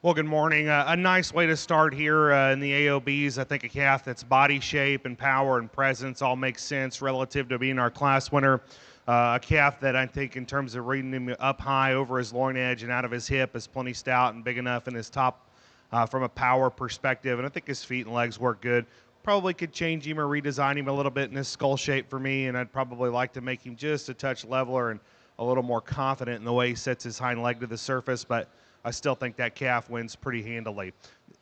Well, good morning. A nice way to start here in the AOBs. I think a calf that's body shape and power and presence all makes sense relative to being our class winner. A calf that I think in terms of reading him up high over his loin edge and out of his hip is plenty stout and big enough in his top from a power perspective. And I think his feet and legs work good. Probably could change him or redesign him a little bit in his skull shape for me, and I'd probably like to make him just a touch leveler and a little more confident in the way he sets his hind leg to the surface, but I still think that calf wins pretty handily.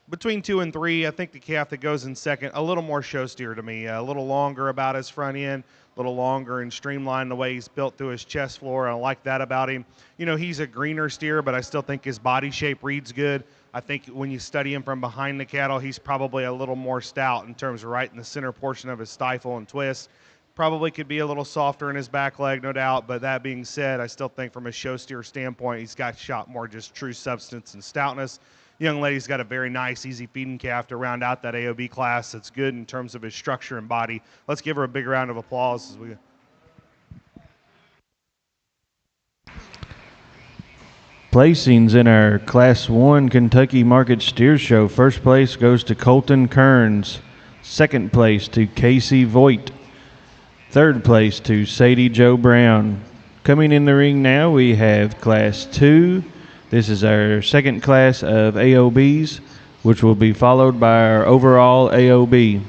Between 2 and 3, I think the calf that goes in second, a little more show steer to me, a little longer about his front end, a little longer and streamlined the way he's built through his chest floor. I like that about him. You know, he's a greener steer, but I still think his body shape reads good. I think when you study him from behind the cattle, he's probably a little more stout in terms of right in the center portion of his stifle and twist. Probably could be a little softer in his back leg, no doubt, but that being said, I still think from a show steer standpoint, he's got shot more just true substance and stoutness. Young lady's got a very nice, easy feeding calf to round out that AOB class that's good in terms of his structure and body. Let's give her a big round of applause as we... Placings in our Class 1 Kentucky Market Steer Show. First place goes to Colton Kearns. Second place to Casey Voigt. Third place to Sadie Joe Brown. Coming in the ring now, we have Class 2. This is our second class of AOBs, which will be followed by our overall AOB.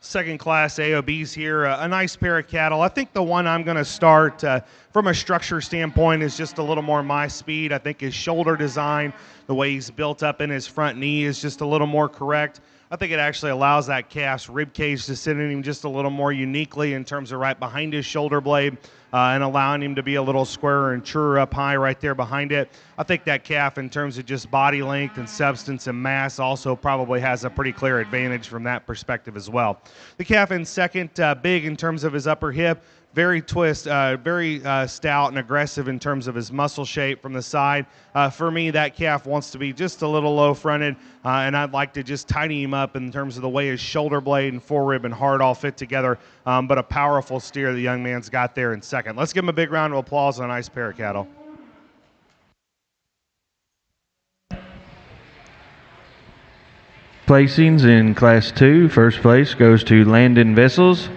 Second class AOBs here, a nice pair of cattle. I think the one I'm going to start from a structure standpoint is just a little more my speed. I think his shoulder design, the way he's built up in his front knee is just a little more correct. I think it actually allows that calf's rib cage to sit in him just a little more uniquely in terms of right behind his shoulder blade and allowing him to be a little squarer and truer up high right there behind it. I think that calf in terms of just body length and substance and mass also probably has a pretty clear advantage from that perspective as well. The calf in second, big in terms of his upper hip, very stout and aggressive in terms of his muscle shape from the side. For me, that calf wants to be just a little low-fronted, and I'd like to just tidy him up in terms of the way his shoulder blade and forerib and heart all fit together, but a powerful steer the young man's got there in second. Let's give him a big round of applause on a nice pair of cattle. Placings in Class 2. First place goes to Landon Vessels.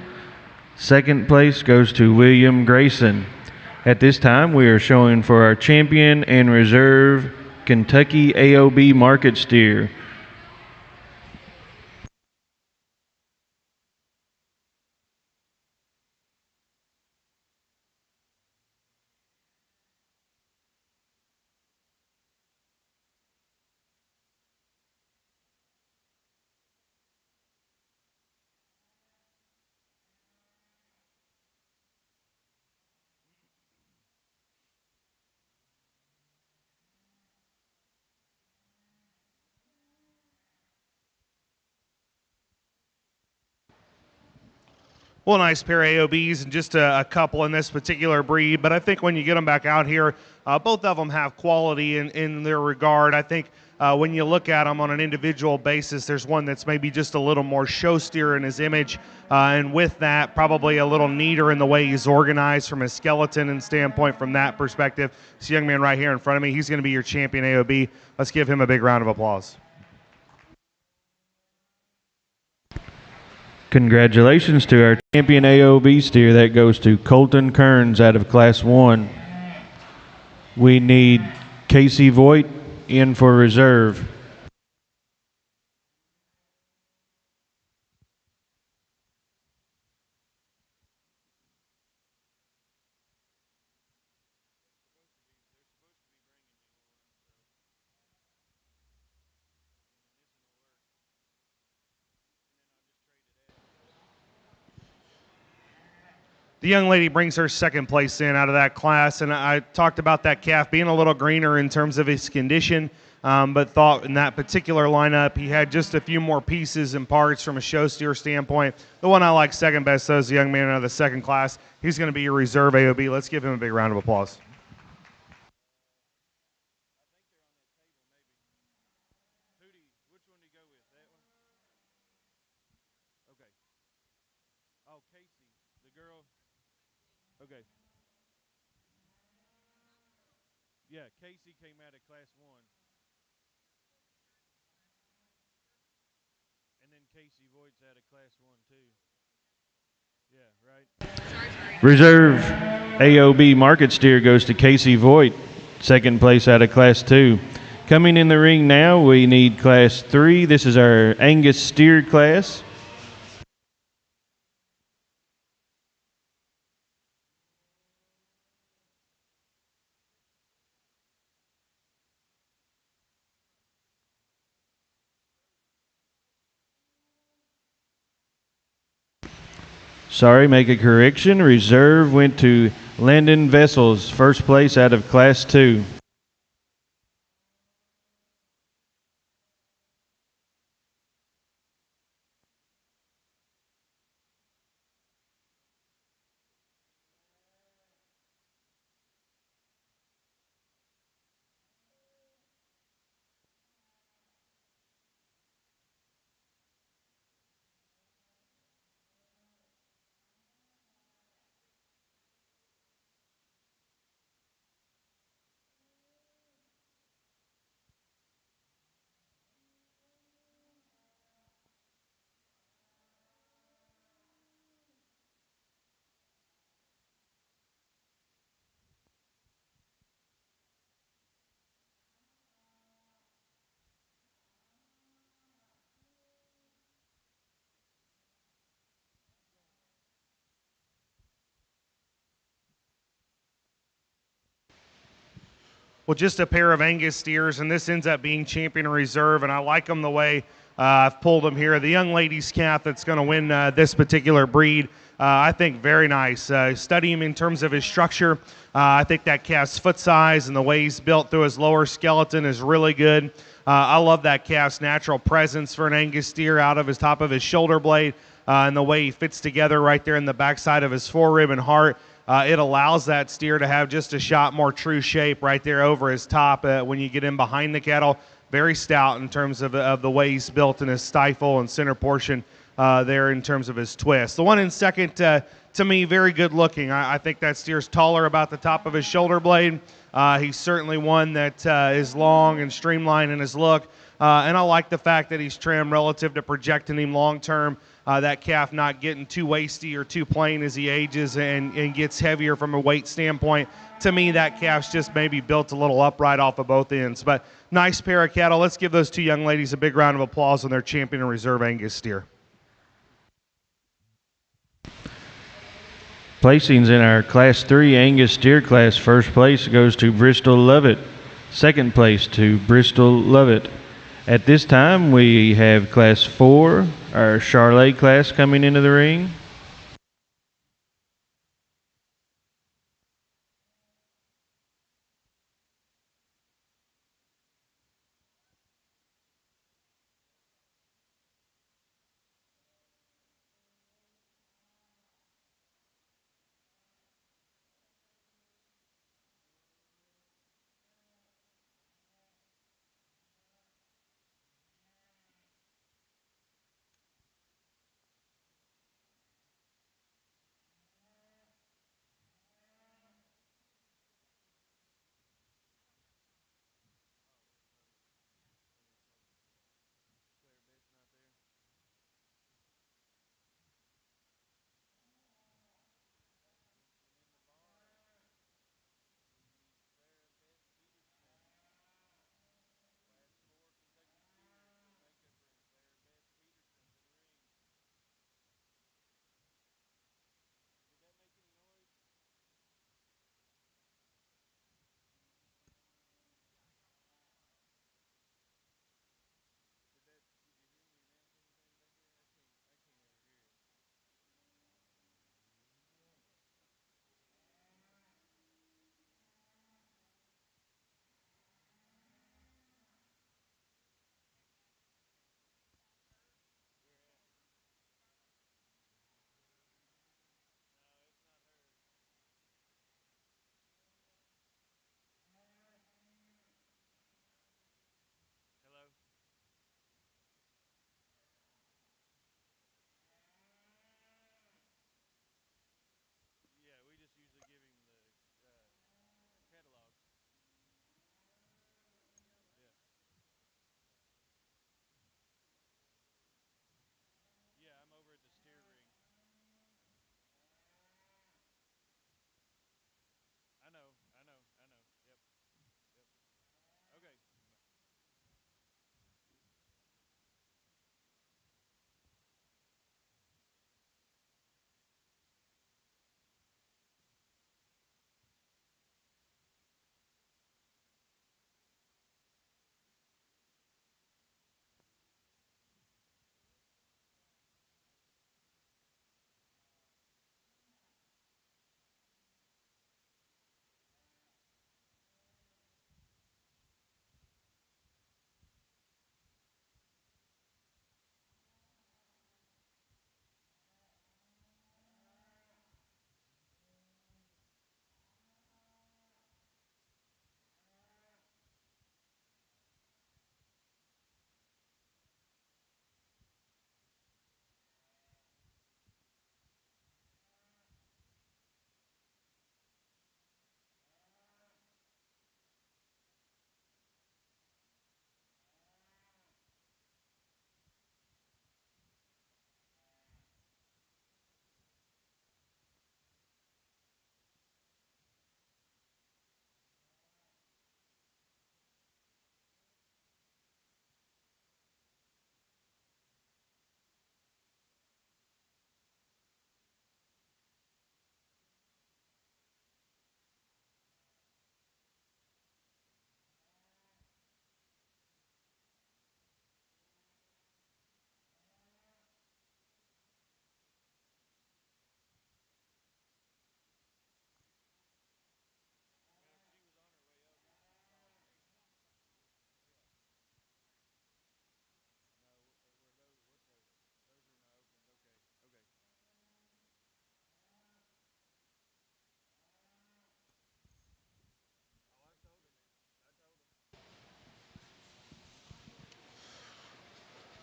Second place goes to William Grayson. At this time, we are showing for our champion and reserve Kentucky AOB market steer. Well, nice pair of AOBs and just a couple in this particular breed. But I think when you get them back out here, both of them have quality in their regard. I think when you look at them on an individual basis, there's one that's maybe just a little more show steer in his image. And with that, probably a little neater in the way he's organized from a skeleton and standpoint from that perspective. This young man right here in front of me, he's going to be your champion AOB. Let's give him a big round of applause. Congratulations to our champion AOB steer. That goes to Colton Kearns out of Class 1. We need Casey Voigt in for reserve. The young lady brings her second place in out of that class, and I talked about that calf being a little greener in terms of his condition, but thought in that particular lineup he had just a few more pieces and parts from a show steer standpoint. The one I like second best, though, is the young man out of the second class. He's going to be your reserve AOB. Let's give him a big round of applause. Yeah, Casey came out of Class 1. And then Casey Voigt's out of Class 1 too. Yeah, right. Reserve AOB market steer goes to Casey Voigt, second place out of Class 2. Coming in the ring now, we need Class 3. This is our Angus steer class. Sorry, make a correction. Reserve went to Landon Vessels, first place out of Class 2. Well, just a pair of Angus steers, and this ends up being champion reserve, and I like them the way I've pulled them here. The young lady's calf that's going to win this particular breed, I think very nice. Study him in terms of his structure. I think that calf's foot size and the way he's built through his lower skeleton is really good. I love that calf's natural presence for an Angus steer out of his top of his shoulder blade and the way he fits together right there in the backside of his forerib and heart. It allows that steer to have just a shot more true shape right there over his top when you get in behind the cattle. Very stout in terms of the way he's built in his stifle and center portion there in terms of his twist. The one in second, to me, very good looking. I think that steer's taller about the top of his shoulder blade. He's certainly one that is long and streamlined in his look. And I like the fact that he's trimmed relative to projecting him long term. That calf not getting too wasty or too plain as he ages and gets heavier from a weight standpoint. To me, that calf's just maybe built a little upright off of both ends. But nice pair of cattle. Let's give those two young ladies a big round of applause on their champion and reserve Angus steer. Placings in our Class 3 Angus steer class. First place goes to Bristol Lovett. Second place to Bristol Lovett. At this time, we have Class 4, our Charolais class, coming into the ring.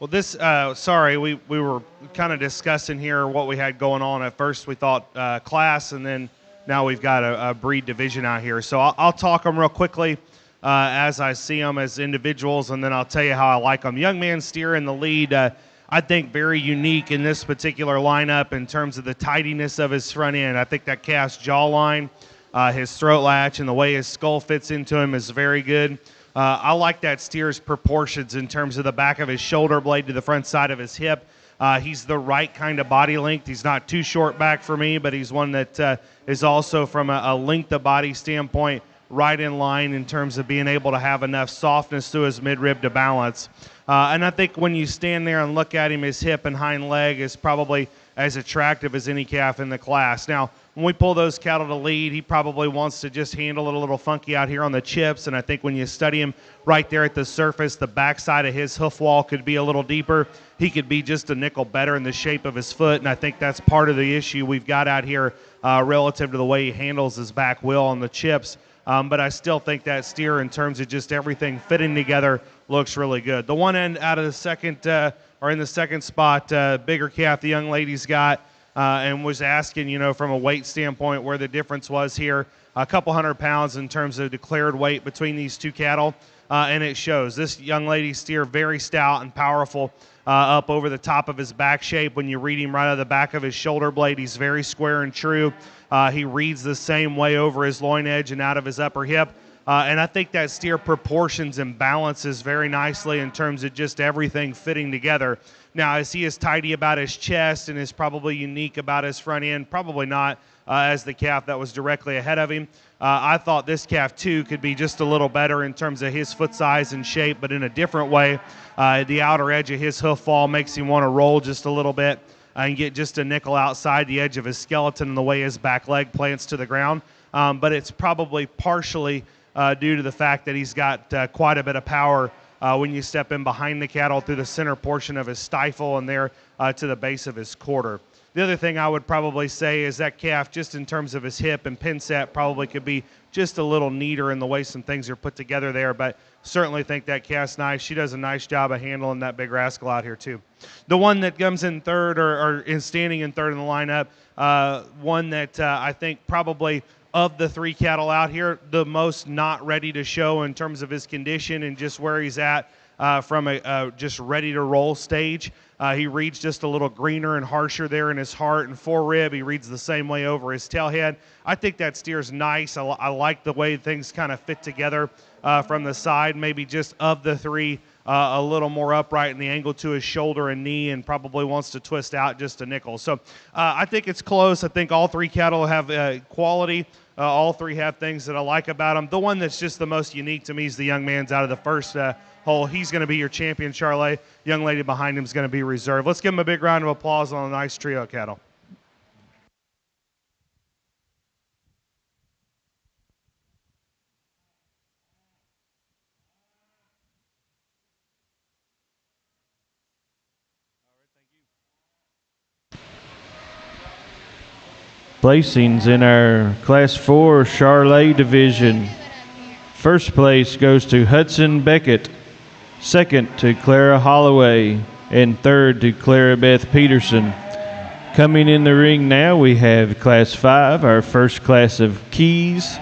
Well, this, sorry, we were kind of discussing here what we had going on. At first, we thought class, and then now we've got a breed division out here. So I'll talk them real quickly as I see them as individuals, and then I'll tell you how I like them. Young man steer in the lead, I think very unique in this particular lineup in terms of the tidiness of his front end. I think that calf's jawline, his throat latch, and the way his skull fits into him is very good. I like that steer's proportions in terms of the back of his shoulder blade to the front side of his hip. He's the right kind of body length. He's not too short back for me, but he's one that is also from a length of body standpoint right in line in terms of being able to have enough softness to his midrib to balance. And I think when you stand there and look at him, his hip and hind leg is probably as attractive as any calf in the class. Now, when we pull those cattle to lead, he probably wants to just handle it a little funky out here on the chips, and I think when you study him right there at the surface, the backside of his hoof wall could be a little deeper. He could be just a nickel better in the shape of his foot, and I think that's part of the issue we've got out here relative to the way he handles his back wheel on the chips. But I still think that steer, in terms of just everything fitting together, looks really good. The one end out of the second, or in the second spot, bigger calf the young lady's got, and was asking, from a weight standpoint where the difference was here. A couple 100 pounds in terms of declared weight between these two cattle, and it shows. This young lady's steer very stout and powerful up over the top of his back shape. When you read him right out of the back of his shoulder blade, he's very square and true. He reads the same way over his loin edge and out of his upper hip. And I think that steer proportions and balances very nicely in terms of just everything fitting together. Now, is he as tidy about his chest and is probably unique about his front end? Probably not, as the calf that was directly ahead of him. I thought this calf, too, could be just a little better in terms of his foot size and shape, but in a different way. The outer edge of his hoof fall makes him want to roll just a little bit and get just a nickel outside the edge of his skeleton and the way his back leg plants to the ground. But it's probably partially due to the fact that he's got quite a bit of power when you step in behind the cattle through the center portion of his stifle and there to the base of his quarter. The other thing I would probably say is that calf, just in terms of his hip and pin set, probably could be just a little neater in the way some things are put together there, but certainly think that calf's nice. She does a nice job of handling that big rascal out here, too. The one that comes in third, or is standing in third in the lineup, one that I think probably of the three cattle out here, the most not ready to show in terms of his condition and just where he's at from a just ready to roll stage. He reads just a little greener and harsher there in his heart and forerib. He reads the same way over his tailhead. I think that steer's nice. I like the way things kind of fit together from the side. Maybe just of the three, a little more upright in the angle to his shoulder and knee, and probably wants to twist out just a nickel. So I think it's close. I think all three cattle have quality. All three have things that I like about them. The one that's just the most unique to me is the young man's out of the first hole. He's going to be your champion, Charolais. Young lady behind him is going to be reserved. Let's give him a big round of applause on a nice trio of cattle. Placings in our Class 4 Charolais division. First place goes to Hudson Beckett, second to Clara Holloway, and third to Clara Beth Peterson. Coming in the ring now, we have Class 5, our first class of keys.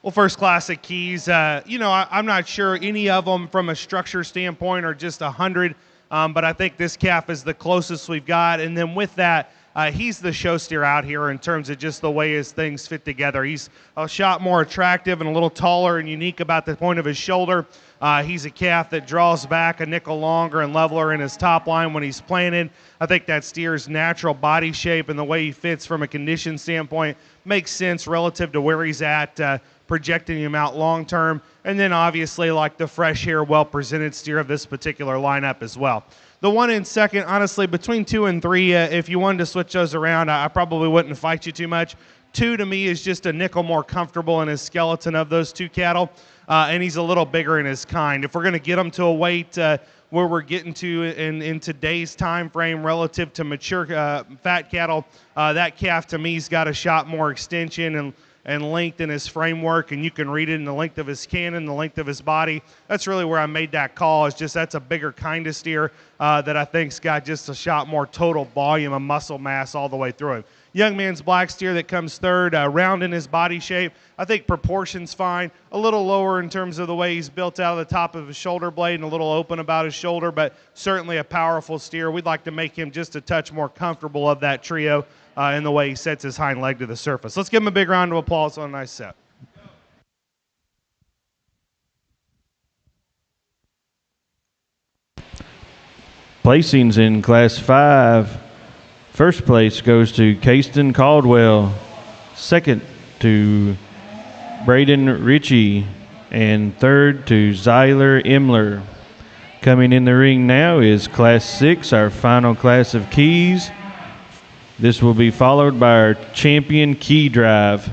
Well, first classic keys, I'm not sure any of them from a structure standpoint are just 100, but I think this calf is the closest we've got. And then with that, he's the show steer out here in terms of just the way his things fit together. He's a shot more attractive and a little taller and unique about the point of his shoulder. He's a calf that draws back a nickel longer and leveler in his top line when he's planted. I think that steer's natural body shape and the way he fits from a condition standpoint makes sense relative to where he's at, projecting him out long term. And then obviously like the fresh hair, well presented steer of this particular lineup as well. The one in second, honestly, between 2 and 3, if you wanted to switch those around, I probably wouldn't fight you too much. 2 to me is just a nickel more comfortable in his skeleton of those 2 cattle, and he's a little bigger in his kind. If we're going to get him to a weight where we're getting to in today's time frame relative to mature fat cattle, that calf to me's got a shot more extension and length in his framework, and you can read it in the length of his cannon, the length of his body. That's really where I made that call. Is just that's a bigger kind of steer that I think's got just a shot more total volume of muscle mass all the way through him. Young man's black steer that comes third, round in his body shape. I think proportions fine, a little lower in terms of the way he's built out of the top of his shoulder blade and a little open about his shoulder, but certainly a powerful steer. We'd like to make him just a touch more comfortable of that trio in the way he sets his hind leg to the surface. Let's give him a big round of applause on a nice set. Placings in Class 5. First place goes to Caston Caldwell. Second to Braden Ritchie. And third to Zyler Imler. Coming in the ring now is Class 6, our final class of keys. This will be followed by our champion key drive.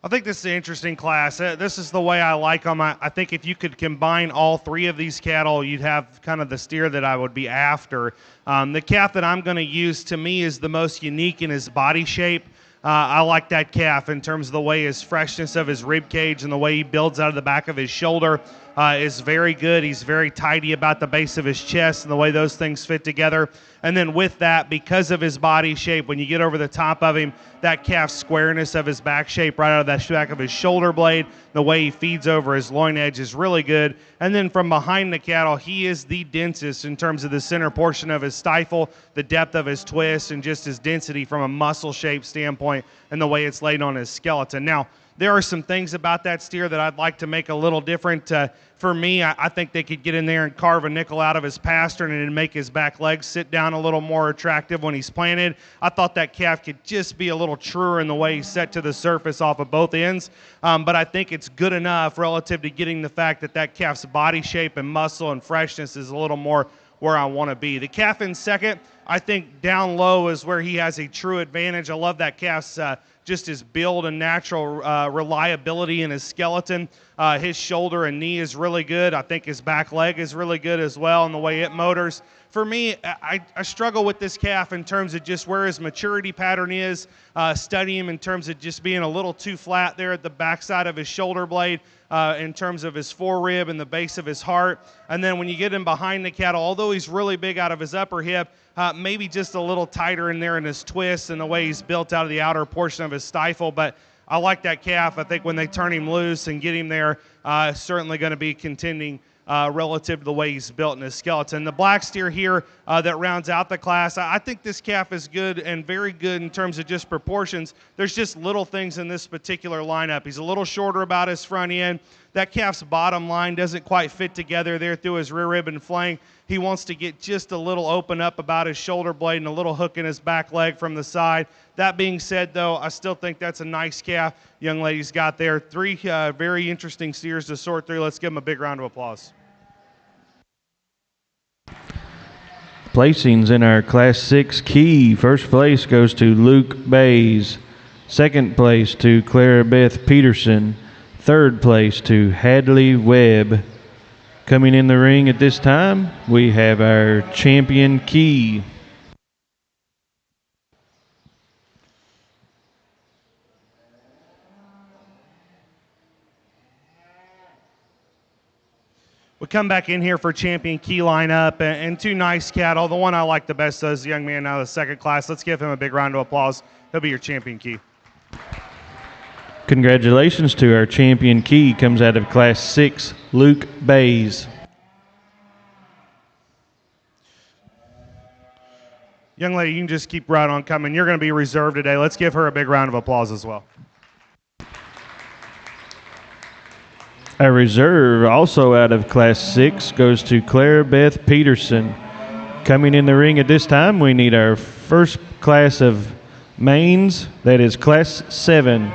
I think this is an interesting class. This is the way I like them. I think if you could combine all three of these cattle, you'd have kind of the steer that I would be after. The calf that I'm going to use, to me, is the most unique in his body shape. I like that calf in terms of the way his freshness of his rib cage and the way he builds out of the back of his shoulder is very good. He's very tidy about the base of his chest and the way those things fit together. And then with that, because of his body shape, when you get over the top of him, that calf squareness of his back shape right out of that back of his shoulder blade, the way he feeds over his loin edge is really good. And then from behind the cattle, he is the densest in terms of the center portion of his stifle, the depth of his twist, and just his density from a muscle shape standpoint and the way it's laid on his skeleton. Now, there are some things about that steer that I'd like to make a little different. For me, I think they could get in there and carve a nickel out of his pastern and make his back legs sit down a little more attractive when he's planted. I thought that calf could just be a little truer in the way he's set to the surface off of both ends. But I think it's good enough relative to getting the fact that that calf's body shape and muscle and freshness is a little more where I want to be. The calf in second, I think down low is where he has a true advantage. I love that calf's just his build and natural reliability in his skeleton. His shoulder and knee is really good. I think his back leg is really good as well, and the way it motors. For me, I struggle with this calf in terms of just where his maturity pattern is, studying him in terms of just being a little too flat there at the backside of his shoulder blade, in terms of his forerib and the base of his heart. And then when you get him behind the cattle, although he's really big out of his upper hip, maybe just a little tighter in there in his twist and the way he's built out of the outer portion of his stifle. But I like that calf. I think when they turn him loose and get him there, certainly going to be contending relative to the way he's built in his skeleton. The black steer here that rounds out the class, I think this calf is good and very good in terms of just proportions. There's just little things in this particular lineup. He's a little shorter about his front end. That calf's bottom line doesn't quite fit together there through his rear rib and flank. He wants to get just a little open up about his shoulder blade and a little hook in his back leg from the side. That being said, though, I still think that's a nice calf young lady's got there. Three very interesting steers to sort through. Let's give them a big round of applause. Placings in our Class 6 key. First place goes to Luke Bays. Second place to Clara Beth Peterson. Third place to Hadley Webb. Coming in the ring at this time, we have our champion key. We come back in here for champion key lineup and two nice cattle. The one I like the best is the young man out of the second class. Let's give him a big round of applause. He'll be your champion key. Congratulations to our champion key. Comes out of Class 6, Luke Bays. Young lady, you can just keep right on coming. You're going to be reserved today. Let's give her a big round of applause as well. Our reserve, also out of Class 6, goes to Clara Beth Peterson. Coming in the ring at this time, we need our first class of mains. That is Class 7.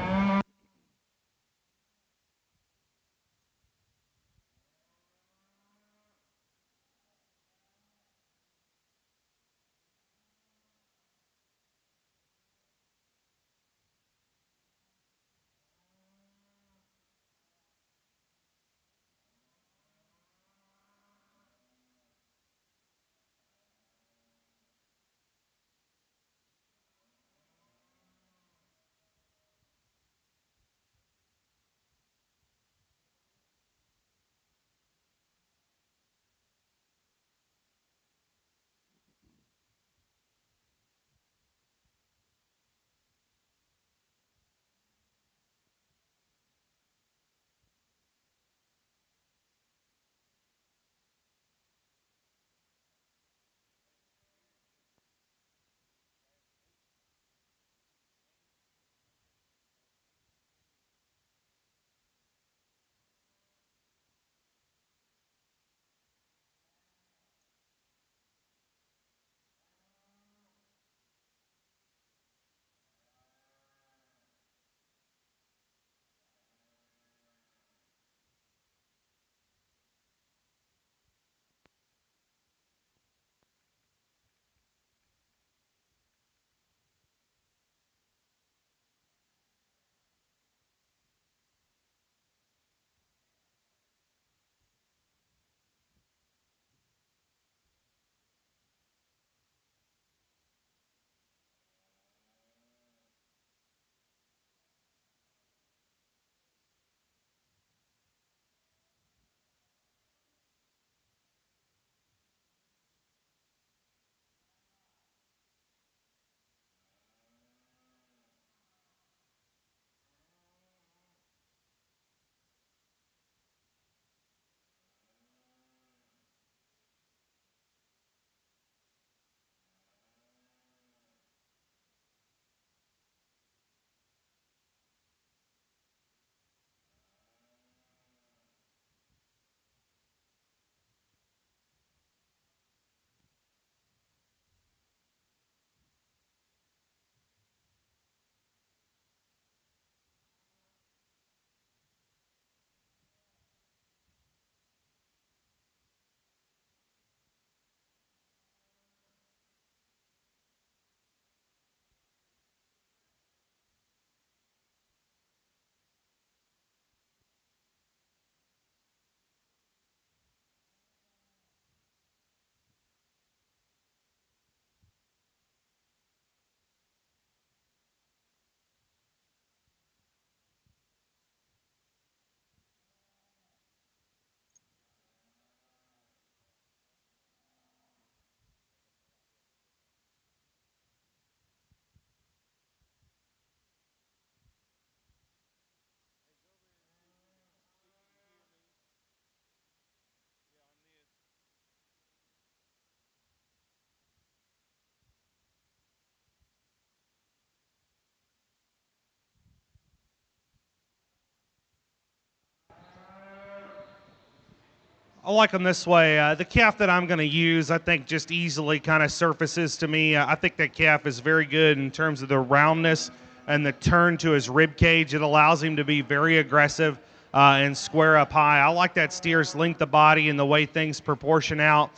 I like them this way. The calf that I'm going to use, I think, just easily kind of surfaces to me. I think that calf is very good in terms of the roundness and the turn to his rib cage. It allows him to be very aggressive and square up high. I like that steer's length of body and the way things proportion out.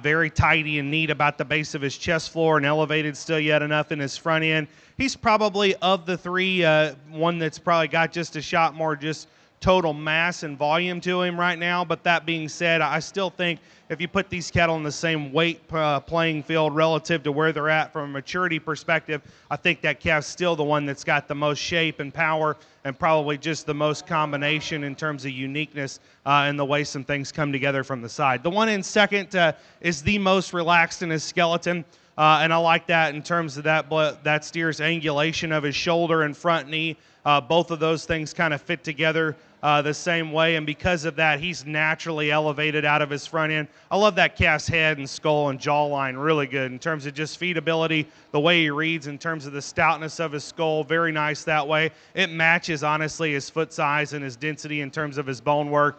Very tidy and neat about the base of his chest floor and elevated still yet enough in his front end. He's probably, of the three, one that's probably got just a shot more just total mass and volume to him right now. But that being said, I still think if you put these cattle in the same weight playing field relative to where they're at from a maturity perspective, I think that calf's still the one that's got the most shape and power and probably just the most combination in terms of uniqueness and the way some things come together from the side. The one in second is the most relaxed in his skeleton. And I like that in terms of that steer's angulation of his shoulder and front knee. Both of those things kind of fit together the same way, and because of that, he's naturally elevated out of his front end. I love that calf's head and skull and jawline, really good in terms of just feedability, the way he reads in terms of the stoutness of his skull, very nice that way. It matches, honestly, his foot size and his density in terms of his bone work.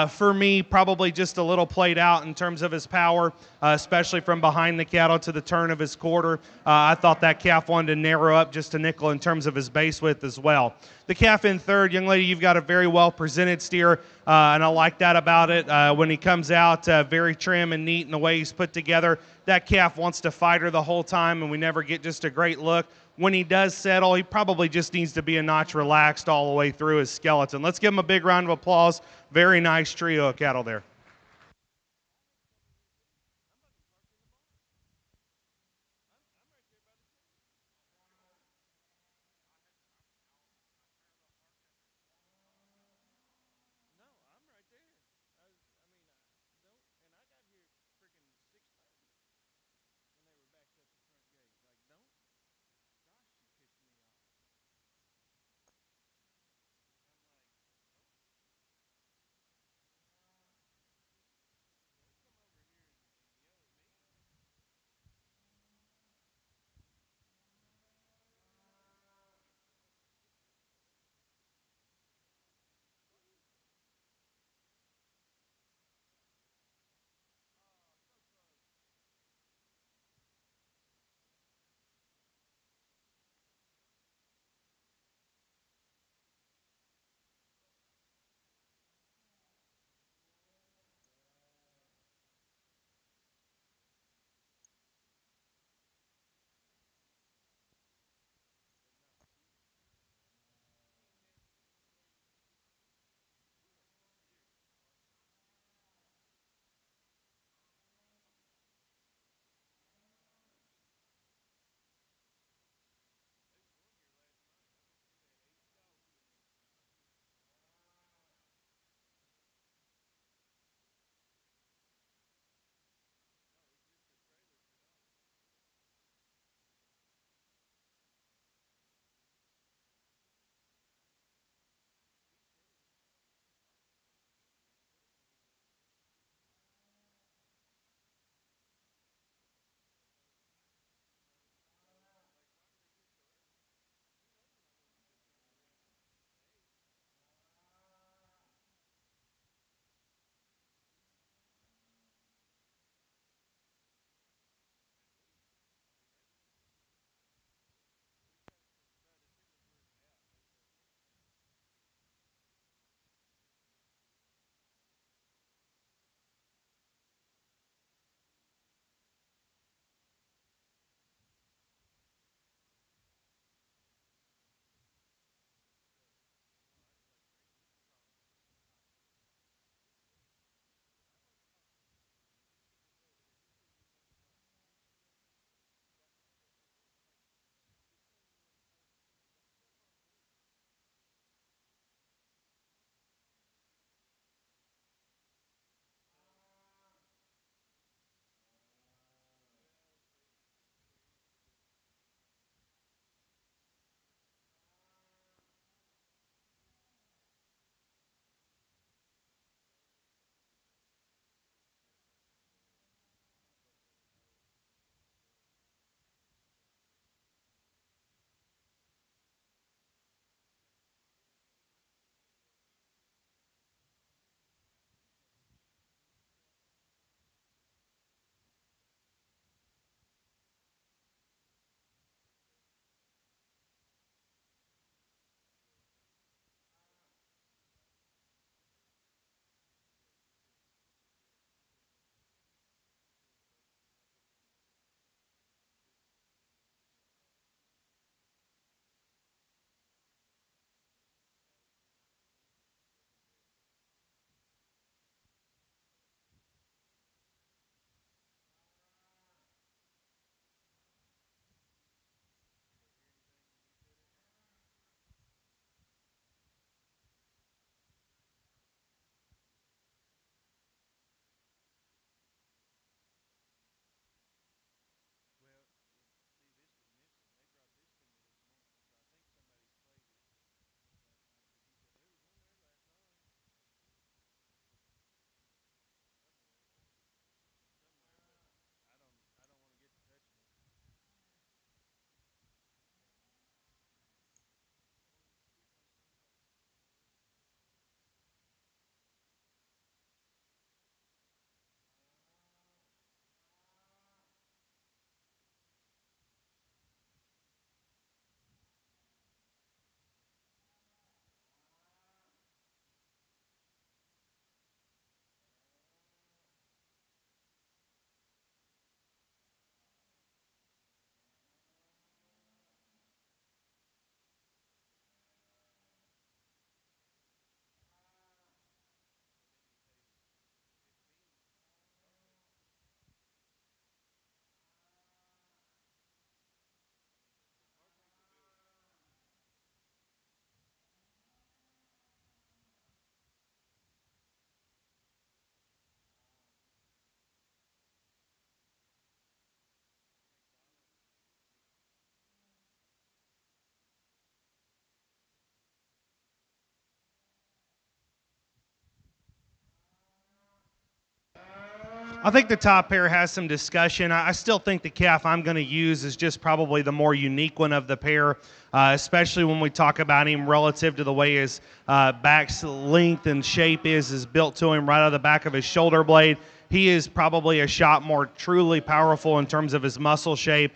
For me, probably just a little played out in terms of his power, especially from behind the cattle to the turn of his quarter. I thought that calf wanted to narrow up just a nickel in terms of his base width as well. The calf in third, young lady, you've got a very well presented steer, and I like that about it. When he comes out, very trim and neat in the way he's put together. That calf wants to fight her the whole time, and we never get just a great look. When he does settle, he probably just needs to be a notch relaxed all the way through his skeleton. Let's give him a big round of applause. Very nice trio of cattle there. I think the top pair has some discussion. I still think the calf I'm going to use is just probably the more unique one of the pair, especially when we talk about him relative to the way his back's length and shape is built to him right out of the back of his shoulder blade. He is probably a shot more truly powerful in terms of his muscle shape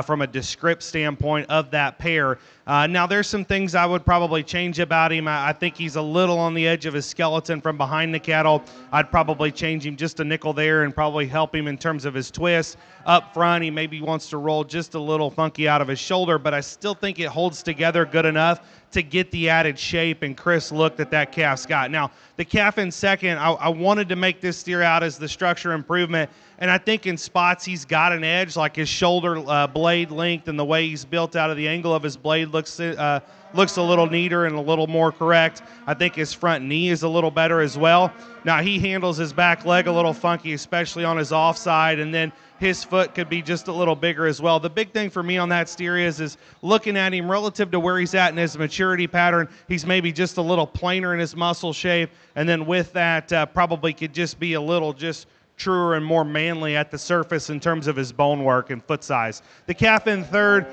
from a descript standpoint of that pair. Now, there's some things I would probably change about him. I think he's a little on the edge of his skeleton from behind the cattle. I'd probably change him just a nickel there and probably help him in terms of his twist. Up front, he maybe wants to roll just a little funky out of his shoulder, but I still think it holds together good enough to get the added shape and crisp look that calf's got. Now, the calf in second, I wanted to make this steer out as the structure improvement, and I think in spots he's got an edge, like his shoulder blade length and the way he's built out of the angle of his blade looks a little neater and a little more correct. I think his front knee is a little better as well. Now, he handles his back leg a little funky, especially on his offside, and then his foot could be just a little bigger as well. The big thing for me on that steer is looking at him relative to where he's at in his maturity pattern. He's maybe just a little plainer in his muscle shape, and then with that, probably could just be a little just truer and more manly at the surface in terms of his bone work and foot size. The calf in third,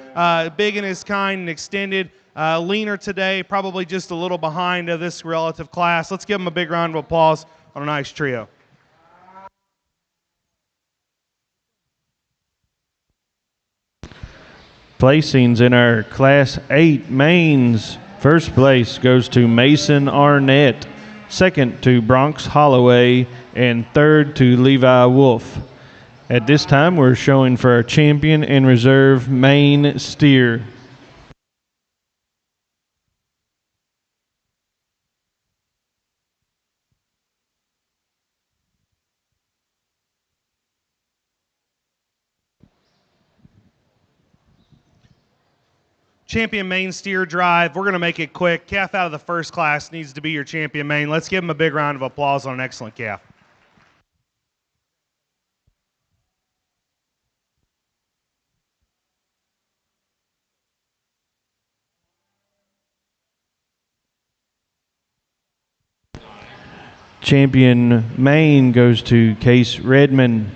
big in his kind and extended, leaner today, probably just a little behind of this relative class. Let's give him a big round of applause on a nice trio. Placings in our Class 8 mains. First place goes to Mason Arnett, second to Bronx Holloway, and third to Levi Wolf. At this time, we're showing for our champion and reserve Maine steer. Champion Maine steer drive. We're going to make it quick. Calf out of the first class needs to be your champion Maine. Let's give him a big round of applause on an excellent calf. Champion Maine goes to Case Redmond.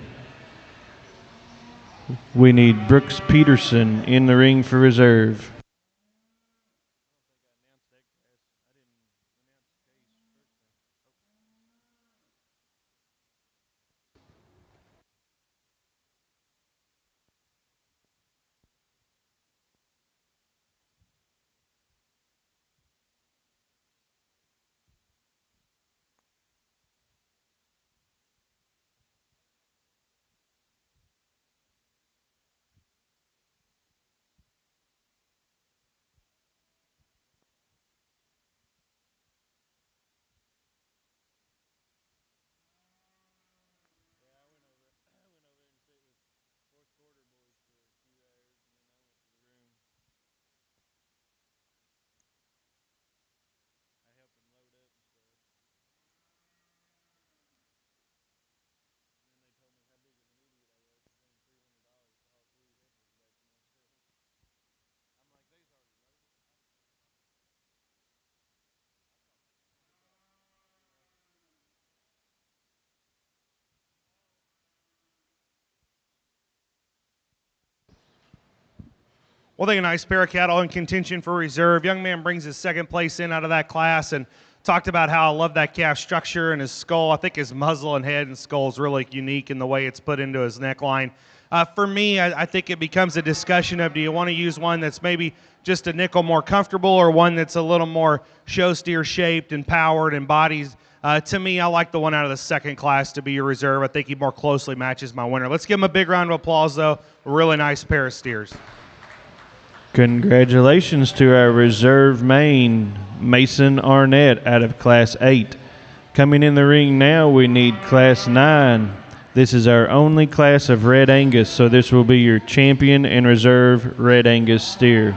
We need Brooks Peterson in the ring for reserve. We'll take a nice pair of cattle in contention for reserve. Young man brings his second place in out of that class and talked about how I love that calf structure and his skull. I think his muzzle and head and skull is really unique in the way it's put into his neckline. For me, I think it becomes a discussion of, do you want to use one that's maybe just a nickel more comfortable or one that's a little more show steer shaped and powered and bodies. To me, I like the one out of the second class to be your reserve. I think he more closely matches my winner. Let's give him a big round of applause, though. A really nice pair of steers. Congratulations to our reserve Maine, Mason Arnett out of Class 8. Coming in the ring now, we need Class 9. This is our only class of Red Angus, so this will be your champion and reserve Red Angus steer.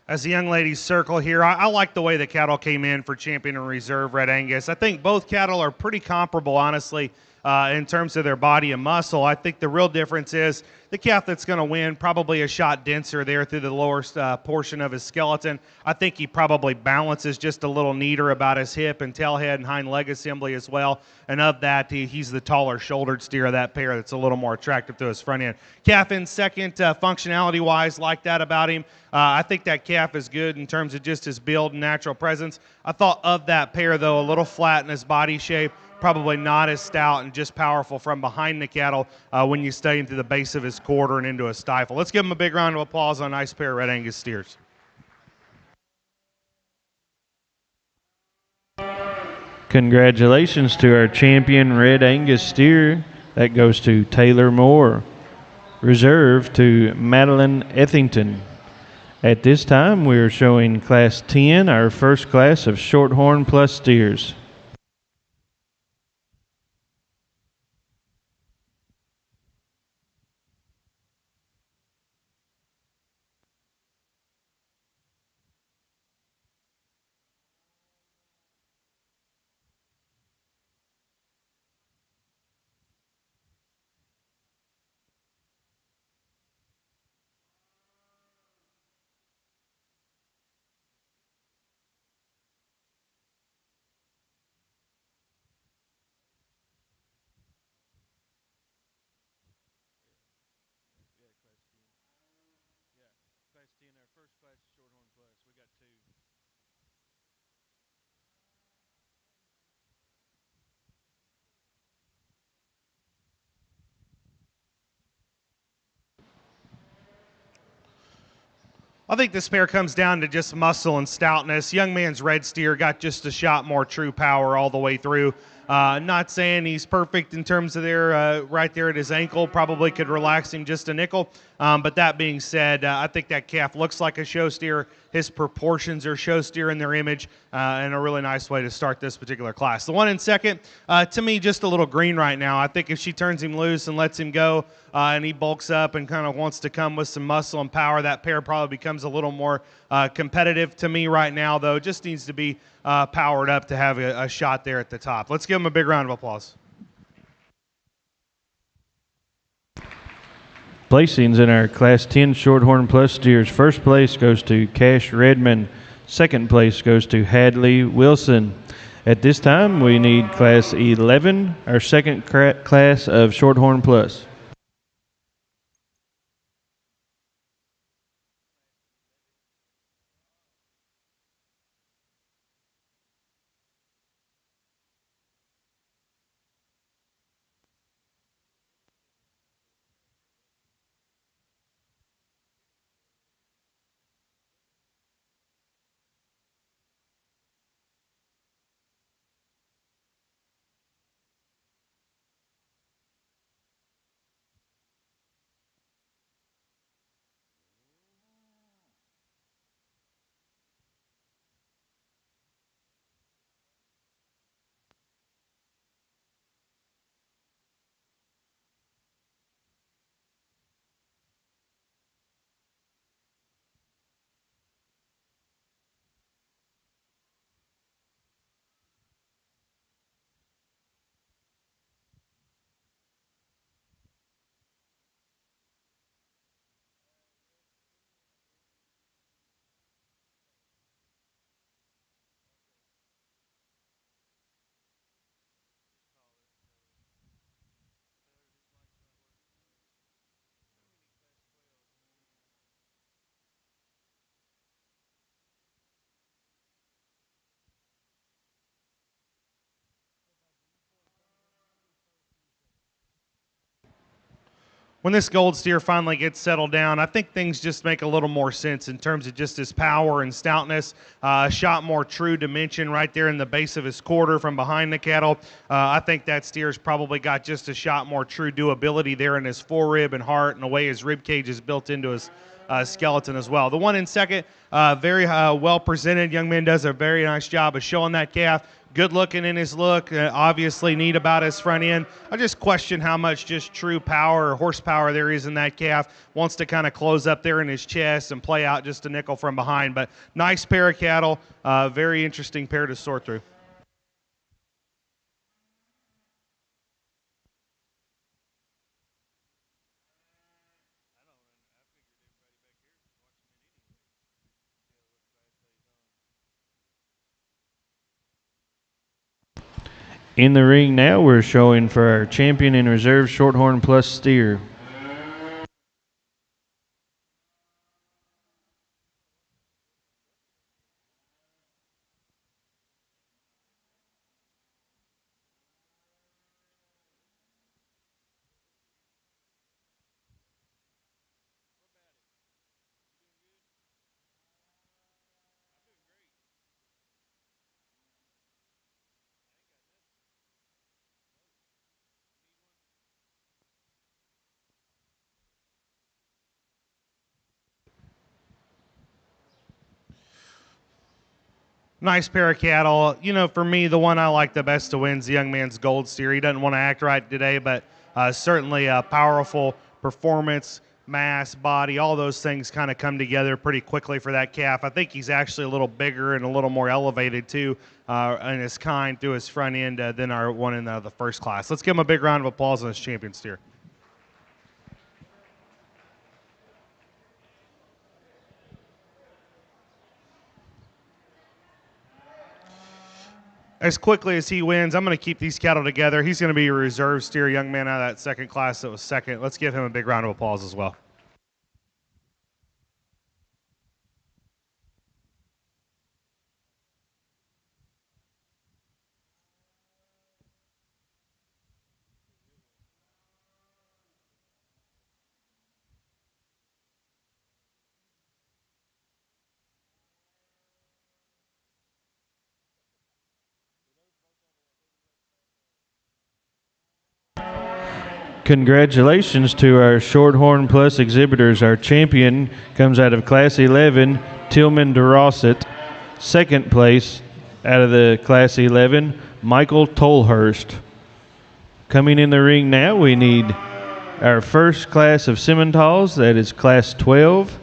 As the young ladies circle here, I like the way the cattle came in for Champion and Reserve Red Angus. I think both cattle are pretty comparable, honestly, in terms of their body and muscle. I think the real difference is the calf that's going to win, probably a shot denser there through the lower portion of his skeleton. I think he probably balances just a little neater about his hip and tail head and hind leg assembly as well. And of that, he's the taller shouldered steer of that pair that's a little more attractive to his front end. Calf in second, functionality-wise, like that about him. I think that calf is good in terms of just his build and natural presence. I thought of that pair, though, a little flat in his body shape, probably not as stout and just powerful from behind the cattle when you stay into the base of his quarter and into a stifle. Let's give him a big round of applause on a nice pair of Red Angus steers. Congratulations to our champion Red Angus steer. That goes to Taylor Moore. Reserve to Madeline Ethington. At this time, we are showing Class 10, our first class of Shorthorn Plus steers. I think this pair comes down to just muscle and stoutness. Young man's red steer got just a shot more true power all the way through. Not saying he's perfect in terms of there, right there at his ankle. Probably could relax him just a nickel. But that being said, I think that calf looks like a show steer. His proportions are show steer in their image, and a really nice way to start this particular class. The one in second, to me, just a little green right now. I think if she turns him loose and lets him go, and he bulks up and kind of wants to come with some muscle and power, that pair probably becomes a little more competitive to me right now, though. Just needs to be powered up to have a shot there at the top. Let's give him a big round of applause. Placings in our Class 10 Shorthorn Plus steers. First place goes to Cash Redmond. Second place goes to Hadley Wilson. At this time, we need Class 11, our second class of Shorthorn Plus. When this gold steer finally gets settled down, I think things just make a little more sense in terms of just his power and stoutness. Shot more true dimension right there in the base of his quarter from behind the cattle. I think that steer's probably got just a shot more true doability there in his forerib and heart and the way his rib cage is built into his skeleton as well. The one in second, very well presented. Young man does a very nice job of showing that calf. good looking in his look, obviously neat about his front end. I just question how much just true power or horsepower there is in that calf. Wants to kind of close up there in his chest and play out just a nickel from behind. But nice pair of cattle, very interesting pair to sort through. In the ring now, we're showing for our champion in reserve Shorthorn Plus steer. Nice pair of cattle. You know, for me, the one I like the best to win is the young man's gold steer. He doesn't want to act right today, but certainly a powerful performance, mass, body, all those things kind of come together pretty quickly for that calf. I think he's actually a little bigger and a little more elevated, too, in his kind through his front end than our one in the first class. Let's give him a big round of applause on his champion steer. As quickly as he wins, I'm going to keep these cattle together. He's going to be a reserve steer young man out of that second class that was second. Let's give him a big round of applause as well. Congratulations to our Shorthorn Plus exhibitors. Our champion comes out of Class 11, Tillman DeRosset. Second place out of the Class 11, Michael Tolhurst. Coming in the ring now, we need our first class of Simmentals. That is Class 12.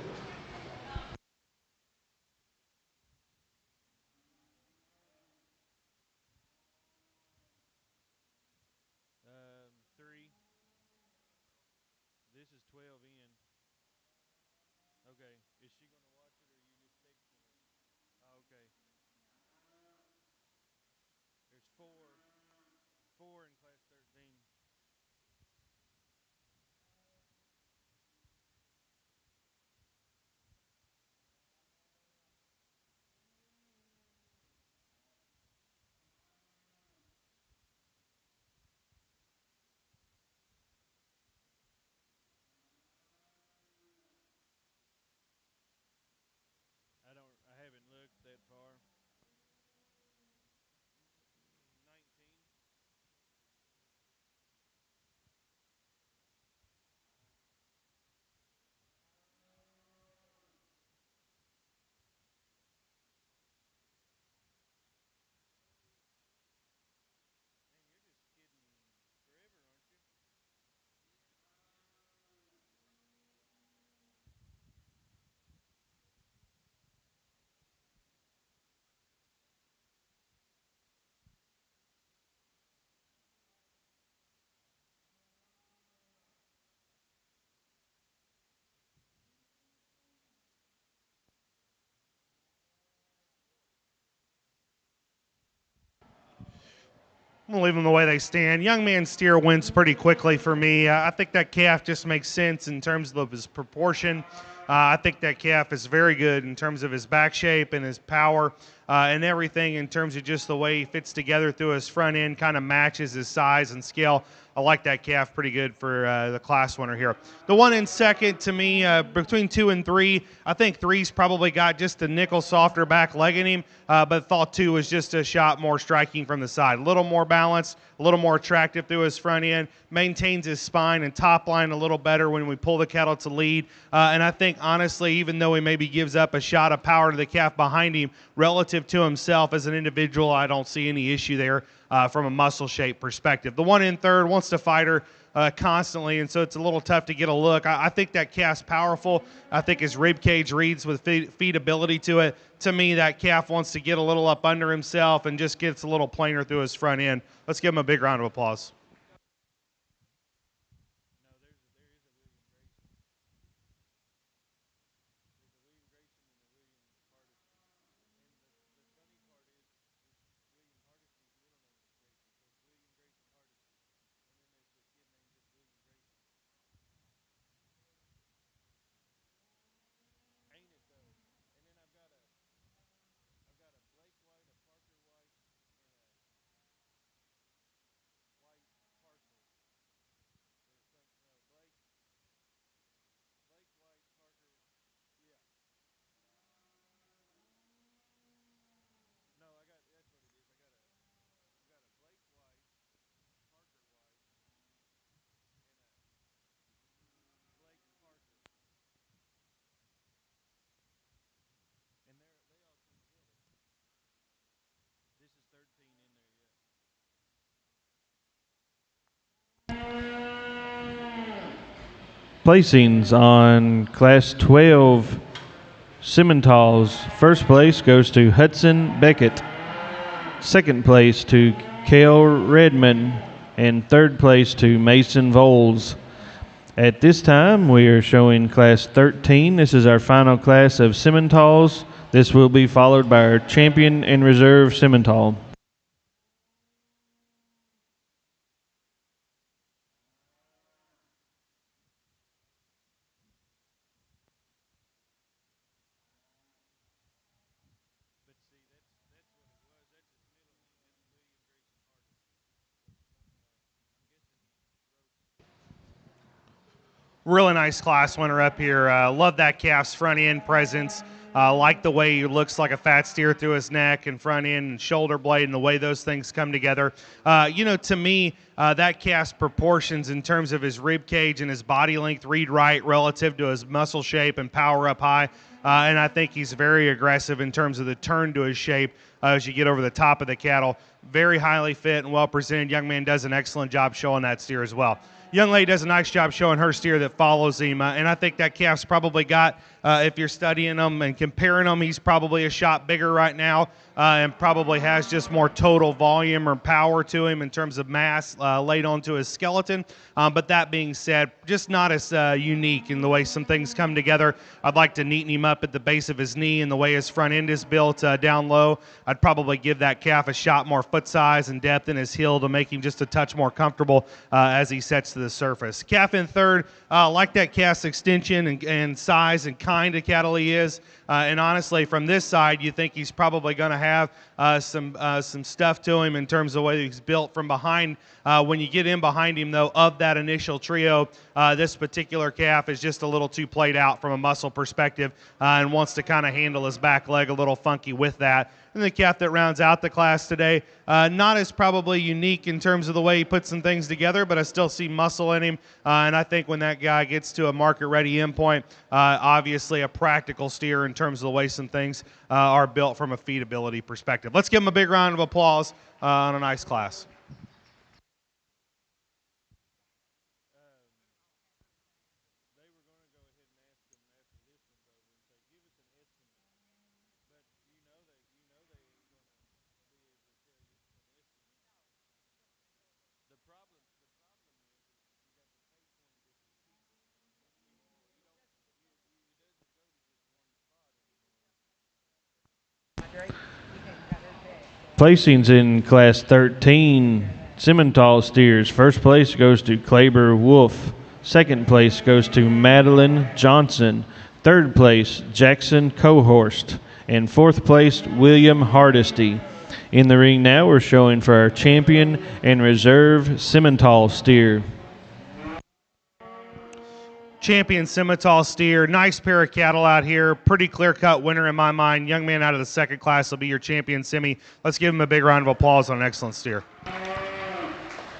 I'm going to leave them the way they stand. Young man steer wins pretty quickly for me. I think that calf just makes sense in terms of his proportion. I think that calf is very good in terms of his back shape and his power and everything in terms of just the way he fits together through his front end, kind of matches his size and scale. I like that calf pretty good for the class winner here. The one in second, to me, between 2 and 3, I think 3's probably got just a nickel softer back leg in him, but thought 2 was just a shot more striking from the side. A little more balanced, a little more attractive through his front end, maintains his spine and top line a little better when we pull the cattle to lead. And I think, honestly, even though he maybe gives up a shot of power to the calf behind him, relative relative to himself as an individual, I don't see any issue there from a muscle shape perspective. The one in third wants to fight her constantly, and so it's a little tough to get a look. I think that calf's powerful. I think his rib cage reads with feedability to it. To me, that calf wants to get a little up under himself and just gets a little plainer through his front end. Let's give him a big round of applause. Placings on Class 12 Simmentals. First place goes to Hudson Beckett. Second place to Cale Redman. And third place to Mason Voles. At this time, we are showing Class 13. This is our final class of Simmentals. This will be followed by our champion and reserve Simmental. Really nice class winner up here. Love that calf's front end presence. Like the way he looks like a fat steer through his neck and front end and shoulder blade and the way those things come together. To me, that calf's proportions in terms of his rib cage and his body length read right relative to his muscle shape and power up high. And I think he's very aggressive in terms of the turn to his shape as you get over the top of the cattle. Very highly fit and well presented. Young man does an excellent job showing that steer as well. Young lady does a nice job showing her steer that follows him, and I think that calf's probably got, if you're studying them and comparing them, he's probably a shot bigger right now and probably has just more total volume or power to him in terms of mass laid onto his skeleton. But that being said, just not as unique in the way some things come together. I'd like to neaten him up at the base of his knee and the way his front end is built down low. I'd probably give that calf a shot more foot size and depth in his heel to make him just a touch more comfortable as he sets to the surface. Calf in third, like that calf's extension and size and kind of cattle he is. And honestly, from this side, you think he's probably going to have some stuff to him in terms of the way he's built from behind. When you get in behind him, though, of that initial trio, this particular calf is just a little too played out from a muscle perspective and wants to kind of handle his back leg a little funky with that. And the calf that rounds out the class today, not as probably unique in terms of the way he puts some things together, but I still see muscle in him. And I think when that guy gets to a market-ready endpoint, obviously a practical steer in terms of the way some things are built from a feedability perspective. Let's give him a big round of applause on a nice class. Placings in Class 13 Simmental steers. First place goes to Claber Wolf. Second place goes to Madeline Johnson. Third place, Jackson Cohorst. And fourth place, William Hardesty. In the ring now, we're showing for our champion and reserve Simmental steer. Champion Simmental steer, nice pair of cattle out here, pretty clear-cut winner in my mind. Young man out of the second class will be your champion Simmy. Let's give him a big round of applause on an excellent steer.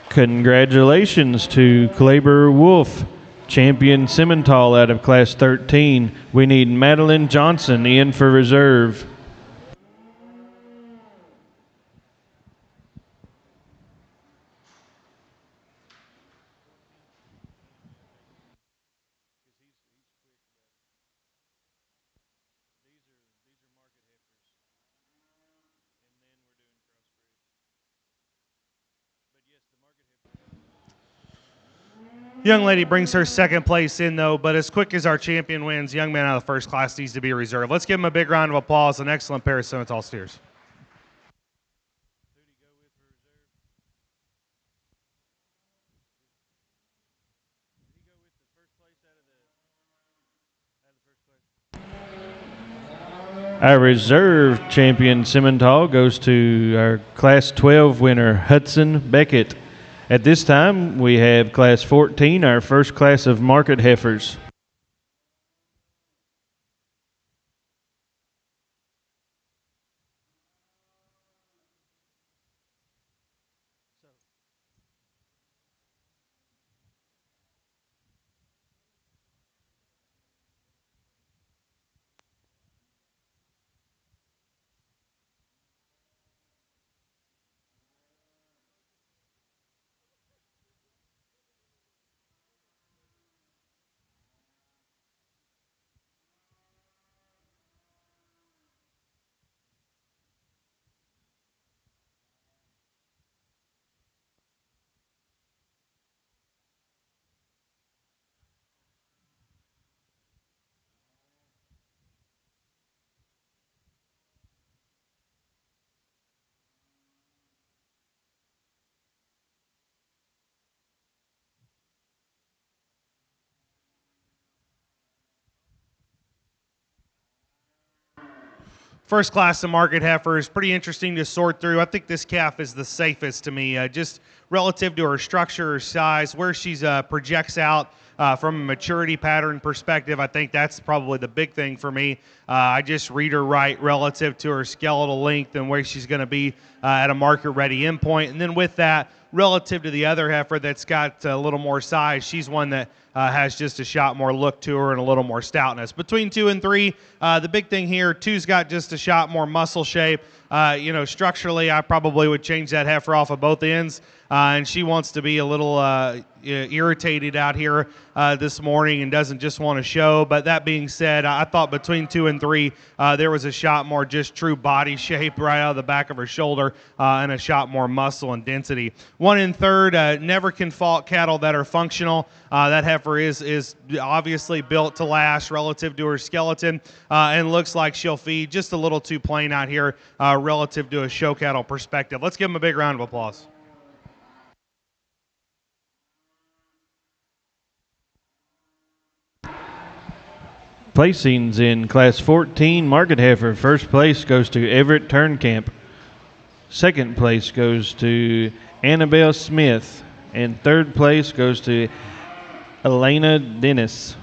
Congratulations to Claber Wolf, champion Simmental out of Class 13. We need Madeline Johnson in for reserve. Young lady brings her second place in, though, but as quick as our champion wins, young man out of the first class needs to be reserved. Let's give him a big round of applause. An excellent pair of Simmental steers. Our reserve champion Simmental goes to our Class 12 winner Hudson Beckett. At this time, we have Class 14, our first class of market heifers. First class of market heifers, pretty interesting to sort through. I think this calf is the safest to me, just relative to her structure, her size, where she's projects out from a maturity pattern perspective. I think that's probably the big thing for me. I just read her right relative to her skeletal length and where she's going to be at a market ready endpoint. And then with that, relative to the other heifer that's got a little more size, she's one that has just a shot more look to her and a little more stoutness. Between 2 and 3, the big thing here, 2's got just a shot more muscle shape. Structurally, I probably would change that heifer off of both ends. And she wants to be a little irritated out here this morning and doesn't just want to show. But that being said, I thought between 2 and 3, there was a shot more just true body shape right out of the back of her shoulder and a shot more muscle and density. 1 and 3rd, never can fault cattle that are functional. That heifer is obviously built to last relative to her skeleton and looks like she'll feed just a little too plain out here relative to a show cattle perspective. Let's give them a big round of applause. Placings in Class 14 market heifer. First place goes to Everett Turnkamp. Second place goes to Annabelle Smith. And third place goes to Elena Dennis.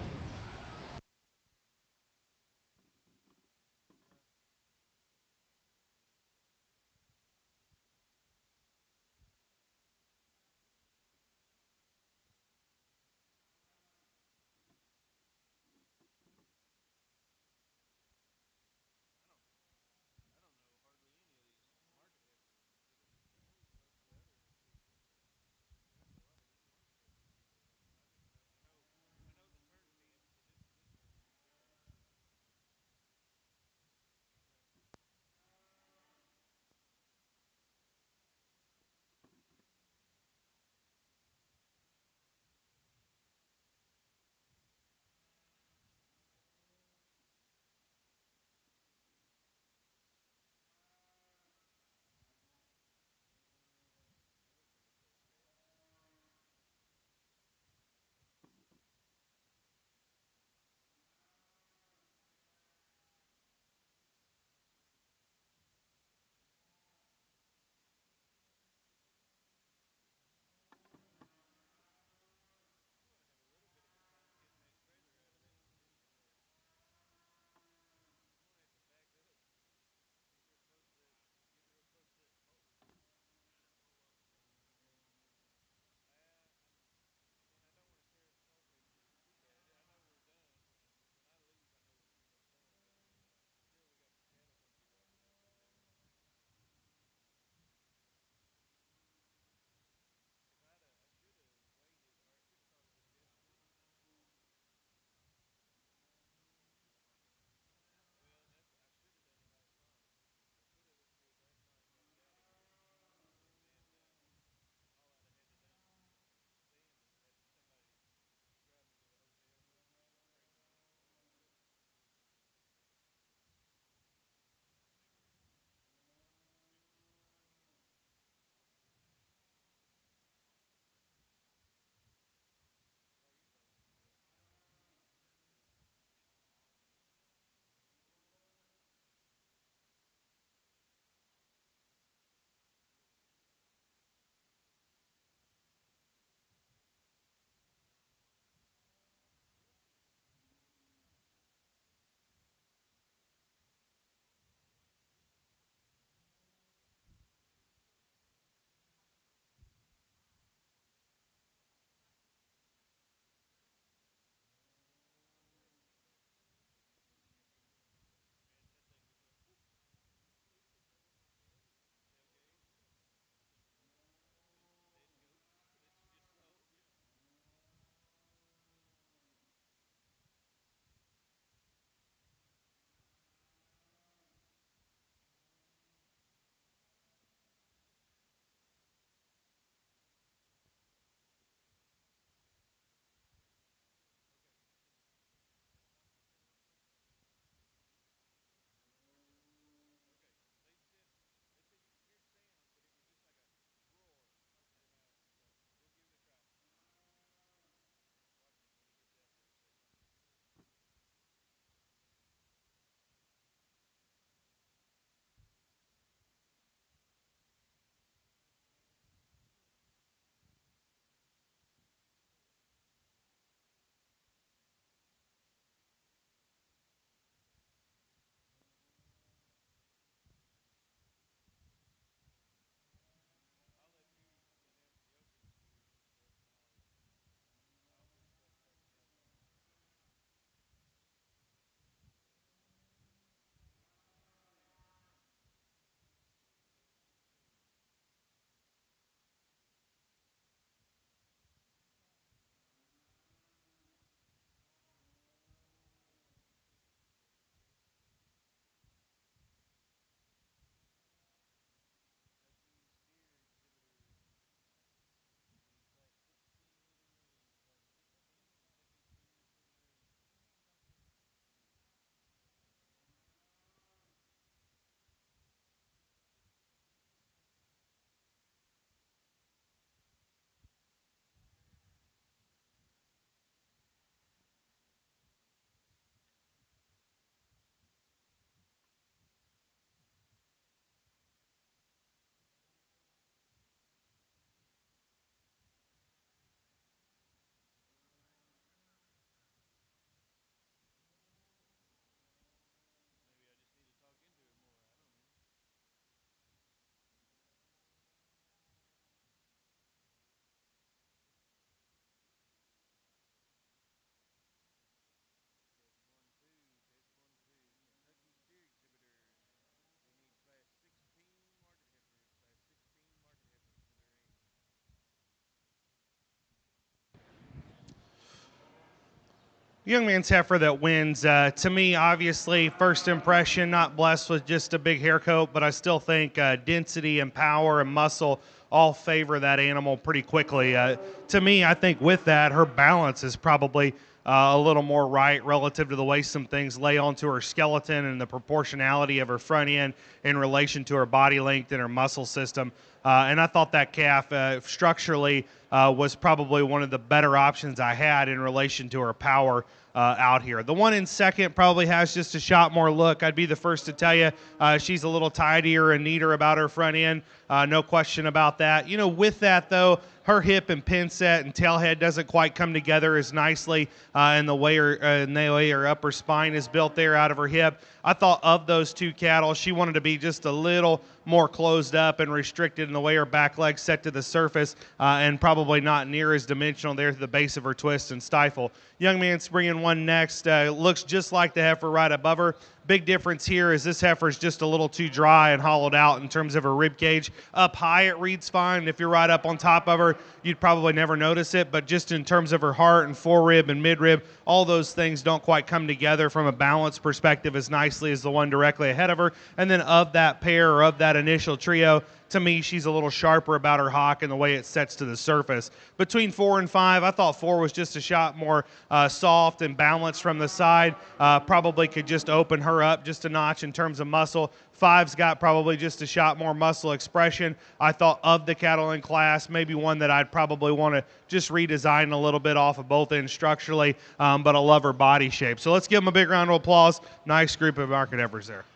Young man's heifer that wins. To me, obviously, first impression, not blessed with just a big hair coat, but I still think density and power and muscle all favor that animal pretty quickly. To me, I think with that, her balance is probably a little more right relative to the way some things lay onto her skeleton and the proportionality of her front end in relation to her body length and her muscle system. And I thought that calf structurally was probably one of the better options I had in relation to her power out here. The one in second probably has just a shot more look. I'd be the first to tell you she's a little tidier and neater about her front end. No question about that. You know, with that, though, her hip and pin set and tail head doesn't quite come together as nicely in the way her upper spine is built there out of her hip. I thought of those two cattle, she wanted to be just a little more closed up and restricted in the way her back leg's set to the surface and probably not near as dimensional there to the base of her twist and stifle. Young man's bringing one next. Looks just like the heifer right above her. Big difference here is this heifer is just a little too dry and hollowed out in terms of her rib cage. Up high, it reads fine. If you're right up on top of her, you'd probably never notice it. But just in terms of her heart and forerib and midrib, all those things don't quite come together from a balance perspective as nicely as the one directly ahead of her. And then of that pair or of that initial trio, to me, she's a little sharper about her hock and the way it sets to the surface. Between 4 and 5, I thought 4 was just a shot more soft and balanced from the side. Probably could just open her up just a notch in terms of muscle. 5's got probably just a shot more muscle expression. I thought of the cattle in class, maybe one that I'd probably want to just redesign a little bit off of both ends structurally, but I love her body shape. So let's give them a big round of applause. Nice group of market efforts there.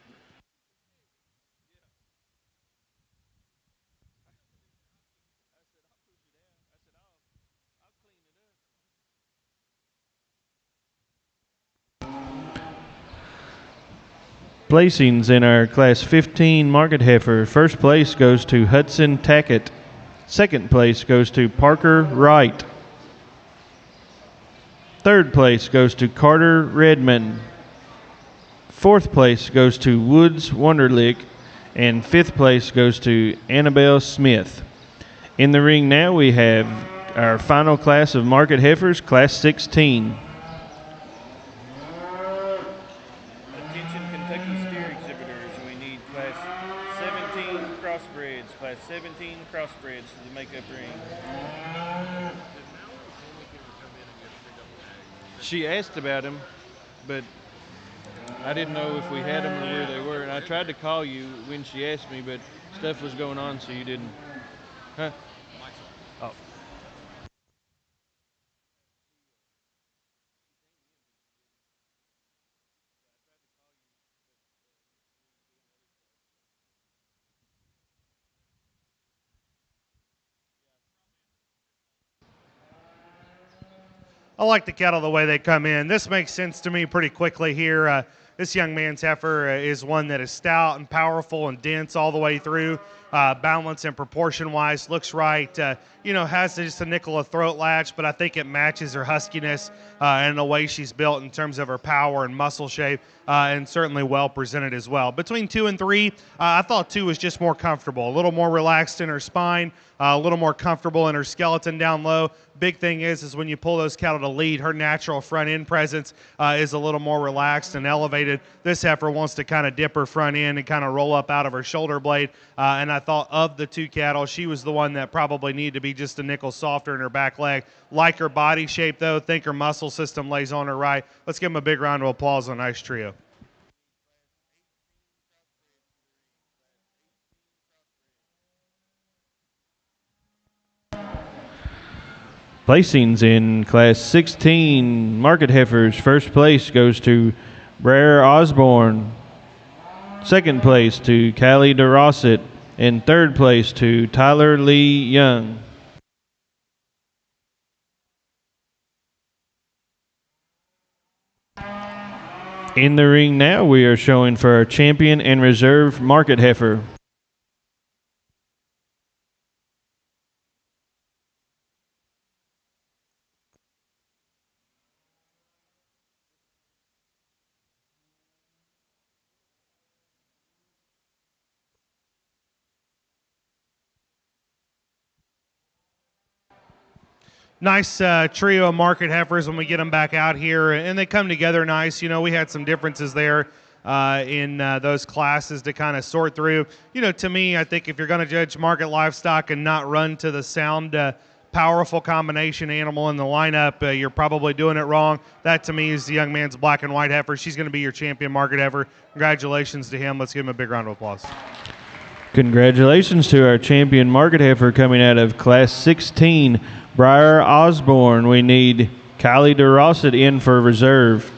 Placings in our Class 15 Market Heifer. First place goes to Hudson Tackett. Second place goes to Parker Wright. Third place goes to Carter Redmond. Fourth place goes to Woods Wonderlick. And fifth place goes to Annabelle Smith. In the ring now we have our final class of Market Heifers, Class 16. Attention Kentucky steer exhibitors, we need Class 17 Crossbreds, Class 17 Crossbreds to the makeup ring. She asked about him, but I didn't know if we had them or where they were, and I tried to call you when she asked me, but stuff was going on, so you didn't. Huh? Oh. I like the cattle the way they come in. This makes sense to me pretty quickly here. This young man's heifer is one that is stout and powerful and dense all the way through. Balance and proportion wise looks right. Has just a nickel of throat latch, but I think it matches her huskiness and the way she's built in terms of her power and muscle shape, and certainly well presented as well. Between 2 and 3, I thought 2 was just more comfortable, a little more relaxed in her spine, a little more comfortable in her skeleton down low. Big thing is when you pull those cattle to lead, her natural front end presence is a little more relaxed and elevated. This heifer wants to kind of dip her front end and kind of roll up out of her shoulder blade. And I thought of the two cattle, she was the one that probably needed to be just a nickel softer in her back leg. Like her body shape, though, think her muscle system lays on her right. Let's give them a big round of applause on a nice trio. Placings in Class 16 Market Heifers. First place goes to Brer Osborne. Second place to Callie DeRosset. And third place to Tyler Lee Young. In the ring now, we are showing for our champion and reserve Market Heifer. Nice trio of market heifers when we get them back out here, and they come together nice. You know, we had some differences there in those classes to kind of sort through. You know, to me, I think if you're going to judge market livestock and not run to the sound, powerful combination animal in the lineup, you're probably doing it wrong. That to me is the young man's black and white heifer. She's going to be your champion market heifer. Congratulations to him. Let's give him a big round of applause. Congratulations to our champion market heifer coming out of Class 16, Briar Osborne. We need Kylie DeRosset in for reserve.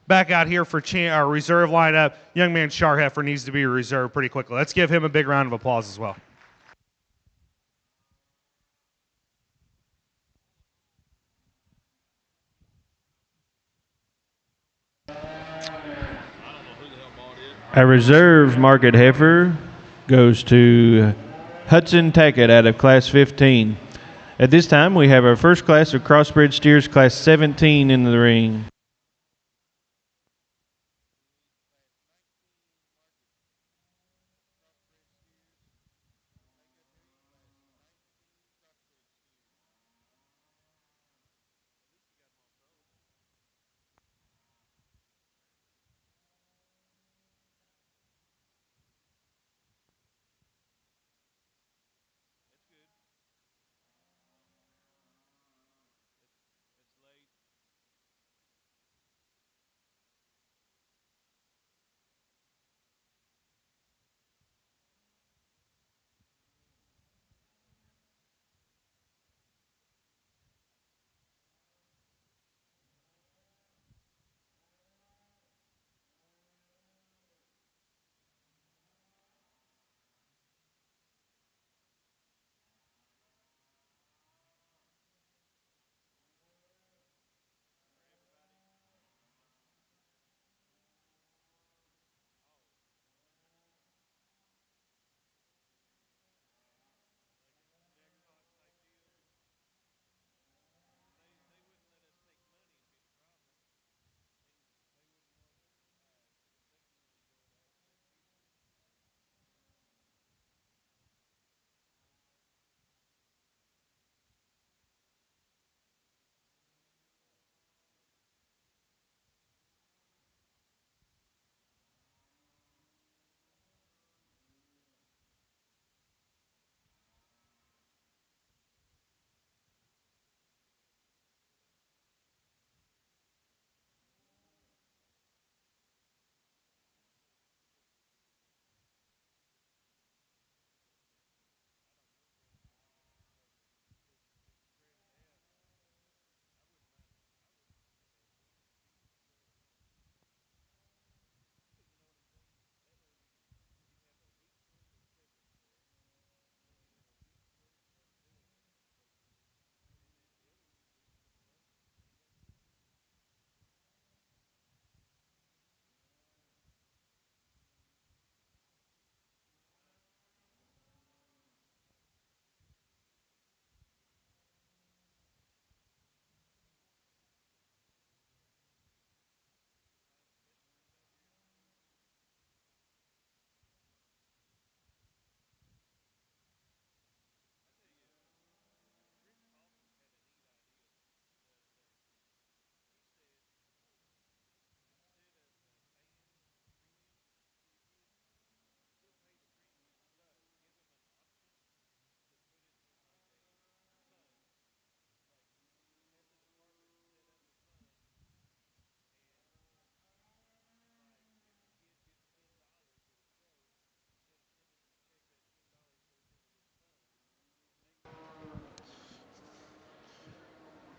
Back out here for our reserve lineup, young man Char Heifer needs to be reserved pretty quickly. Let's give him a big round of applause as well. Our reserve market heifer goes to Hudson Tackett out of Class 15. At this time, we have our first class of Crossbred steers, Class 17, in the ring.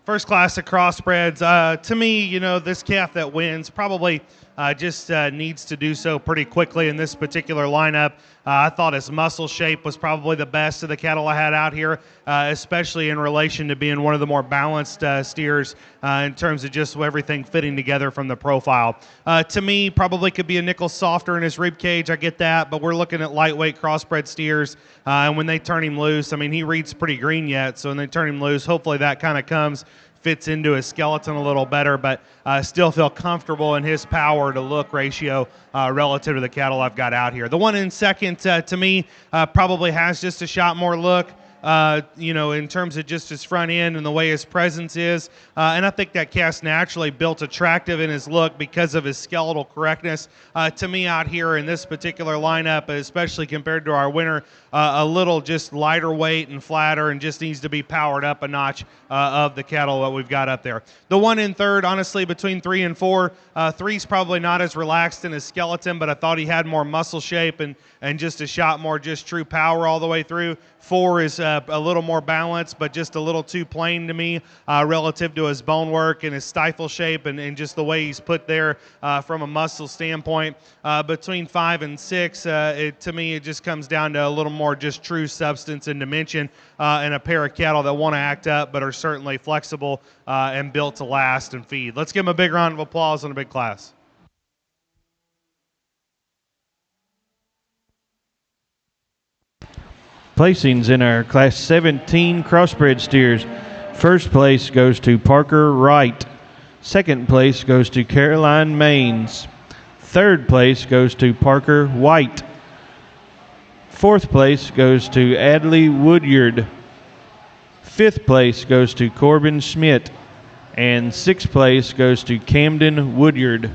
First class of crossbreds. To me, you know, this calf that wins probably just needs to do so pretty quickly in this particular lineup. I thought his muscle shape was probably the best of the cattle I had out here, especially in relation to being one of the more balanced steers in terms of just everything fitting together from the profile. To me, probably could be a nickel softer in his rib cage. I get that, but we're looking at lightweight crossbred steers, and when they turn him loose, I mean, he reads pretty green yet, so when they turn him loose, hopefully that kind of fits into his skeleton a little better, but still feel comfortable in his power to look ratio relative to the cattle I've got out here. The one in second, to me, probably has just a shot more look. In terms of just his front end and the way his presence is. And I think that calf's naturally built attractive in his look because of his skeletal correctness. To me, out here in this particular lineup, especially compared to our winner, a little just lighter weight and flatter and just needs to be powered up a notch of the cattle that we've got up there. The one in third, honestly, between 3 and 4, 3's probably not as relaxed in his skeleton, but I thought he had more muscle shape and just a shot more just true power all the way through. 4 is a little more balanced, but just a little too plain to me relative to his bone work and his stifle shape and just the way he's put there from a muscle standpoint. Between 5 and 6, to me, it just comes down to a little more just true substance and dimension and a pair of cattle that want to act up but are certainly flexible and built to last and feed. Let's give him a big round of applause and a big class. Placings in our Class 17 crossbred steers. First place goes to Parker Wright. Second place goes to Caroline Maines. Third place goes to Parker White. Fourth place goes to Adley Woodyard. Fifth place goes to Corbin Schmidt. And sixth place goes to Camden Woodyard.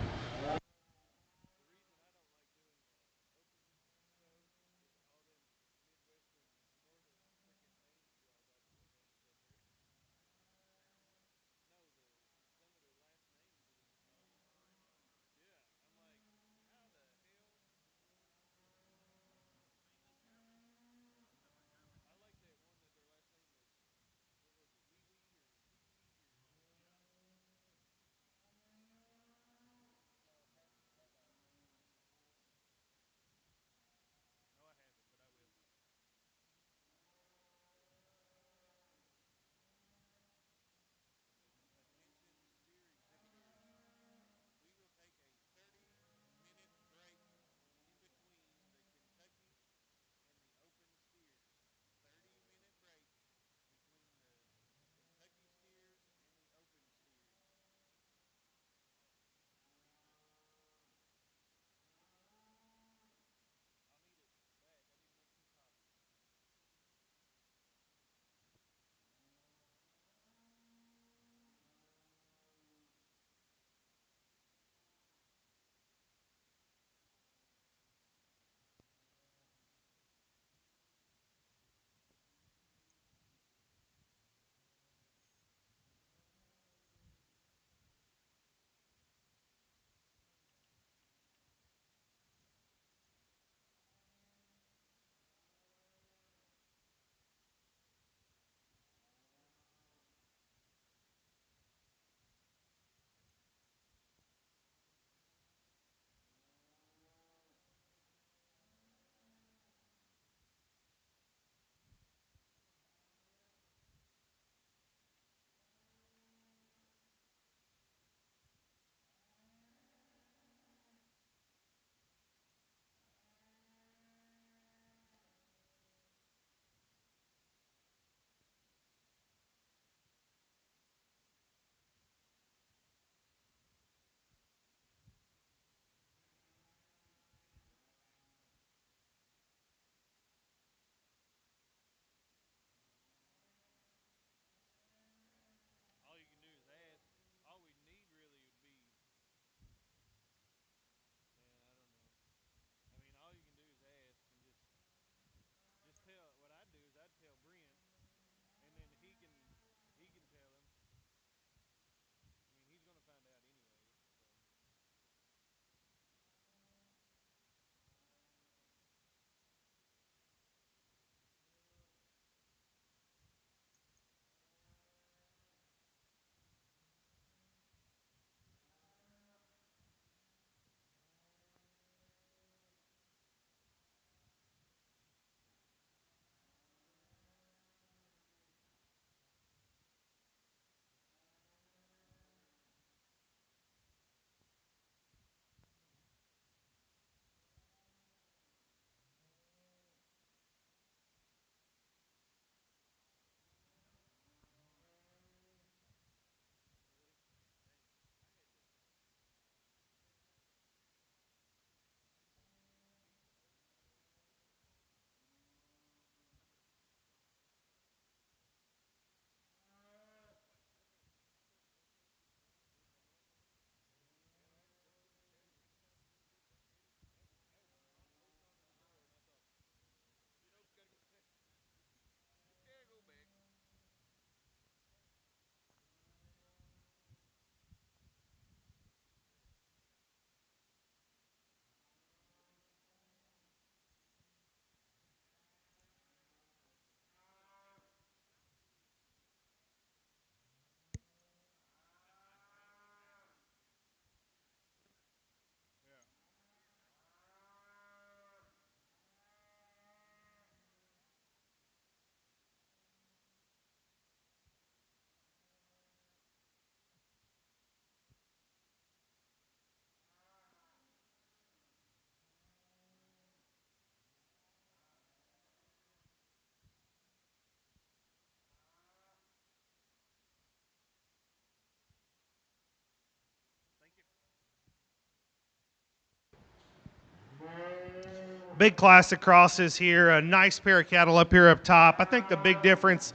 Big classic crosses here. A nice pair of cattle up here up top. I think the big difference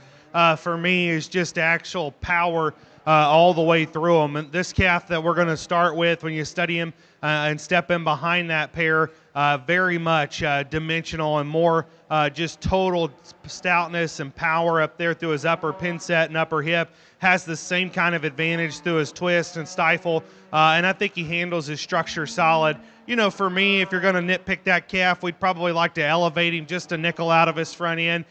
for me is just actual power all the way through them. And this calf that we're going to start with, when you study him and step in behind that pair, very much dimensional and more just total stoutness and power up there through his upper pin set and upper hip. Has the same kind of advantage through his twist and stifle. And I think he handles his structure solid. You know, for me, if you're going to nitpick that calf, we'd probably like to elevate him just a nickel out of his front end,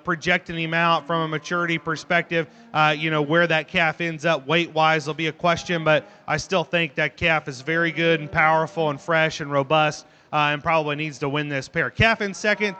projecting him out from a maturity perspective. Where that calf ends up weight-wise will be a question, but I still think that calf is very good and powerful and fresh and robust and probably needs to win this pair. Calf in second,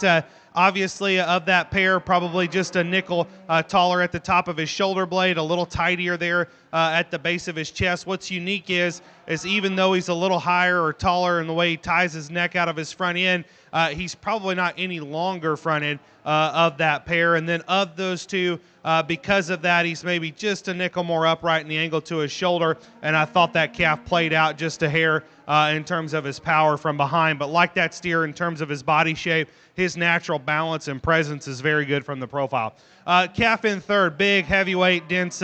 obviously of that pair, probably just a nickel taller at the top of his shoulder blade, a little tidier there at the base of his chest. What's unique is even though he's a little higher or taller in the way he ties his neck out of his front end, he's probably not any longer fronted of that pair. And then of those two, because of that, he's maybe just a nickel more upright in the angle to his shoulder. And I thought that calf played out just a hair in terms of his power from behind. But like that steer, in terms of his body shape, his natural balance and presence is very good from the profile. Calf in third, big, heavyweight, dense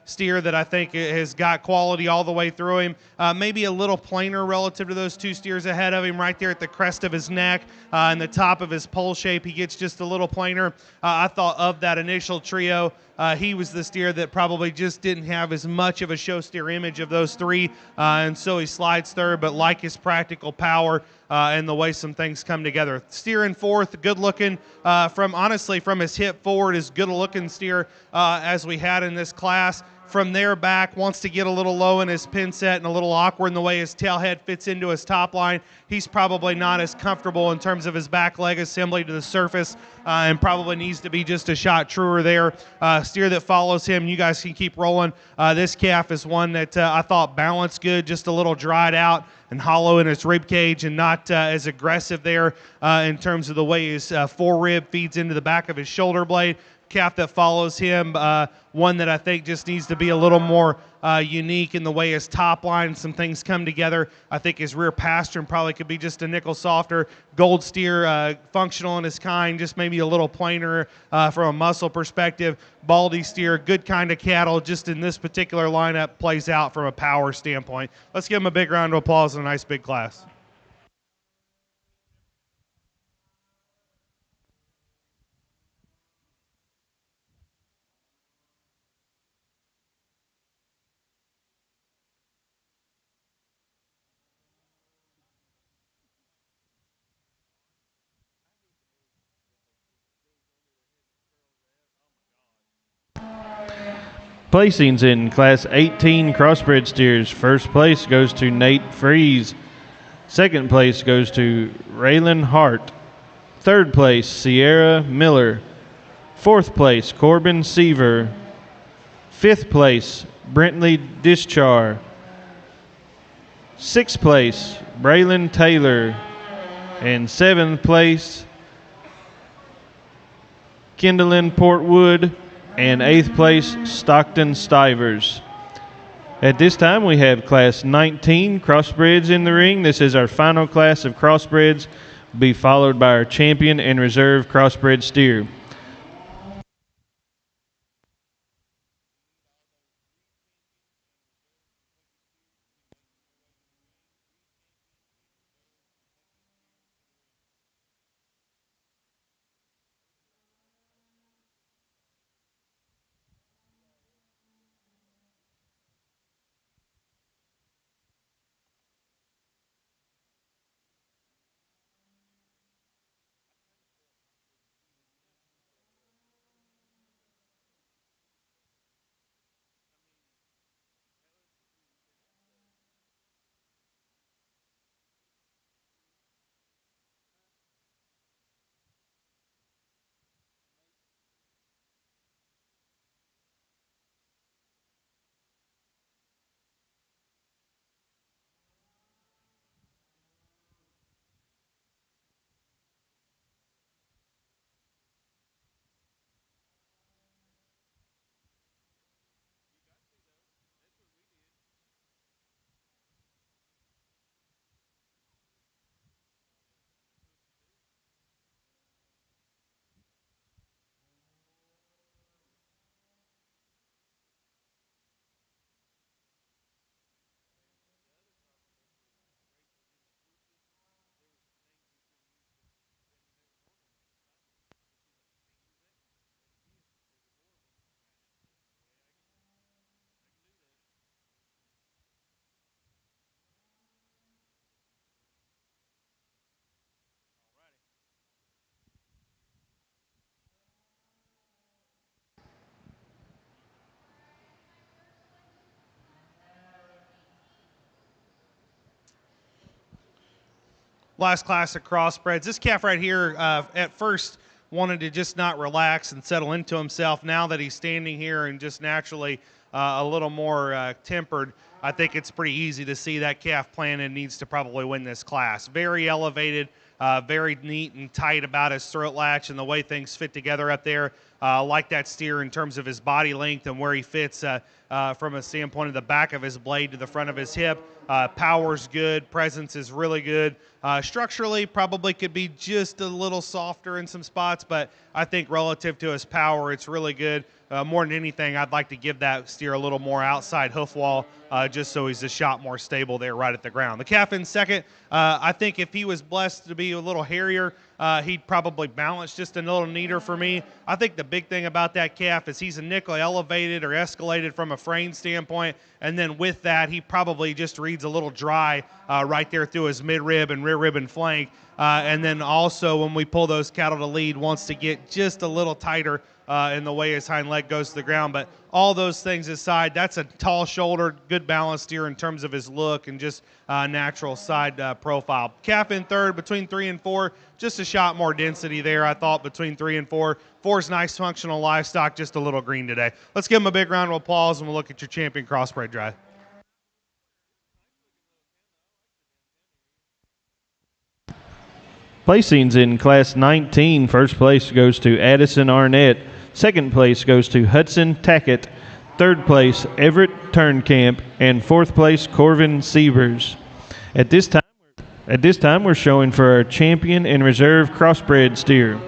steer that I think has got quality all the way through him. Maybe a little plainer relative to those two steers ahead of him, right there at the crest of his neck and the top of his pole shape. He gets just a little plainer. I thought of that initial trio, he was the steer that probably just didn't have as much of a show steer image of those three, and so he slides third, but like his practical power and the way some things come together. Steer in fourth, good looking from his hip forward, as good a looking steer as we had in this class. From there back, wants to get a little low in his pin set and a little awkward in the way his tail head fits into his top line. He's probably not as comfortable in terms of his back leg assembly to the surface and probably needs to be just a shot truer there. Steer that follows him, you guys can keep rolling. This calf is one that I thought balanced good, just a little dried out and hollow in his rib cage and not as aggressive there in terms of the way his forerib feeds into the back of his shoulder blade. Calf that follows him, one that I think just needs to be a little more unique in the way his top line and some things come together. I think his rear pastern probably could be just a nickel softer. Gold steer, functional in his kind, just maybe a little plainer from a muscle perspective. Baldy steer, good kind of cattle, just in this particular lineup plays out from a power standpoint. Let's give him a big round of applause and a nice big class. Placings in Class 18 Crossbred steers. First place goes to Nate Freeze. Second place goes to Raylan Hart. Third place, Sierra Miller. Fourth place, Corbin Seaver. Fifth place, Brentley Dischar. Sixth place, Braylon Taylor. And seventh place, Kendallin Portwood. And eighth place, Stockton Stivers. At this time, we have Class 19 Crossbreds in the ring. This is our final class of Crossbreds, be followed by our champion and reserve Crossbred steer. last class of crossbreds. This calf right here, at first, wanted to just not relax and settle into himself. Now that he's standing here and just naturally a little more tempered, I think it's pretty easy to see that calf planted needs to probably win this class. Very elevated, very neat and tight about his throat latch and the way things fit together up there. Like that steer in terms of his body length and where he fits from a standpoint of the back of his blade to the front of his hip. Power's good, presence is really good. Structurally, probably could be just a little softer in some spots, but I think relative to his power, it's really good. More than anything, I'd like to give that steer a little more outside hoof wall, just so he's a shot more stable there right at the ground. The calf in second, I think if he was blessed to be a little hairier, he'd probably balance just a little neater for me. I think the big thing about that calf is he's a nickel elevated or escalated from a frame standpoint, and then with that, he probably just reads a little dry right there through his mid-rib and rear rib and flank. And then also when we pull those cattle to lead, wants to get just a little tighter in the way his hind leg goes to the ground. But all those things aside, that's a tall-shouldered, good balanced steer in terms of his look and just natural side profile. Calf in third, between 3 and 4, just a shot more density there, I thought, between 3 and 4. 4's nice functional livestock, just a little green today. Let's give him a big round of applause, and we'll look at your champion crossbred drive. Placings in Class 19, first place goes to Addison Arnett. Second place goes to Hudson Tackett. Third place, Everett Turnkamp. And fourth place, Corvin Sievers. At this time, we're showing for our champion and reserve crossbred steer.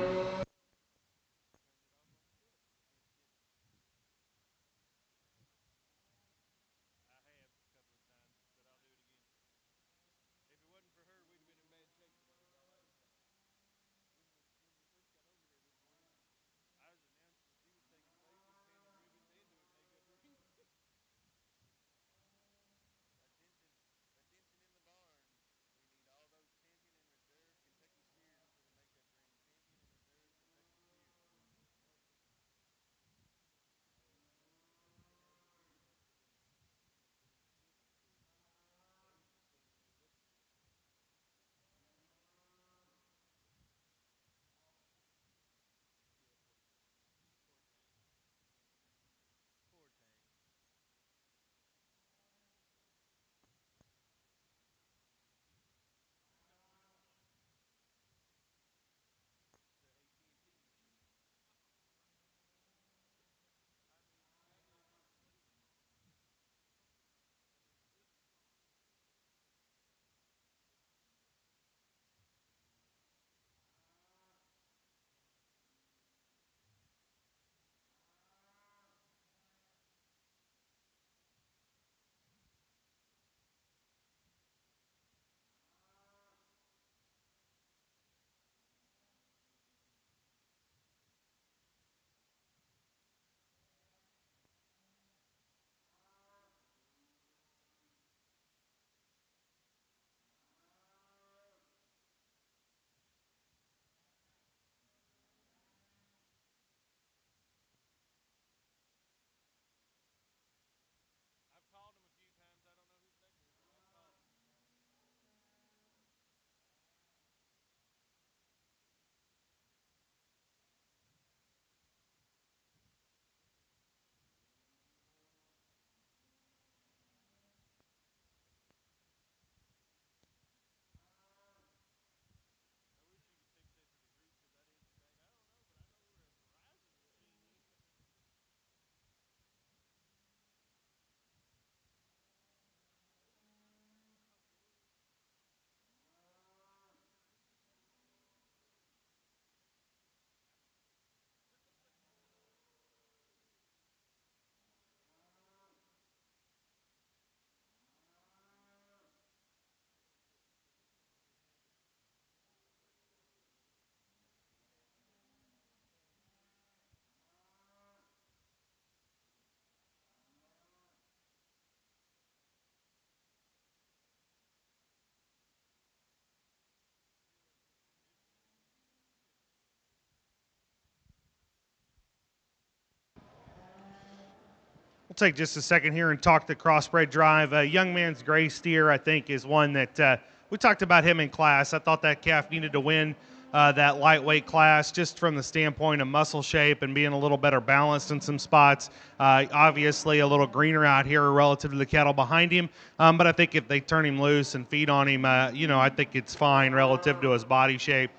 We'll take just a second here and talk the crossbred drive. Young Man's Gray Steer, I think, is one that we talked about him in class. I thought that calf needed to win that lightweight class just from the standpoint of muscle shape and being a little better balanced in some spots. Obviously, a little greener out here relative to the cattle behind him. But I think if they turn him loose and feed on him, I think it's fine relative to his body shape.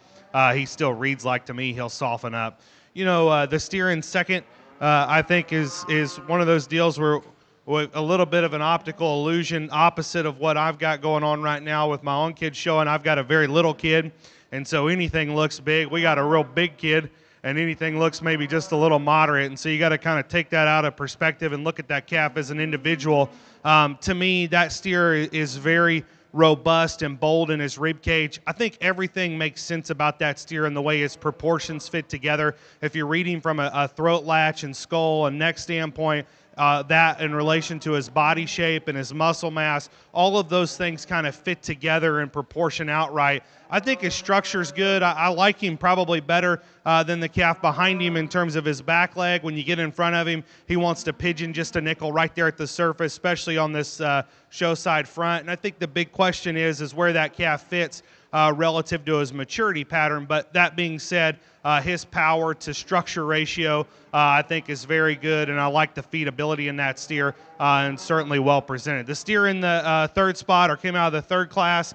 He still reads like to me he'll soften up. The steer in second, I think is one of those deals where with a little bit of an optical illusion opposite of what I've got going on right now with my own kids showing. I've got a very little kid, and so anything looks big. We got a real big kid, and anything looks maybe just a little moderate. And so you got to kind of take that out of perspective and look at that calf as an individual. To me, that steer is very robust and bold in his rib cage. I think everything makes sense about that steer and the way his proportions fit together. If you're reading from a throat latch and skull and neck standpoint, that in relation to his body shape and his muscle mass, all of those things kind of fit together and proportion outright. I think his structure's good. I like him probably better than the calf behind him in terms of his back leg. When you get in front of him, he wants to pigeon just a nickel right there at the surface, especially on this show side front. And I think the big question is where that calf fits relative to his maturity pattern. But that being said, his power to structure ratio, I think, is very good, and I like the feedability in that steer, and certainly well presented. The steer in the third spot, or came out of the third class,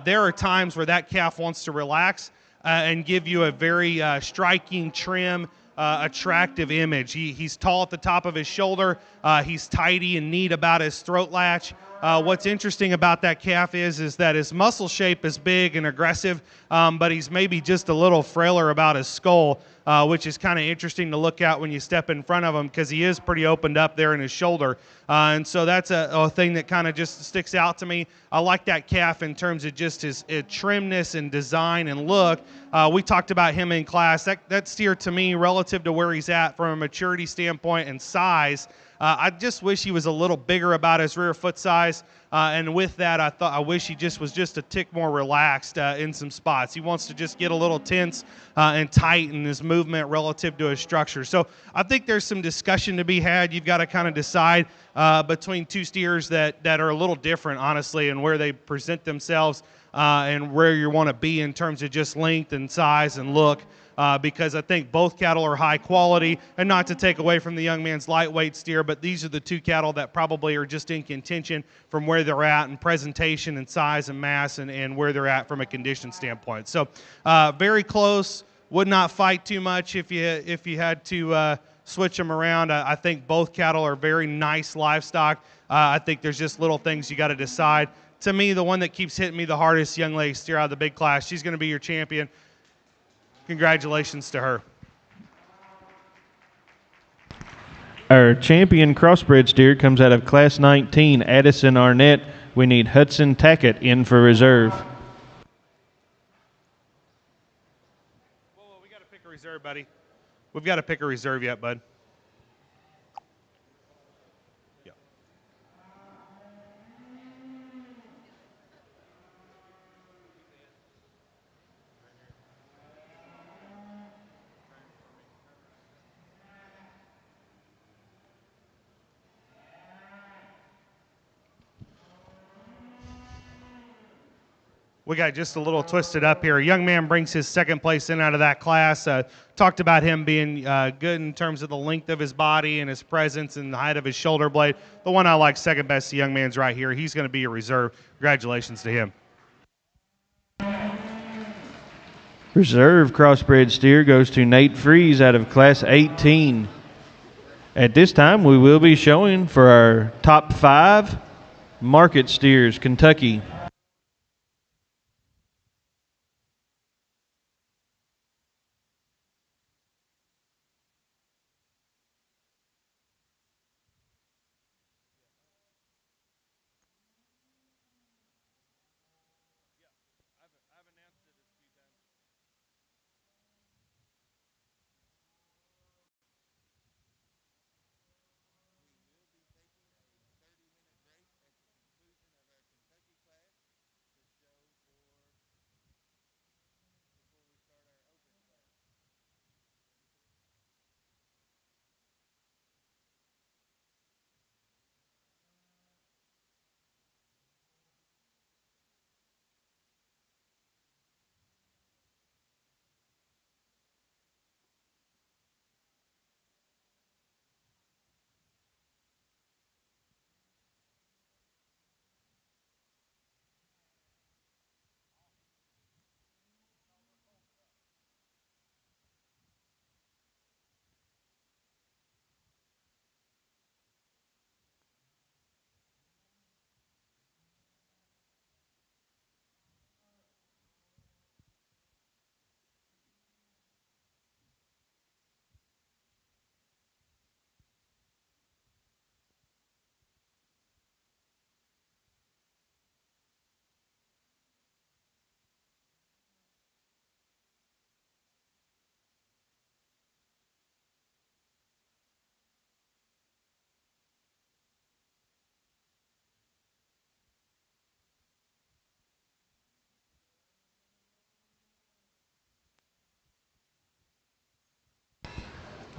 there are times where that calf wants to relax and give you a very striking, trim, attractive image. He's tall at the top of his shoulder. He's tidy and neat about his throat latch. What's interesting about that calf is that his muscle shape is big and aggressive, but he's maybe just a little frailer about his skull, which is kind of interesting to look at when you step in front of him because he is pretty opened up there in his shoulder. And so that's a thing that kind of just sticks out to me. I like that calf in terms of just his trimness and design and look. We talked about him in class. That steer to me, relative to where he's at from a maturity standpoint and size, I just wish he was a little bigger about his rear foot size, and with that, I wish he was just a tick more relaxed in some spots. He wants to just get a little tense and tight in his movement relative to his structure. So I think there's some discussion to be had. You've got to kind of decide between two steers that are a little different, honestly, and where they present themselves and where you want to be in terms of just length and size and look. Because I think both cattle are high quality, and not to take away from the young man's lightweight steer, but these are the two cattle that probably are just in contention from where they're at in presentation and size and mass and where they're at from a condition standpoint. So very close. Would not fight too much if you had to switch them around. I think both cattle are very nice livestock. I think there's just little things you got to decide. To me, the one that keeps hitting me the hardest, young lady steer out of the big class. She's going to be your champion. Congratulations to her. Our champion crossbred steer comes out of Class 19, Addison Arnett. We need Hudson Tackett in for reserve. Whoa, we got to pick a reserve, buddy. We've got to pick a reserve yet, bud. Yeah. We got just a little twisted up here. A young man brings his second place in out of that class. Talked about him being good in terms of the length of his body and his presence and the height of his shoulder blade. The one I like second best, the young man's right here. He's going to be a reserve. Congratulations to him. Reserve crossbred steer goes to Nate Freeze out of Class 18. At this time, we will be showing for our top 5 market steers, Kentucky.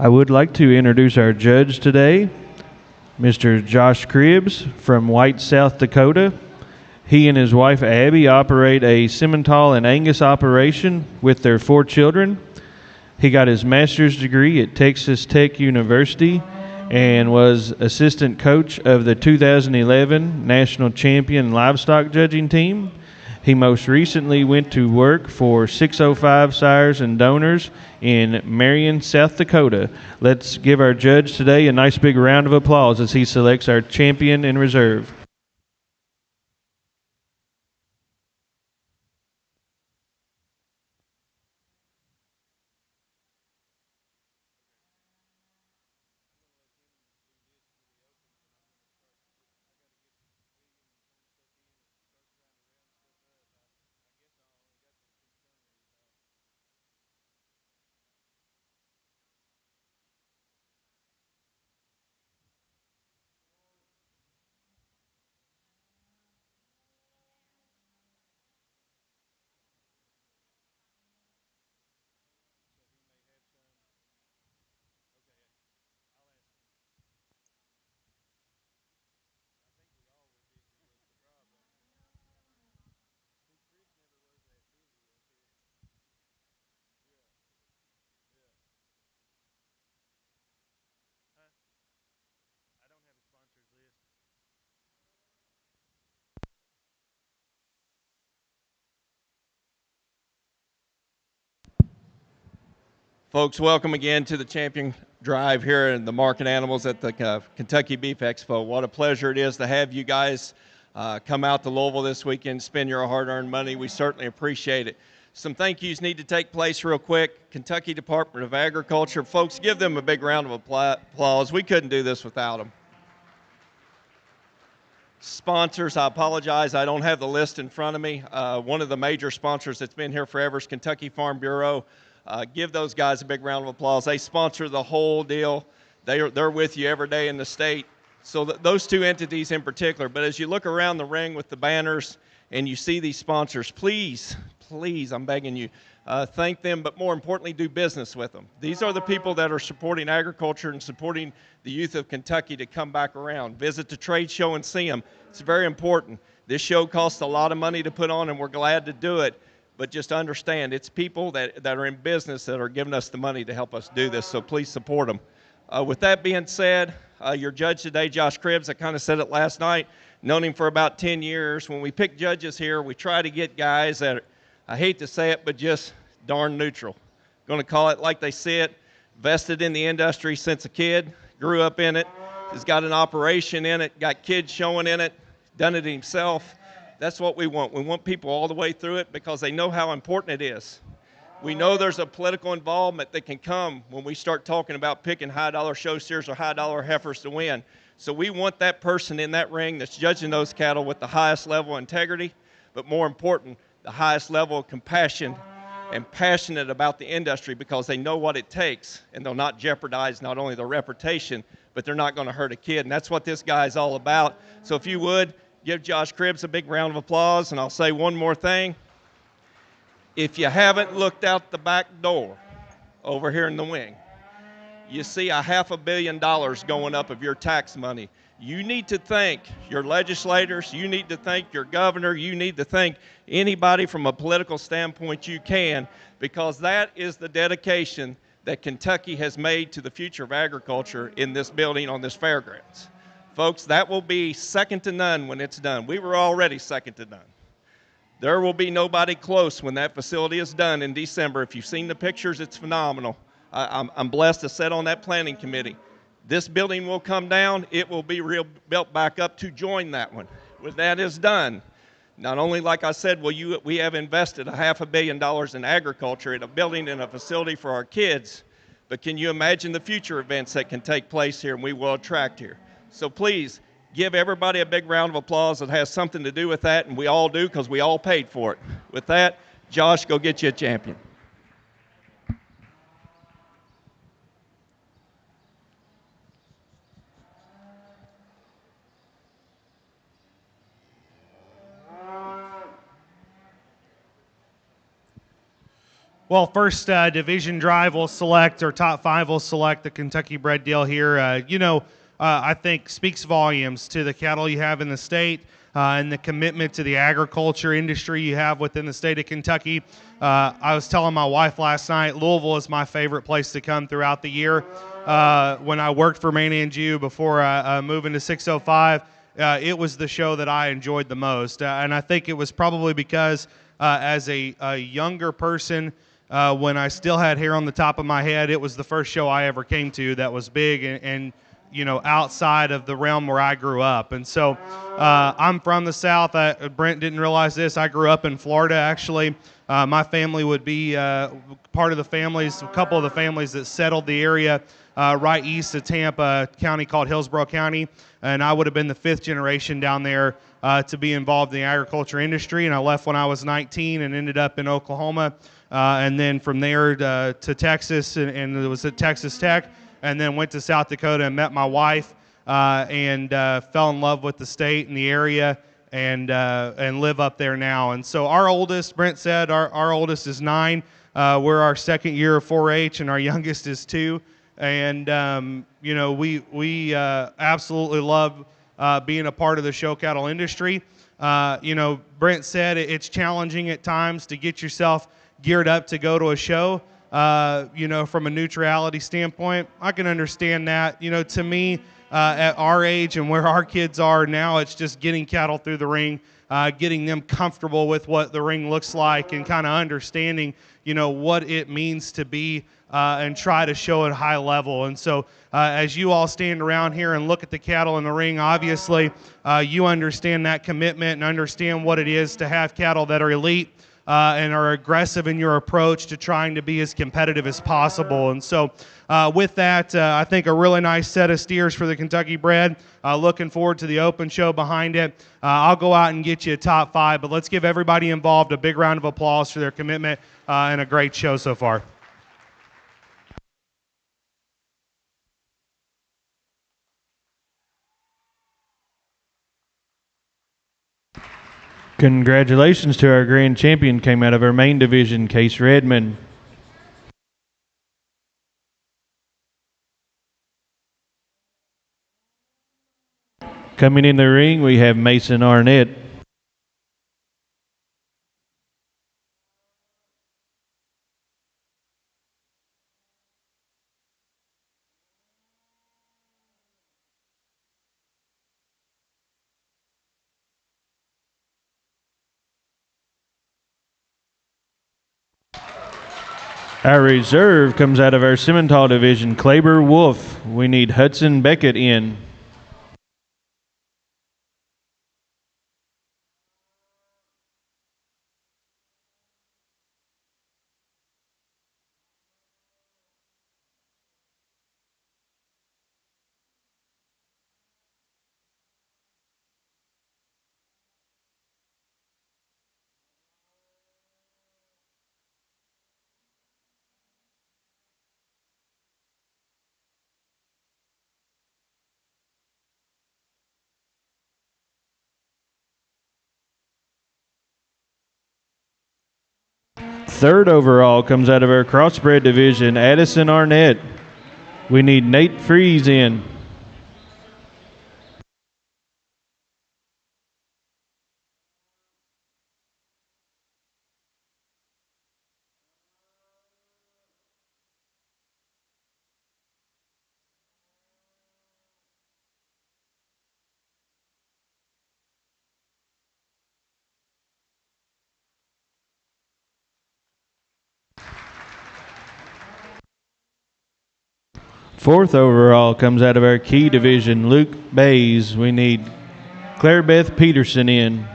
I would like to introduce our judge today, Mr. Josh Cribbs from White, South Dakota. He and his wife Abby operate a Simmental and Angus operation with their 4 children. He got his master's degree at Texas Tech University and was assistant coach of the 2011 national champion livestock judging team. He most recently went to work for 605 Sires and Donors in Marion, South Dakota. Let's give our judge today a nice big round of applause as he selects our champion in reserve. Folks, welcome again to the Champion Drive here in the Market Animals at the Kentucky Beef Expo. What a pleasure it is to have you guys come out to Louisville this weekend, spend your hard-earned money. We certainly appreciate it. Some thank yous need to take place real quick. Kentucky Department of Agriculture. Folks, give them a big round of applause. We couldn't do this without them. Sponsors, I apologize, I don't have the list in front of me. One of the major sponsors that's been here forever is Kentucky Farm Bureau. Give those guys a big round of applause. They sponsor the whole deal. They're with you every day in the state. So those 2 entities in particular. But as you look around the ring with the banners and you see these sponsors, please, please, I'm begging you, thank them, but more importantly, do business with them. These are the people that are supporting agriculture and supporting the youth of Kentucky to come back around. Visit the trade show and see them. It's very important. This show costs a lot of money to put on, and we're glad to do it. But just understand, it's people that are in business that are giving us the money to help us do this, so please support them. With that being said, your judge today, Josh Cribbs, I kind of said it last night, known him for about 10 years. When we pick judges here, we try to get guys that, I hate to say it, but just darn neutral. Going to call it like they see it, vested in the industry since a kid, grew up in it, has got an operation in it, got kids showing in it, done it himself. That's what we want. We want people all the way through it because they know how important it is. We know there's a political involvement that can come when we start talking about picking high-dollar show steers or high-dollar heifers to win. So we want that person in that ring that's judging those cattle with the highest level of integrity, but more important, the highest level of compassion and passionate about the industry because they know what it takes and they'll not jeopardize not only their reputation, but they're not going to hurt a kid. And that's what this guy's all about. So if you would, give Josh Cribbs a big round of applause, and I'll say one more thing. If you haven't looked out the back door over here in the wing, you see $500 million going up of your tax money. You need to thank your legislators, you need to thank your governor, you need to thank anybody from a political standpoint you can, because that is the dedication that Kentucky has made to the future of agriculture in this building on this fairgrounds. Folks, that will be second to none when it's done. We were already second to none. There will be nobody close when that facility is done in December. If you've seen the pictures, it's phenomenal. I'm blessed to sit on that planning committee. This building will come down. It will be built back up to join that one. When that is done, not only, like I said, we have invested $500 million in agriculture in a building and a facility for our kids, but can you imagine the future events that can take place here and we will attract here? So please, give everybody a big round of applause that has something to do with that, and we all do because we all paid for it. With that, Josh, go get you a champion. Well, first division drive will select, or top five will select the Kentucky bred deal here. I think speaks volumes to the cattle you have in the state and the commitment to the agriculture industry you have within the state of Kentucky. I was telling my wife last night, Louisville is my favorite place to come throughout the year. When I worked for Maine and Jew before moving to 605, it was the show that I enjoyed the most. And I think it was probably because as a younger person, when I still had hair on the top of my head, it was the first show I ever came to that was big and outside of the realm where I grew up. And so I'm from the South. Brent didn't realize this. I grew up in Florida, actually. My family would be part of the families, a couple of the families that settled the area right east of Tampa, a county called Hillsborough County. And I would have been the fifth generation down there to be involved in the agriculture industry. And I left when I was 19 and ended up in Oklahoma. And then from there to Texas, and it was at Texas Tech. And then went to South Dakota and met my wife and fell in love with the state and the area and live up there now. And so our oldest, Brent said, our oldest is 9. We're our second year of 4-H, and our youngest is 2. And we absolutely love being a part of the show cattle industry. Brent said it's challenging at times to get yourself geared up to go to a show. From a neutrality standpoint, I can understand that. To me, at our age and where our kids are now, it's just getting cattle through the ring, getting them comfortable with what the ring looks like and kind of understanding, what it means to be and try to show at a high level. And so as you all stand around here and look at the cattle in the ring, obviously you understand that commitment and understand what it is to have cattle that are elite. And are aggressive in your approach to trying to be as competitive as possible. And so with that, I think a really nice set of steers for the Kentucky bred. Looking forward to the open show behind it. I'll go out and get you a top 5, but let's give everybody involved a big round of applause for their commitment and a great show so far. Congratulations to our grand champion, came out of our Maine division, Case Redmond. Coming in the ring, we have Mason Arnett. Our reserve comes out of our Simmental division, Claber Wolf. We need Hudson Beckett in. Third overall comes out of our Crossbred division, Addison Arnett. We need Nate Freeze in. Fourth overall comes out of our Key division, Luke Bays. We need Claire Beth Peterson in.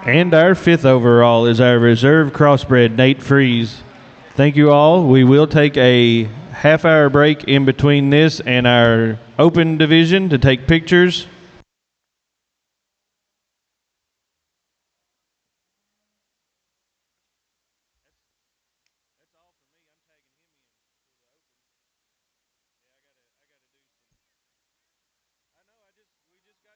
And our fifth overall is our reserve crossbred, Nate Freeze. Thank you all. We will take a half-hour break in between this and our open division to take pictures. I know. We just got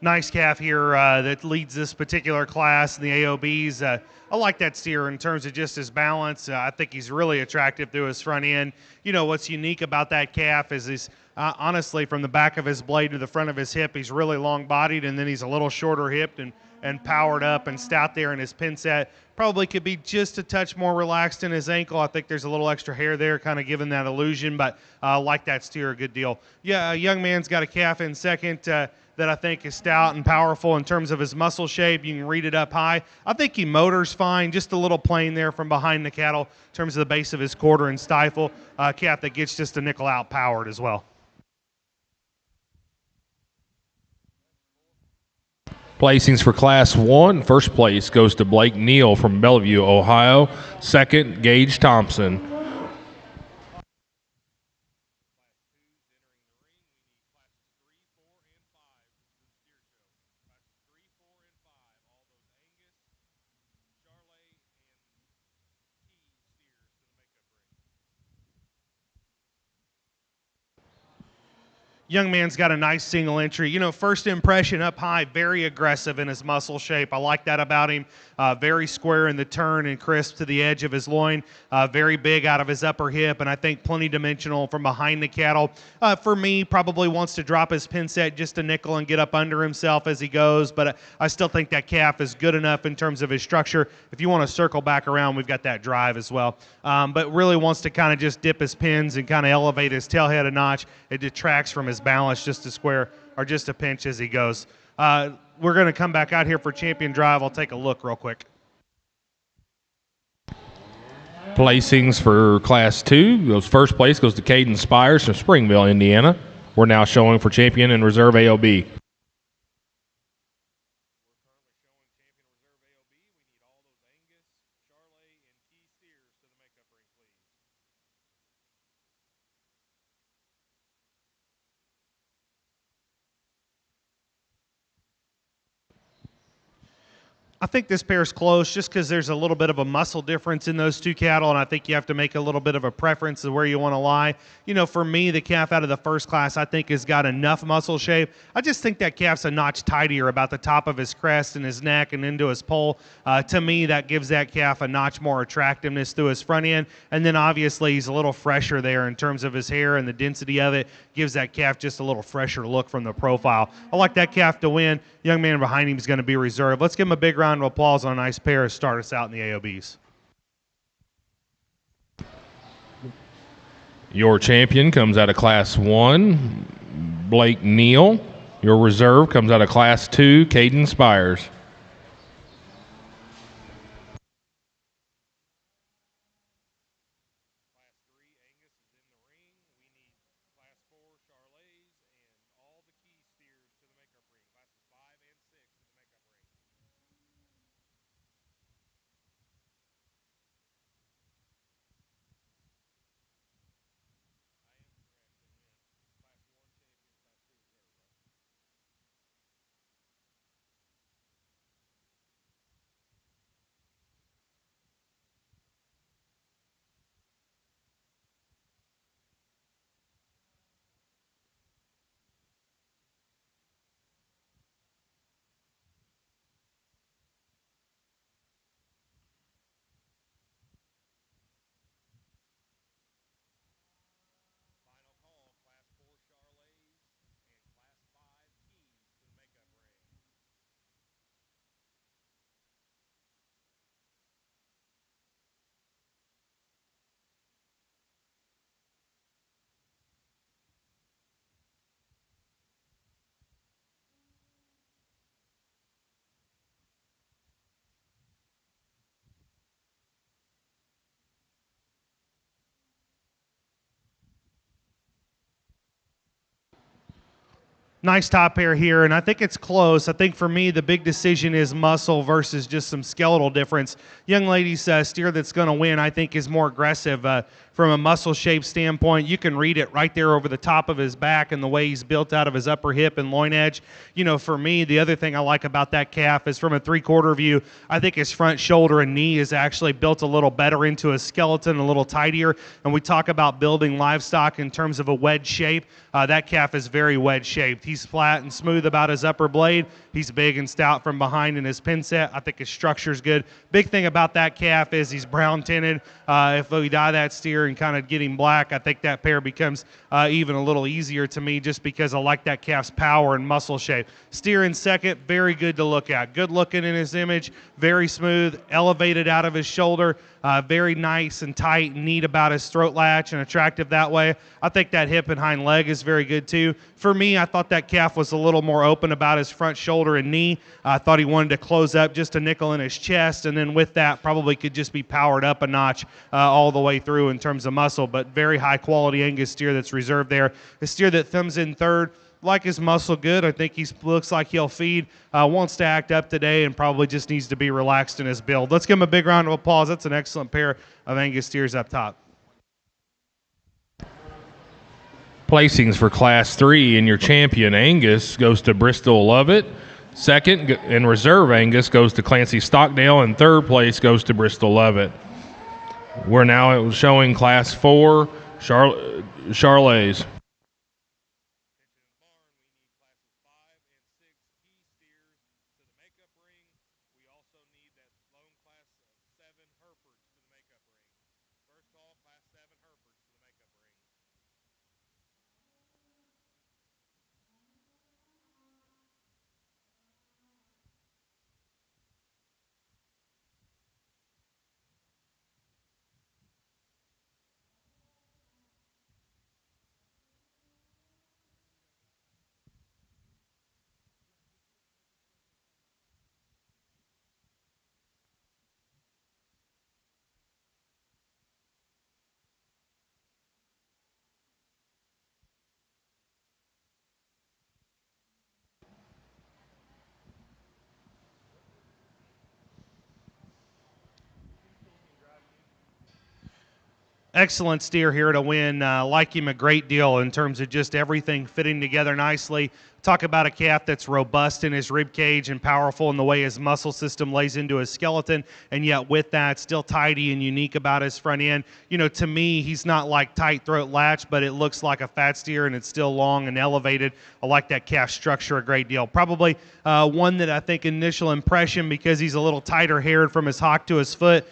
Nice calf here that leads this particular class in the AOBs. I like that steer in terms of just his balance. I think he's really attractive through his front end. You know, what's unique about that calf is he's honestly, from the back of his blade to the front of his hip, he's really long-bodied, and then he's a little shorter hipped and powered up and stout there in his pin set. Probably could be just a touch more relaxed in his ankle. I think there's a little extra hair there, kind of giving that illusion, but like that steer a good deal. Yeah, a young man's got a calf in second that I think is stout and powerful in terms of his muscle shape. You can read it up high. I think he motors fine, just a little plain there from behind the cattle in terms of the base of his quarter and stifle. Calf that gets just a nickel out powered as well. Placings for Class 1. First place goes to Blake Neal from Bellevue, Ohio. Second, Gage Thompson. Young man's got a nice single entry. You know, first impression up high, very aggressive in his muscle shape. I like that about him. Very square in the turn and crisp to the edge of his loin. Very big out of his upper hip, and I think plenty dimensional from behind the cattle. For me, probably wants to drop his pin set just a nickel and get up under himself as he goes, but I still think that calf is good enough in terms of his structure. If you want to circle back around, we've got that drive as well. But really wants to kind of just dip his pins and kind of elevate his tail head a notch. It detracts from his balance just a square or just a pinch as he goes. We're going to come back out here for champion drive. I'll take a look real quick. Placings for Class 2. First place goes to Caden Spires from Springville, Indiana. We're now showing for champion and reserve AOB. I think this pair's close just because there's a little bit of a muscle difference in those two cattle, and I think you have to make a little bit of a preference of where you want to lie. You know, for me, the calf out of the first class, I think, has got enough muscle shape. I just think that calf's a notch tidier about the top of his crest and his neck and into his poll. To me, that gives that calf a notch more attractiveness through his front end, and then obviously he's a little fresher there in terms of his hair, and the density of it gives that calf just a little fresher look from the profile. I like that calf to win. Young man behind him is going to be reserved. Let's give him a big round of applause on a nice pair to start us out in the AOBs. Your champion comes out of Class 1, Blake Neal. Your reserve comes out of Class 2, Caden Spires. Nice top pair here, and I think it's close. I think for me, the big decision is muscle versus just some skeletal difference. Young lady's steer that's going to win, I think, is more aggressive. From a muscle shape standpoint, you can read it right there over the top of his back and the way he's built out of his upper hip and loin edge. You know, for me, the other thing I like about that calf is from a three-quarter view, I think his front shoulder and knee is actually built a little better into his skeleton, a little tidier. And we talk about building livestock in terms of a wedge shape. That calf is very wedge shaped. he's flat and smooth about his upper blade. He's big and stout from behind in his pin set. I think his structure's good. Big thing about that calf is he's brown tinted. If we dye that steer and kind of get him black, I think that pair becomes even a little easier to me just because I like that calf's power and muscle shape. Steer in second, very good to look at. Good looking in his image, very smooth, elevated out of his shoulder, very nice and tight and neat about his throat latch and attractive that way. I think that hip and hind leg is very good too. For me, I thought that calf was a little more open about his front shoulder and knee. I thought he wanted to close up just a nickel in his chest, and then with that probably could just be powered up a notch all the way through in terms of muscle, but very high quality Angus steer that's reserved there. A steer that thumbs in third. Like his muscle good. I think he looks like he'll feed, wants to act up today, and probably just needs to be relaxed in his build. Let's give him a big round of applause. That's an excellent pair of Angus steers up top. Placings for Class 3 and your champion Angus goes to Bristol Lovett. Second and reserve Angus goes to Clancy Stockdale, and third place goes to Bristol Lovett. We're now showing Class 4 Charolais. Excellent steer here to win. Like him a great deal in terms of just everything fitting together nicely. Talk about a calf that's robust in his rib cage and powerful in the way his muscle system lays into his skeleton, and yet with that, still tidy and unique about his front end. You know, to me, he's not like tight throat latch, but it looks like a fat steer, and it's still long and elevated. I like that calf structure a great deal. Probably one that I think initial impression, because he's a little tighter haired from his hock to his foot,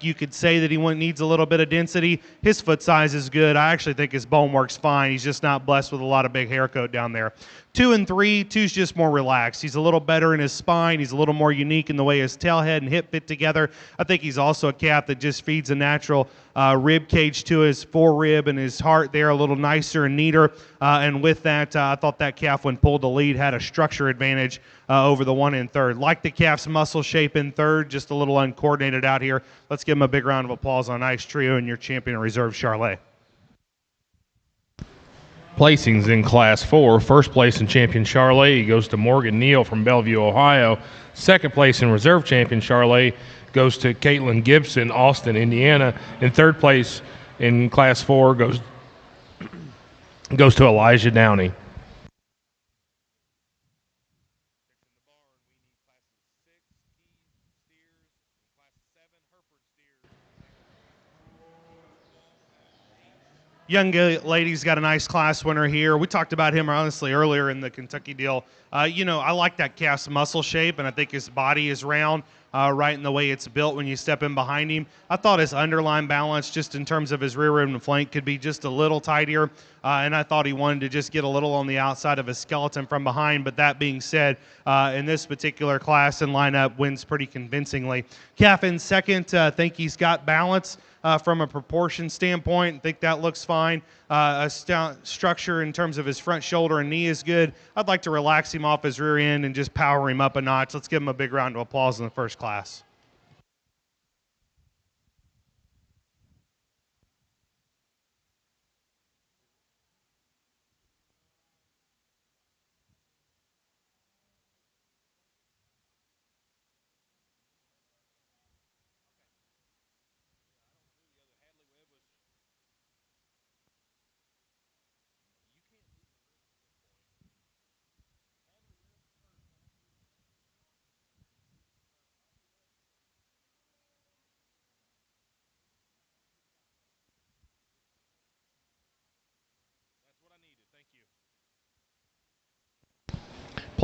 you could say that he needs a little bit of density. His foot size is good. I actually think his bone works fine. He's just not blessed with a lot of big hair coat down there. 2 and 3, 2's just more relaxed. He's a little better in his spine. He's a little more unique in the way his tail head and hip fit together. I think he's also a calf that just feeds a natural rib cage to his forerib and his heart there, a little nicer and neater. And with that, I thought that calf, when pulled to lead, had a structure advantage over the one in third. Like the calf's muscle shape in third, just a little uncoordinated out here. Let's give him a big round of applause on a nice trio and your champion reserve, Charolais. Placings in Class 4. First place in champion Charolais goes to Morgan Neal from Bellevue, Ohio. Second place in reserve champion Charolais goes to Caitlin Gibson, Austin, Indiana. And third place in Class 4 goes to Elijah Downey. Young lady's got a nice class winner here. We talked about him honestly earlier in the Kentucky deal. You know, I like that calf's muscle shape, and I think his body is round, right in the way it's built when you step in behind him. I thought his underline balance, just in terms of his rear rim and flank, could be just a little tighter, and I thought he wanted to just get a little on the outside of his skeleton from behind. But that being said, in this particular class and lineup, wins pretty convincingly. Calf in second, I think he's got balance. From a proportion standpoint, I think that looks fine. Structure in terms of his front shoulder and knee is good. I'd like to relax him off his rear end and just power him up a notch. Let's give him a big round of applause in the first class.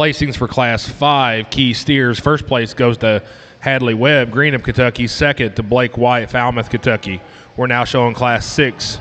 Placings for Class 5 key steers. First place goes to Hadley Webb, Greenup, Kentucky. Second to Blake White, Falmouth, Kentucky. We're now showing Class 6.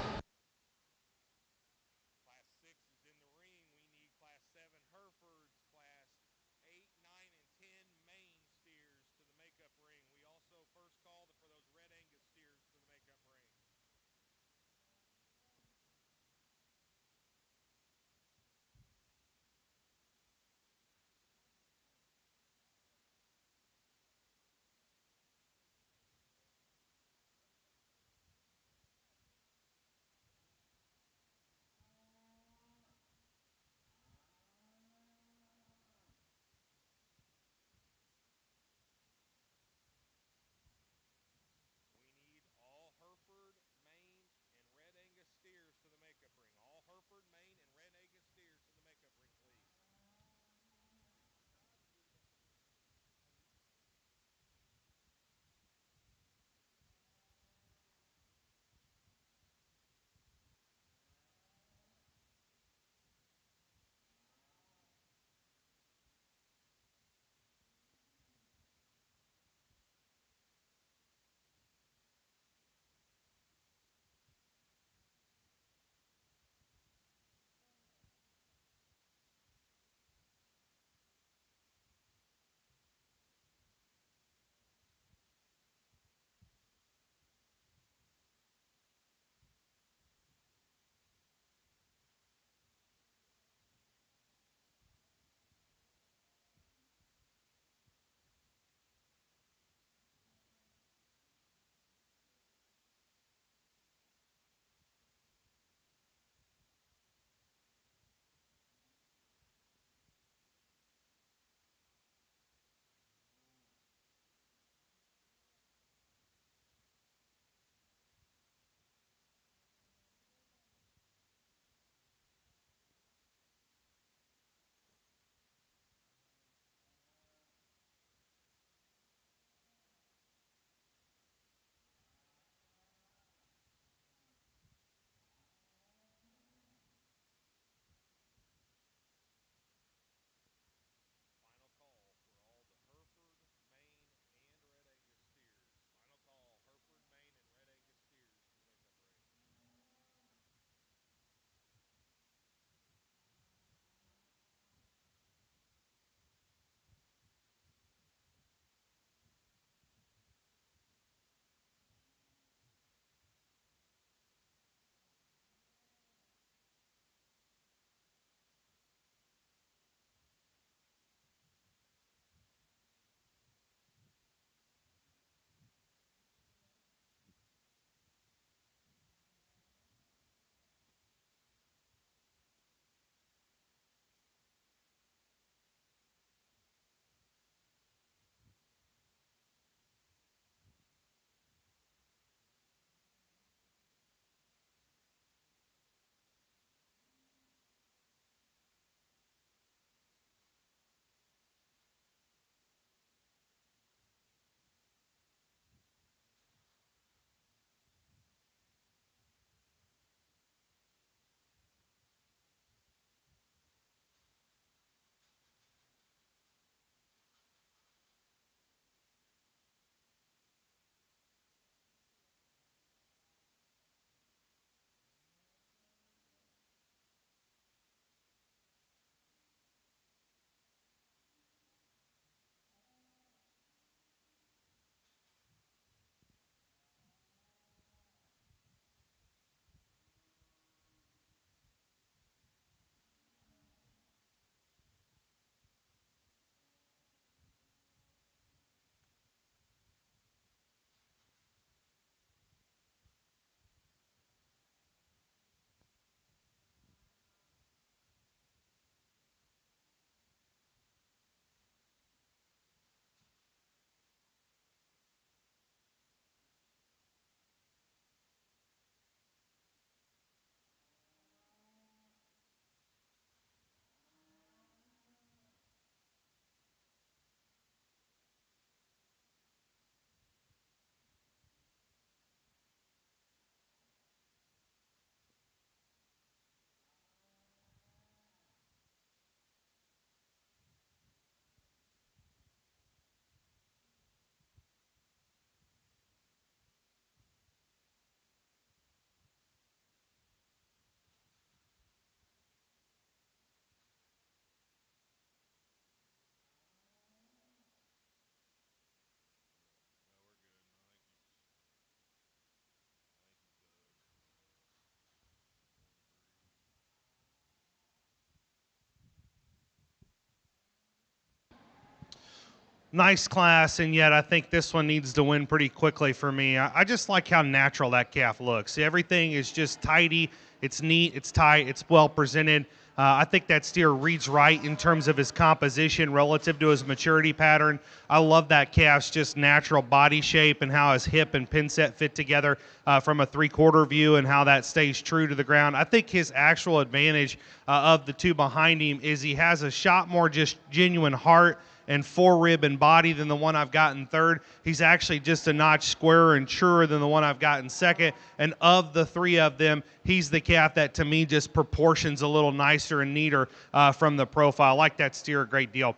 Nice class, and yet I think this one needs to win pretty quickly for me. I just like how natural that calf looks. Everything is just tidy, it's neat, it's tight, it's well presented. I think that steer reads right in terms of his composition relative to his maturity pattern. I love that calf's just natural body shape and how his hip and pin set fit together from a three-quarter view and how that stays true to the ground. I think his actual advantage of the two behind him is he has a shot more just genuine heart and forerib and body than the one I've got in third. He's actually just a notch squarer and truer than the one I've got in second. And of the three of them, he's the calf that to me just proportions a little nicer and neater from the profile. I like that steer a great deal.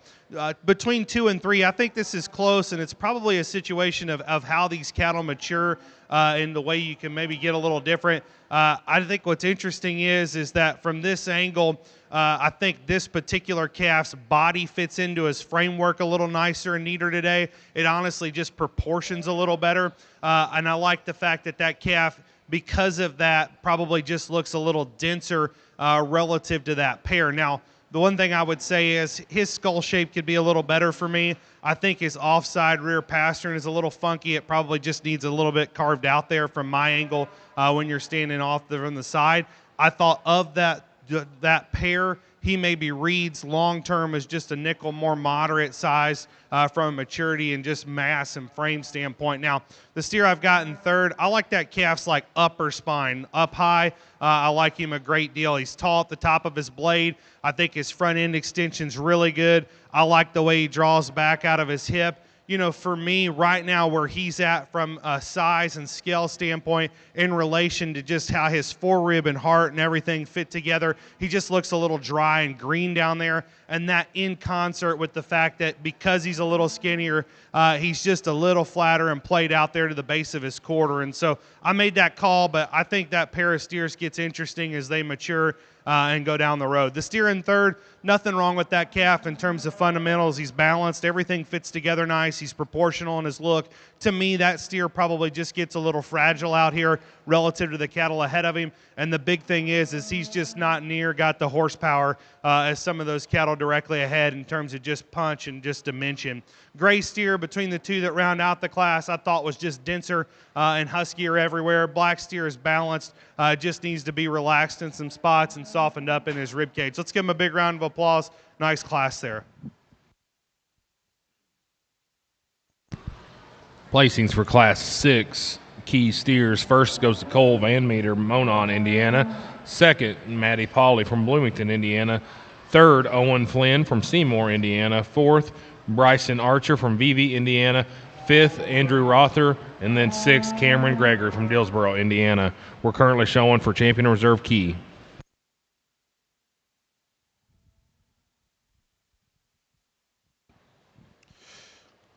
Between 2 and 3, I think this is close, and it's probably a situation of how these cattle mature in the way you can maybe get a little different. I think what's interesting is that from this angle, I think this particular calf's body fits into his framework a little nicer and neater today. It honestly just proportions a little better. And I like the fact that that calf, because of that, probably just looks a little denser relative to that pair. Now, the one thing I would say is his skull shape could be a little better for me. I think his offside rear pastern is a little funky. It probably just needs a little bit carved out there from my angle when you're standing off from the side. I thought of that pair, he maybe reads long-term as just a nickel more moderate size from a maturity and just mass and frame standpoint. Now, the steer I've got in third, I like that calf's like upper spine, up high. I like him a great deal. He's tall at the top of his blade. I think his front end extension's really good. I like the way he draws back out of his hip. You know, for me right now where he's at from a size and scale standpoint in relation to just how his forerib and heart and everything fit together, he just looks a little dry and green down there. And that in concert with the fact that because he's a little skinnier, he's just a little flatter and played out there to the base of his quarter. And so I made that call, but I think that pair of steers gets interesting as they mature and go down the road. The steer in third, nothing wrong with that calf in terms of fundamentals. He's balanced. Everything fits together nice. He's proportional in his look. To me, that steer probably just gets a little fragile out here relative to the cattle ahead of him. And the big thing is he's just not near got the horsepower as some of those cattle directly ahead in terms of just punch and just dimension. Gray steer between the two that round out the class I thought was just denser and huskier everywhere. Black steer is balanced, just needs to be relaxed in some spots and softened up in his rib cage. Let's give him a big round of applause. Nice class there. Placings for Class 6 key steers. First goes to Cole Van Meter, Monon, Indiana. Second, Matty Pauley from Bloomington, Indiana. Third, Owen Flynn from Seymour, Indiana. Fourth, Bryson Archer from Vevey, Indiana. Fifth, Andrew Rother. And then sixth, Cameron Gregory from Dillsboro, Indiana. We're currently showing for Champion Reserve Key.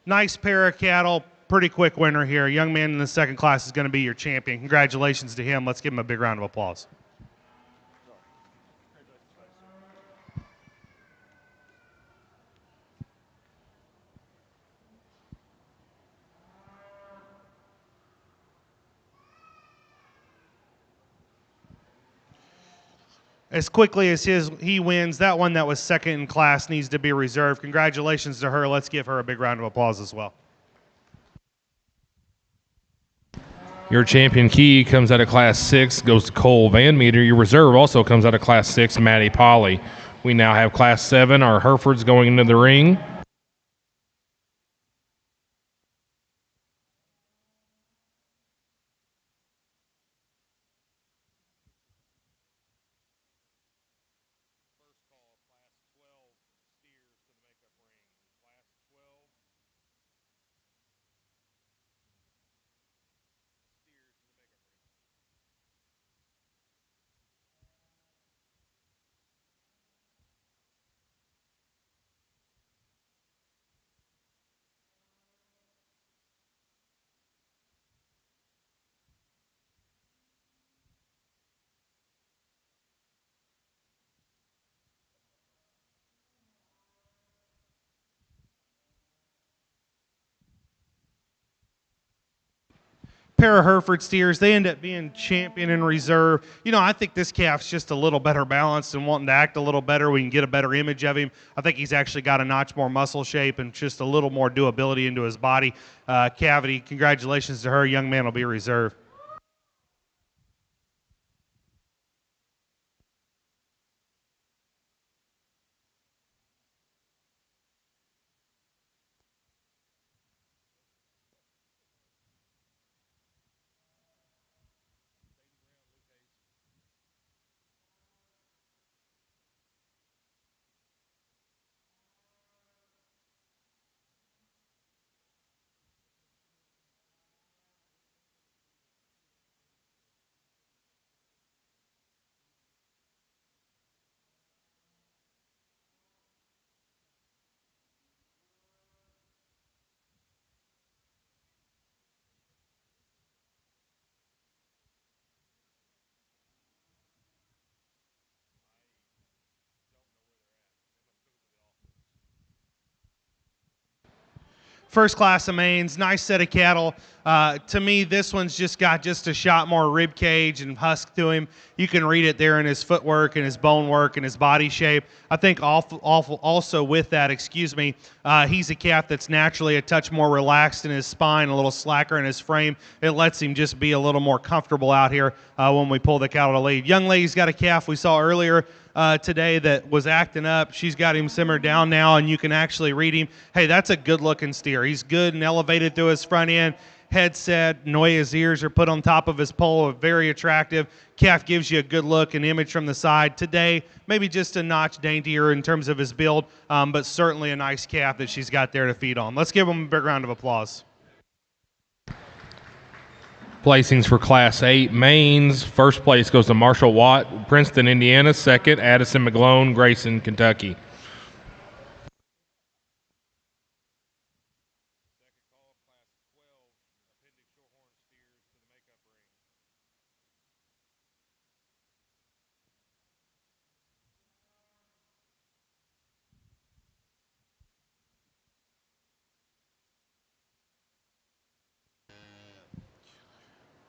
Nice pair of cattle. Pretty quick winner here. Young man in the second class is going to be your champion. Congratulations to him. Let's give him a big round of applause. As quickly as he wins, that one that was second in class needs to be reserved. Congratulations to her. Let's give her a big round of applause as well. Your champion key comes out of Class 6, goes to Cole Van Meter. Your reserve also comes out of Class 6, Matty Pauley. We now have Class 7, our Herefords going into the ring. pair of Hereford steers. They end up being champion in reserve. You know, I think this calf's just a little better balanced and wanting to act a little better. We can get a better image of him. I think he's actually got a notch more muscle shape and just a little more doability into his body cavity. Congratulations to her. Young man will be reserved. First class of Maines, nice set of cattle. To me, this one's just got just a shot more rib cage and husk to him. You can read it there in his footwork and his bone work and his body shape. I think also with that, he's a calf that's naturally a touch more relaxed in his spine, a little slacker in his frame. It lets him just be a little more comfortable out here when we pull the cattle to lead. Young lady's got a calf we saw earlier today that was acting up. She's got him simmered down now, and you can actually read him. Hey, that's a good-looking steer. He's good and elevated through his front end. Head set, the way his ears are put on top of his pole are very attractive. Calf gives you a good look and image from the side. Today, maybe just a notch daintier in terms of his build, but certainly a nice calf that she's got there to feed on. Let's give him a big round of applause. Placings for Class 8 Maines. First place goes to Marshall Watt, Princeton, Indiana. Second, Addison McGlone, Grayson, Kentucky.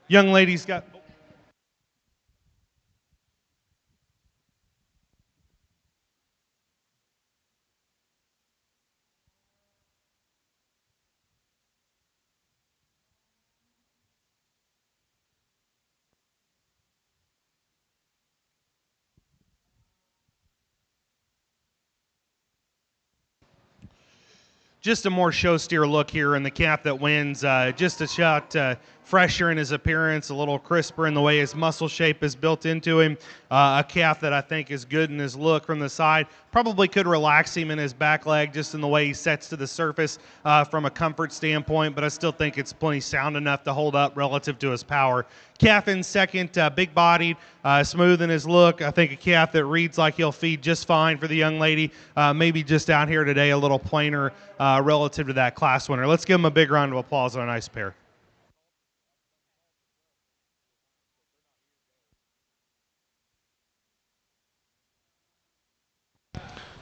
Young lady's got... Just a more show steer look here, and the calf that wins just a shot fresher in his appearance, a little crisper in the way his muscle shape is built into him. A calf that I think is good in his look from the side. Probably could relax him in his back leg just in the way he sets to the surface from a comfort standpoint, but I still think it's plenty sound enough to hold up relative to his power. Calf in second, big-bodied, smooth in his look. I think a calf that reads like he'll feed just fine for the young lady. Maybe just out here today a little plainer relative to that class winner. Let's give him a big round of applause on a nice pair.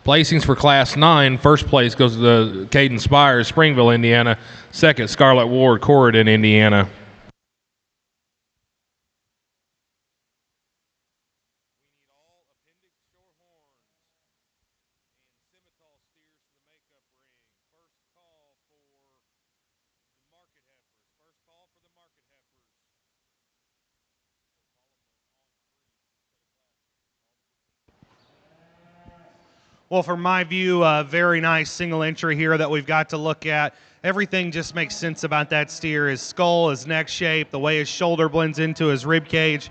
Placings for Class 9. First place goes to the Caden Spires, Springville, Indiana. Second, Scarlett Ward, Corridon, Indiana. Well, from my view, a very nice single entry here that we've got to look at. Everything just makes sense about that steer. His skull, his neck shape, the way his shoulder blends into his rib cage.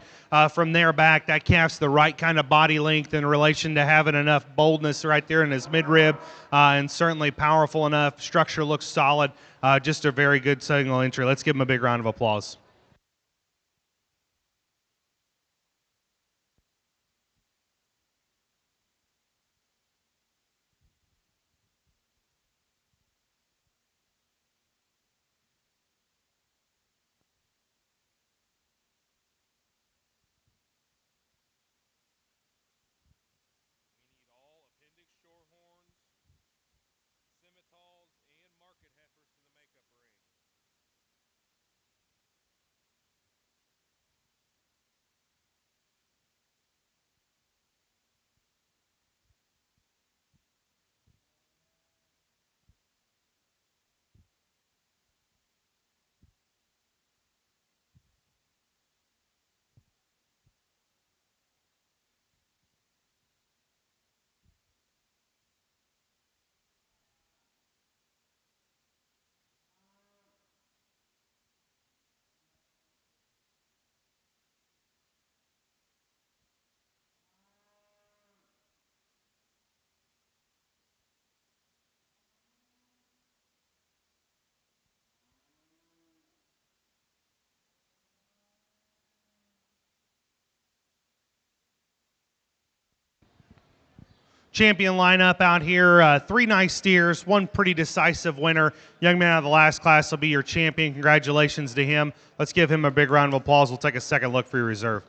From there back, that calf's the right kind of body length in relation to having enough boldness right there in his midrib, and certainly powerful enough. Structure looks solid. Just a very good single entry. Let's give him a big round of applause. champion lineup out here. Three nice steers, one pretty decisive winner. Young man out of the last class will be your champion. Congratulations to him. Let's give him a big round of applause. We'll take a second look for your reserve.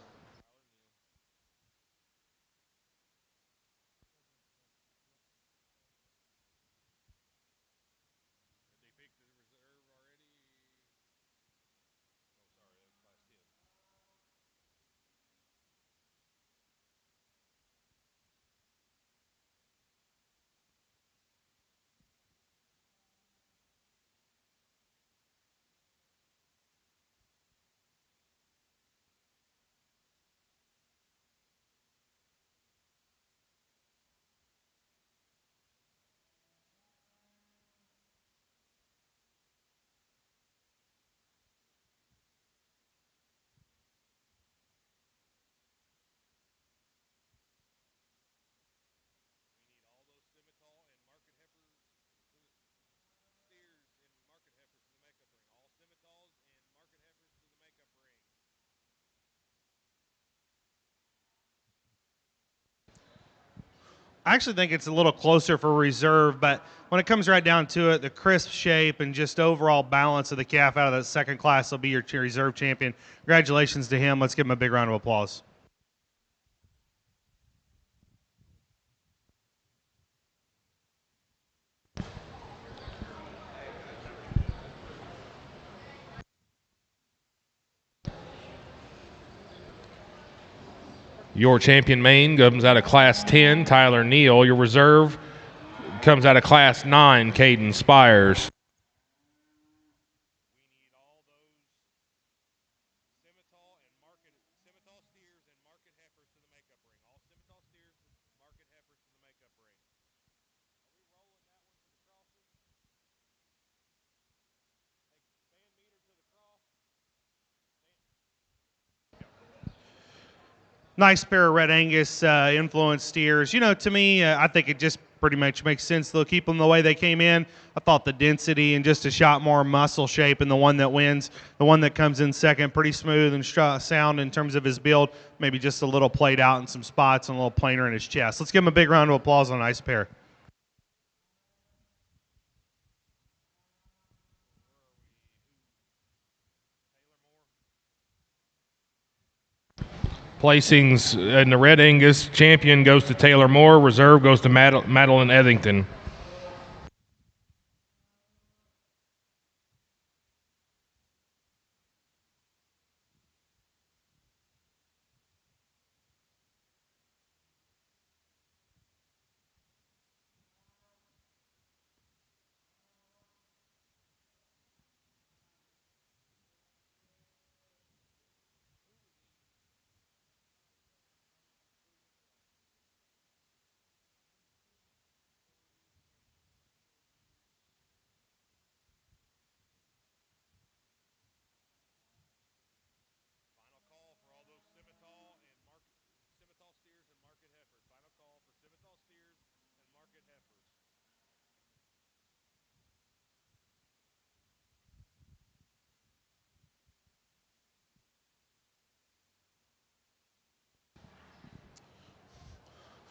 I actually think it's a little closer for reserve, but when it comes right down to it, the crisp shape and just overall balance of the calf out of that second class will be your reserve champion. Congratulations to him. Let's give him a big round of applause. Your champion Maine comes out of Class 10, Tyler Neal. Your reserve comes out of Class 9, Caden Spires. Nice pair of red Angus influenced steers. You know, to me, I think it just pretty much makes sense. They'll keep them the way they came in. I thought the density and just a shot more muscle shape and the one that wins, the one that comes in second, pretty smooth and sound in terms of his build. Maybe just a little played out in some spots and a little plainer in his chest. Let's give him a big round of applause on a nice pair. Placings in the red Angus, champion goes to Taylor Moore, reserve goes to Madeline Etherington.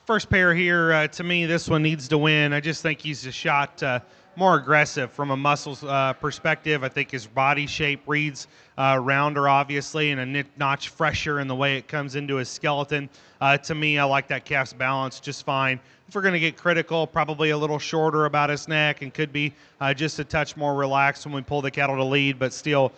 First pair here, to me, this one needs to win. I just think he's a shot more aggressive from a muscles perspective. I think his body shape reads rounder, obviously, and a notch fresher in the way it comes into his skeleton. To me, I like that calf's balance just fine. If we're going to get critical, probably a little shorter about his neck and could be just a touch more relaxed when we pull the cattle to lead, but still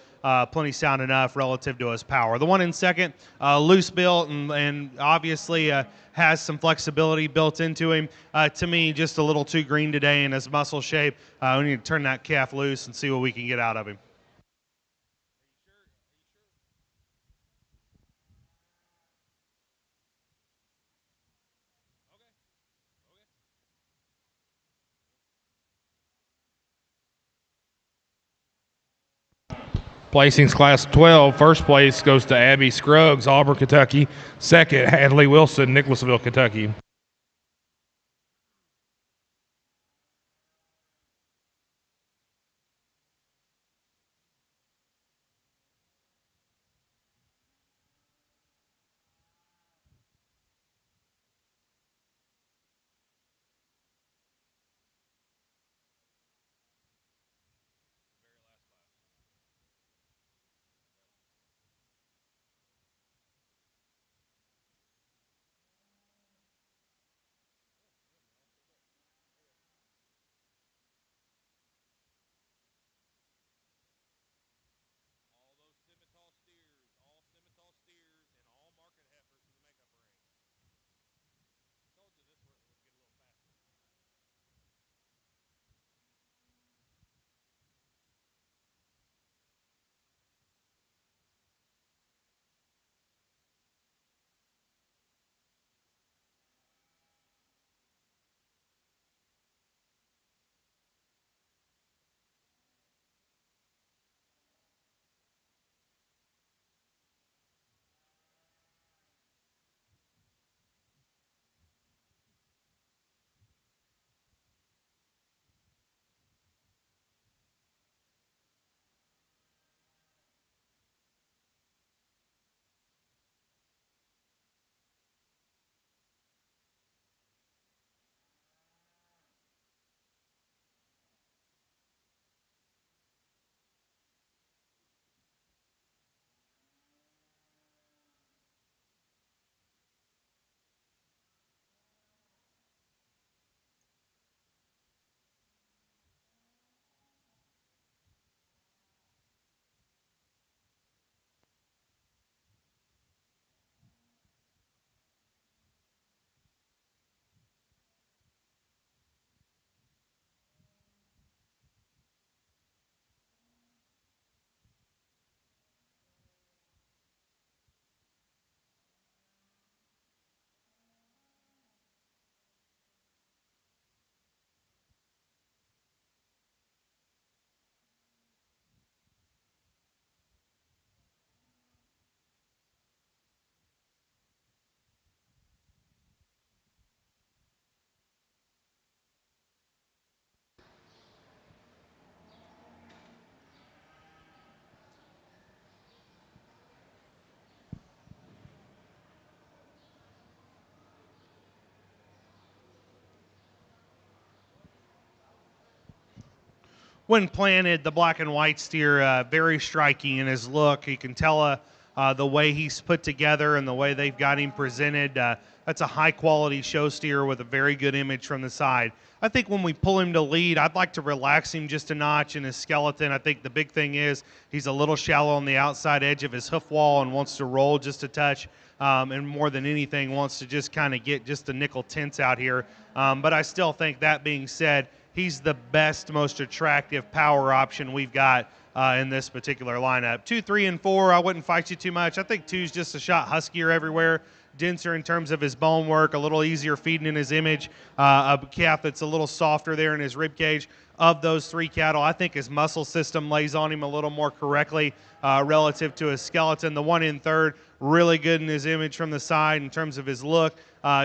plenty sound enough relative to his power. The one in second, loose built and obviously has some flexibility built into him. To me, just a little too green today in his muscle shape. We need to turn that calf loose and see what we can get out of him. Placings Class 12, first place goes to Abby Scruggs, Auburn, Kentucky. Second, Hadley Wilson, Nicholasville, Kentucky. when planted, the black and white steer, very striking in his look. You can tell the way he's put together and the way they've got him presented. That's a high quality show steer with a very good image from the side. I think when we pull him to lead, I'd like to relax him just a notch in his skeleton. I think the big thing is he's a little shallow on the outside edge of his hoof wall and wants to roll just a touch. And more than anything, wants to just kind of get just the nickel tints out here. But I still think, that being said, he's the best, most attractive power option we've got in this particular lineup. 2, 3, and 4, I wouldn't fight you too much. I think 2's just a shot huskier everywhere, denser in terms of his bone work, a little easier feeding in his image, a calf that's a little softer there in his rib cage. Of those 3 cattle, I think his muscle system lays on him a little more correctly relative to his skeleton. The one in third, really good in his image from the side in terms of his look,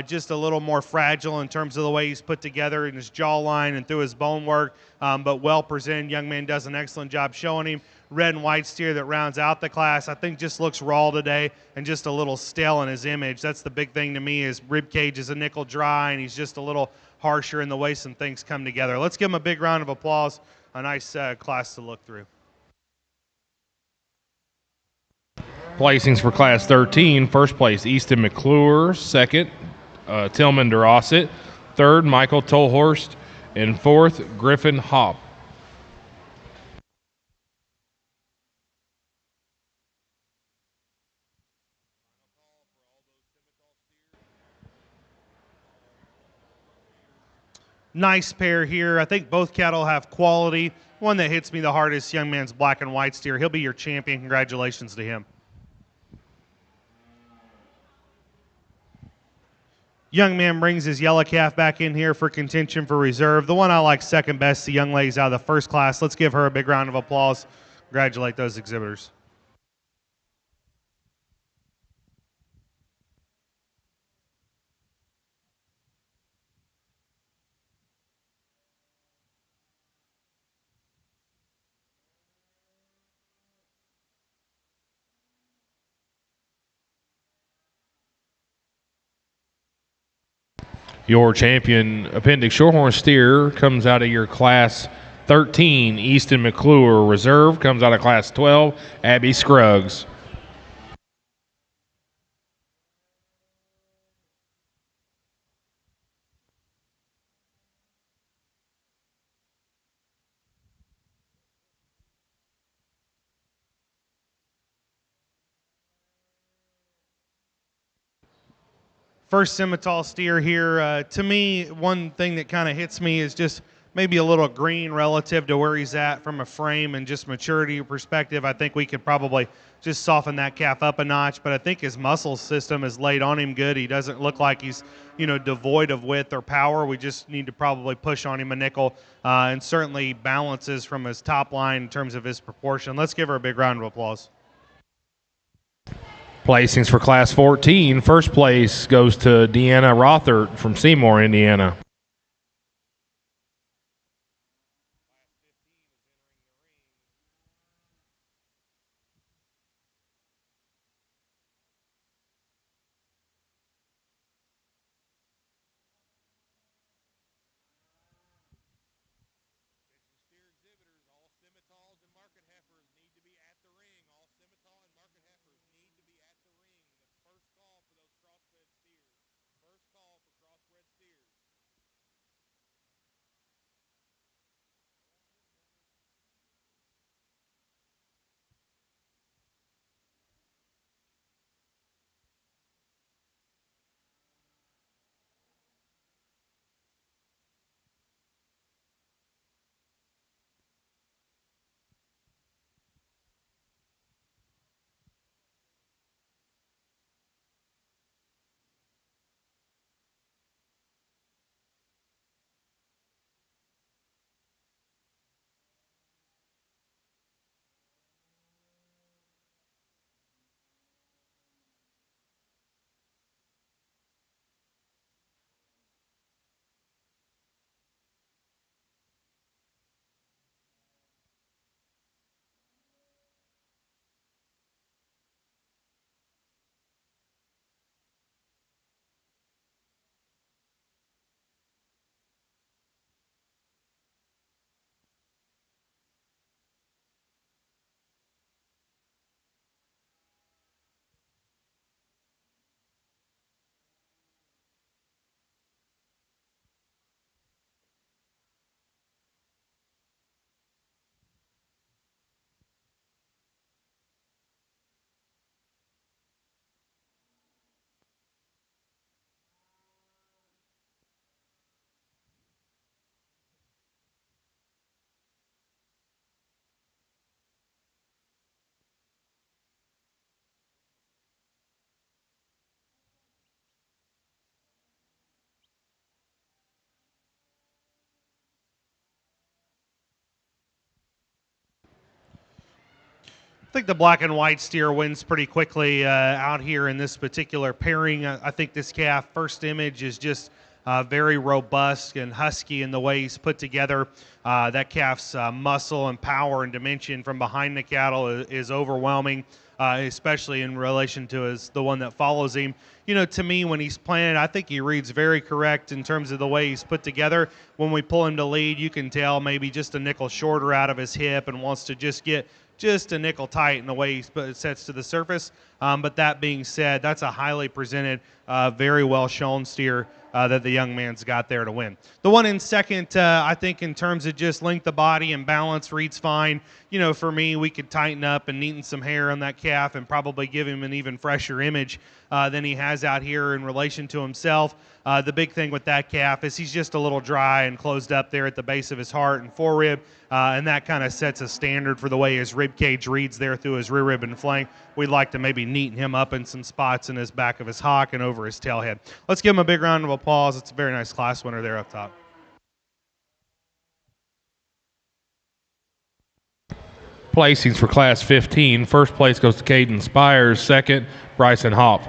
just a little more fragile in terms of the way he's put together in his jawline and through his bone work, but well presented. Young man does an excellent job showing him. Red and white steer that rounds out the class, I think just looks raw today and just a little stale in his image. That's the big thing to me, is rib cage is a nickel dry and he's just a little harsher in the way some things come together. Let's give him a big round of applause. A nice class to look through. Placings for Class 13. First place, Easton McClure. Second, Tillman DeRosset. Third, Michael Tolhorst. And fourth, Griffin Hopp. Nice pair here. I think both cattle have quality. One that hits me the hardest, young man's black and white steer. He'll be your champion. Congratulations to him. Young man brings his yellow calf back in here for contention for reserve. The one I like second best, the young lady's out of the first class. Let's give her a big round of applause. Congratulate those exhibitors. Your champion appendix Shorthorn steer comes out of your Class 13, Easton McClure. Reserve comes out of Class 12, Abby Scruggs. First Simmental steer here. To me, one thing that kind of hits me is just maybe a little green relative to where he's at from a frame and just maturity perspective. I think we could probably just soften that calf up a notch, but I think his muscle system is laid on him good. He doesn't look like he's, devoid of width or power. We just need to probably push on him a nickel, and certainly balances from his top line in terms of his proportion. Let's give her a big round of applause. Placings for Class 14. First place goes to Deanna Rothert from Seymour, Indiana. I think the black and white steer wins pretty quickly out here in this particular pairing. I think this calf, first image, is just very robust and husky in the way he's put together. That calf's muscle and power and dimension from behind the cattle is overwhelming, especially in relation to the one that follows him. You know, to me, when he's planted, I think he reads very correct in terms of the way he's put together. When we pull him to lead, you can tell maybe just a nickel shorter out of his hip and wants to just get just a nickel tight in the way he sets to the surface. But that being said, that's a highly presented, very well shown steer that the young man's got there to win. The one in second, I think in terms of just length of body and balance, reads fine. You know, for me, we could tighten up and neaten some hair on that calf and probably give him an even fresher image than he has out here in relation to himself. The big thing with that calf is he's just a little dry and closed up there at the base of his heart and forerib, and that kind of sets a standard for the way his rib cage reads there through his rear rib and flank. We'd like to maybe neaten him up in some spots in his back of his hock and over his tail head. Let's give him a big round of applause. It's a very nice class winner there up top. Placings for Class 15. First place goes to Caden Spires. Second, Bryson Hopp.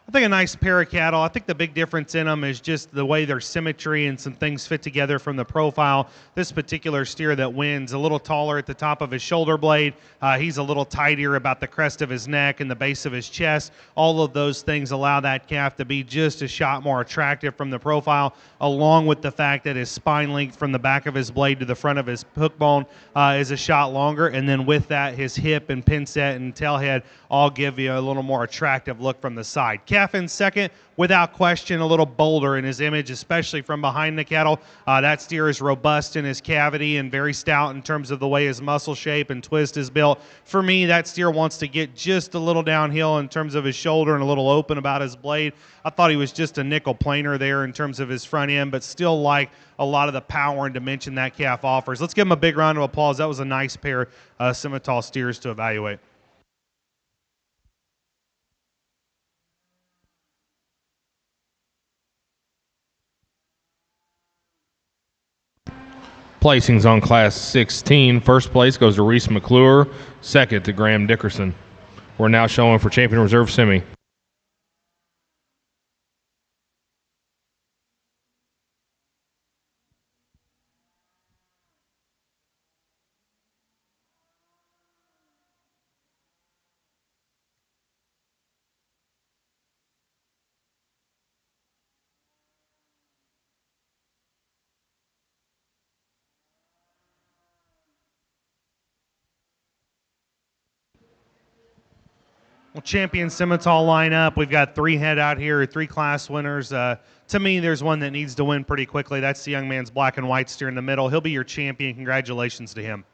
I think a nice pair of cattle. I think the big difference in them is just the way their symmetry and some things fit together from the profile. This particular steer that wins, a little taller at the top of his shoulder blade. He's a little tighter about the crest of his neck and the base of his chest. All of those things allow that calf to be just a shot more attractive from the profile, along with the fact that his spine length from the back of his blade to the front of his hook bone is a shot longer. And then with that, his hip and pin set and tail head all give you a little more attractive look from the side. Calf in second, without question, a little bolder in his image, especially from behind the cattle. That steer is robust in his cavity and very stout in terms of the way his muscle shape and twist is built. For me, that steer wants to get just a little downhill in terms of his shoulder and a little open about his blade. I thought he was just a nickel planer there in terms of his front end, but still like a lot of the power and dimension that calf offers. Let's give him a big round of applause. That was a nice pair of Simmental steers to evaluate. Placings on Class 16. First place goes to Reese McClure. Second to Graham Dickerson. We're now showing for Champion Reserve Semi. Well, champion Simmental lineup. We've got 3 head out here, 3 class winners. To me, there's one that needs to win pretty quickly. That's the young man's black and white steer in the middle. He'll be your champion. Congratulations to him.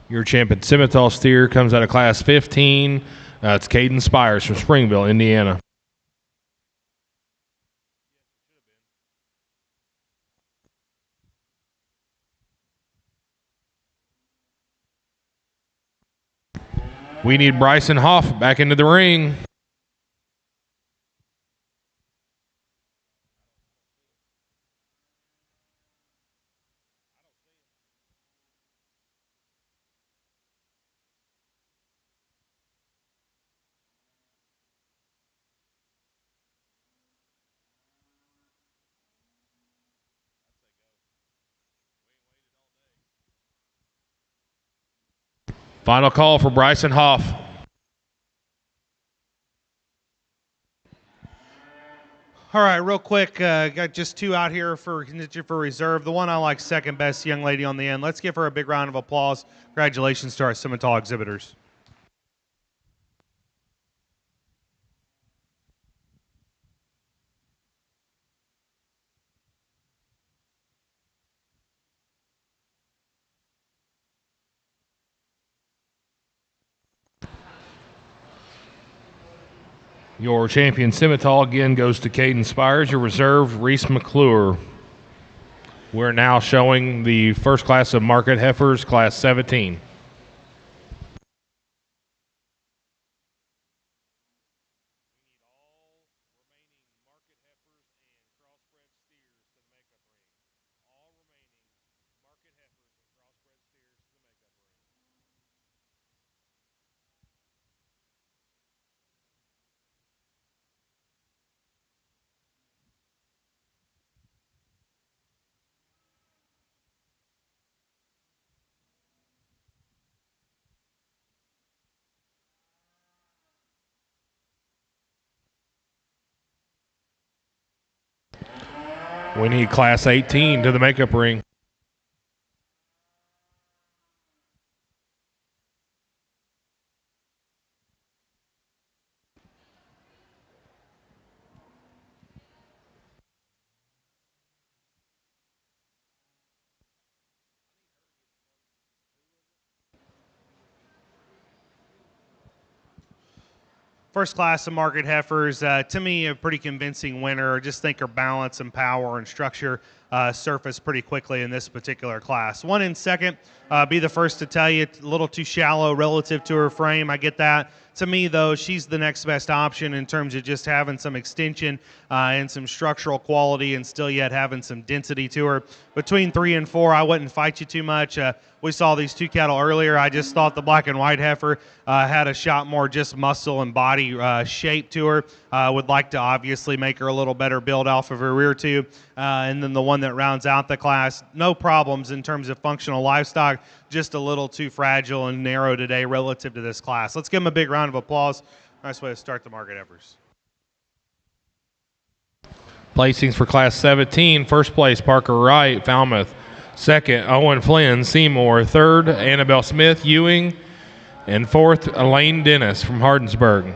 Your champion Simmental steer comes out of class 15. It's Caden Spires from Springville, Indiana. We need Bryson Hoff back into the ring. Final call for Bryson Hoff. All right, real quick, got just 2 out here for reserve. The one I like second best, young lady on the end. Let's give her a big round of applause. Congratulations to our Simmental exhibitors. Your champion Simmental again goes to Caden Spires. Your reserve, Reese McClure. We're now showing the first class of market heifers, class 17. We need class 18 to the makeup ring. First class of market heifers, to me, a pretty convincing winner. I just think her balance and power and structure surface pretty quickly in this particular class. One in second, be the first to tell you, a little too shallow relative to her frame. I get that. To me, though, she's the next best option in terms of just having some extension and some structural quality and still yet having some density to her. Between 3 and 4, I wouldn't fight you too much. We saw these 2 cattle earlier. I just thought the black and white heifer had a shot more just muscle and body shape to her. Would like to obviously make her a little better build off of her rear tube. And then the one that rounds out the class, no problems in terms of functional livestock, just a little too fragile and narrow today relative to this class. Let's give them a big round of applause. Nice way to start the market heifers. Placings for class 17. First place, Parker Wright, Falmouth. Second, Owen Flynn, Seymour. Third, Annabelle Smith, Ewing. And fourth, Elaine Dennis from Hardensburg.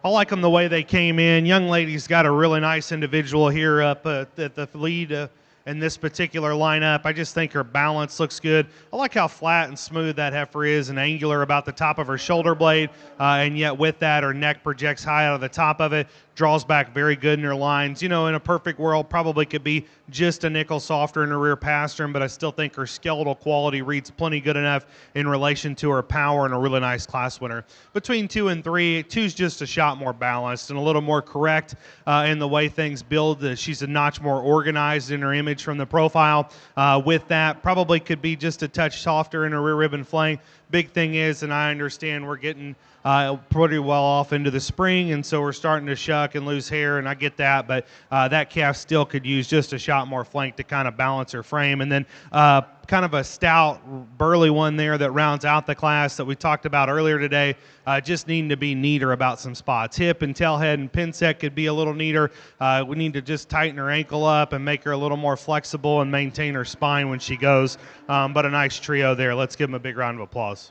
I like them the way they came in. Young lady's got a really nice individual here up at the lead in this particular lineup. I just think her balance looks good. I like how flat and smooth that heifer is and angular about the top of her shoulder blade, and yet with that, her neck projects high out of the top of it, draws back very good in her lines. You know, in a perfect world, probably could be just a nickel softer in her rear pastern, but I still think her skeletal quality reads plenty good enough in relation to her power and a really nice class winner. Between 2 and 3, two's just a shot more balanced and a little more correct in the way things build. She's a notch more organized in her image from the profile. With that, probably could be just a touch softer in her rear rib and flank. Big thing is, and I understand we're getting pretty well off into the spring, and so we're starting to shuck and lose hair, and I get that, but that calf still could use just a shot more flank to kind of balance her frame. And then kind of a stout, burly one there that rounds out the class that we talked about earlier today, just needing to be neater about some spots. Hip and tail head and pin set could be a little neater. We need to just tighten her ankle up and make her a little more flexible and maintain her spine when she goes. But a nice trio there. Let's give them a big round of applause.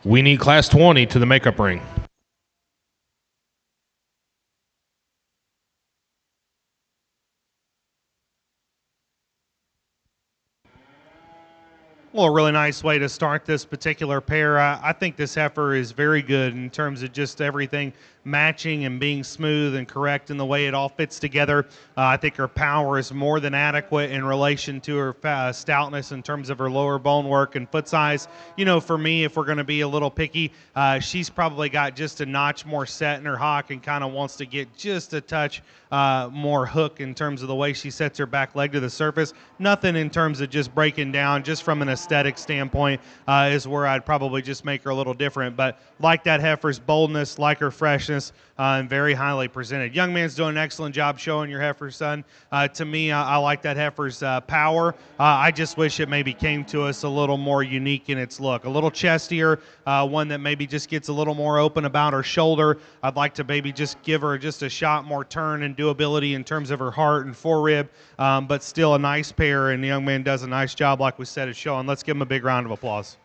We need class 20 to the makeup ring. Well, a really nice way to start this particular pair. I think this heifer is very good in terms of just everything matching and being smooth and correct in the way it all fits together. I think her power is more than adequate in relation to her stoutness in terms of her lower bone work and foot size. You know, for me, if we're going to be a little picky, she's probably got just a notch more set in her hock and kind of wants to get just a touch more hook in terms of the way she sets her back leg to the surface. Nothing in terms of just breaking down, just from an aesthetic standpoint is where I'd probably just make her a little different. But like that heifer's boldness, like her freshness, and very highly presented. Young man's doing an excellent job showing your heifer, son. To me, I like that heifer's power. I just wish it maybe came to us a little more unique in its look. A little chestier, one that maybe just gets a little more open about her shoulder. I'd like to maybe just give her just a shot more turn and doability in terms of her heart and forerib, but still a nice pair, and the young man does a nice job, like we said, of showing. Let's give him a big round of applause.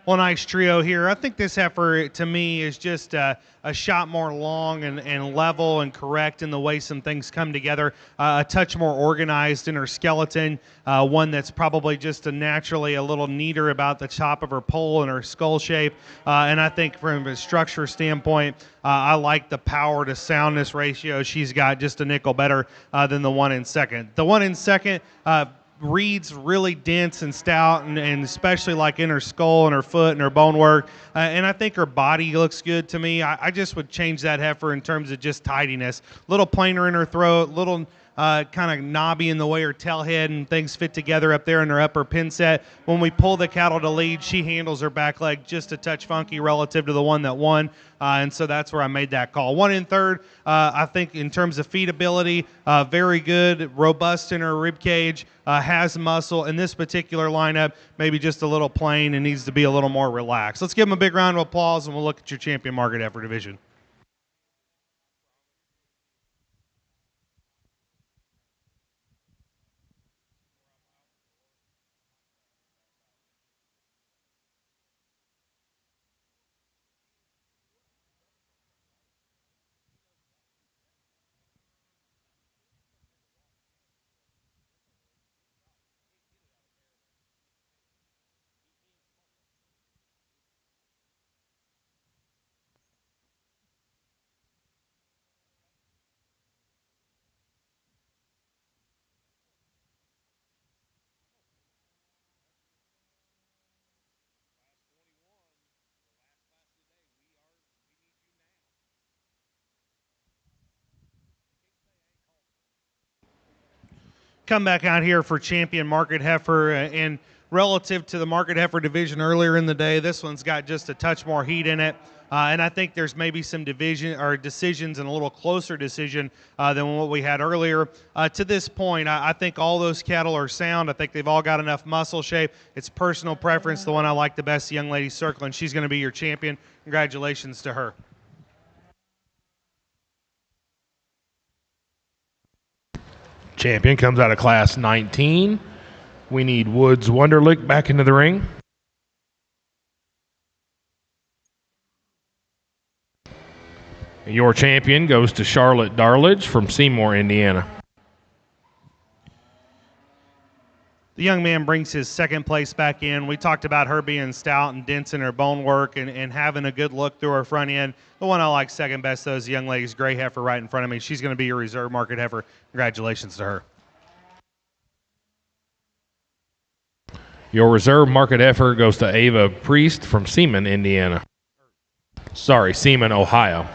Well, nice trio here. I think this heifer, to me, is just a shot more long and level and correct in the way some things come together. A touch more organized in her skeleton. One that's probably just naturally a little neater about the top of her poll and her skull shape. And I think from a structure standpoint, I like the power to soundness ratio. She's got just a nickel better than the one in second. The one in second, reeds really dense and stout, and especially like in her skull and her foot and her bone work. And I think her body looks good to me. I just would change that heifer in terms of just tidiness. Little plainer in her throat, little kind of knobby in the way her tail head and things fit together up there in her upper pin set. When we pull the cattle to lead, she handles her back leg just a touch funky relative to the one that won. And so that's where I made that call. One in third, I think in terms of feedability, very good, robust in her rib cage, has muscle. In this particular lineup, maybe just a little plain and needs to be a little more relaxed. Let's give them a big round of applause, and we'll look at your champion market heifer division. Come back out here for champion market heifer, and relative to the market heifer division earlier in the day, this one's got just a touch more heat in it. And I think there's maybe some division or decisions and a little closer decision than what we had earlier. To this point, I think all those cattle are sound. I think they've all got enough muscle shape. It's personal preference. The one I like the best, the young lady circling. She's going to be your champion. Congratulations to her. Champion comes out of class 19. We need Woods Wonderlick back into the ring. Your champion goes to Charlotte Darledge from Seymour, Indiana. The young man brings his second place back in. We talked about her being stout and dense in her bone work and having a good look through her front end. The one I like second best, though, is the young lady's gray heifer right in front of me. She's going to be your reserve market heifer. Congratulations to her. Your reserve market heifer goes to Ava Priest from Seaman, Indiana. Sorry, Seaman, Ohio.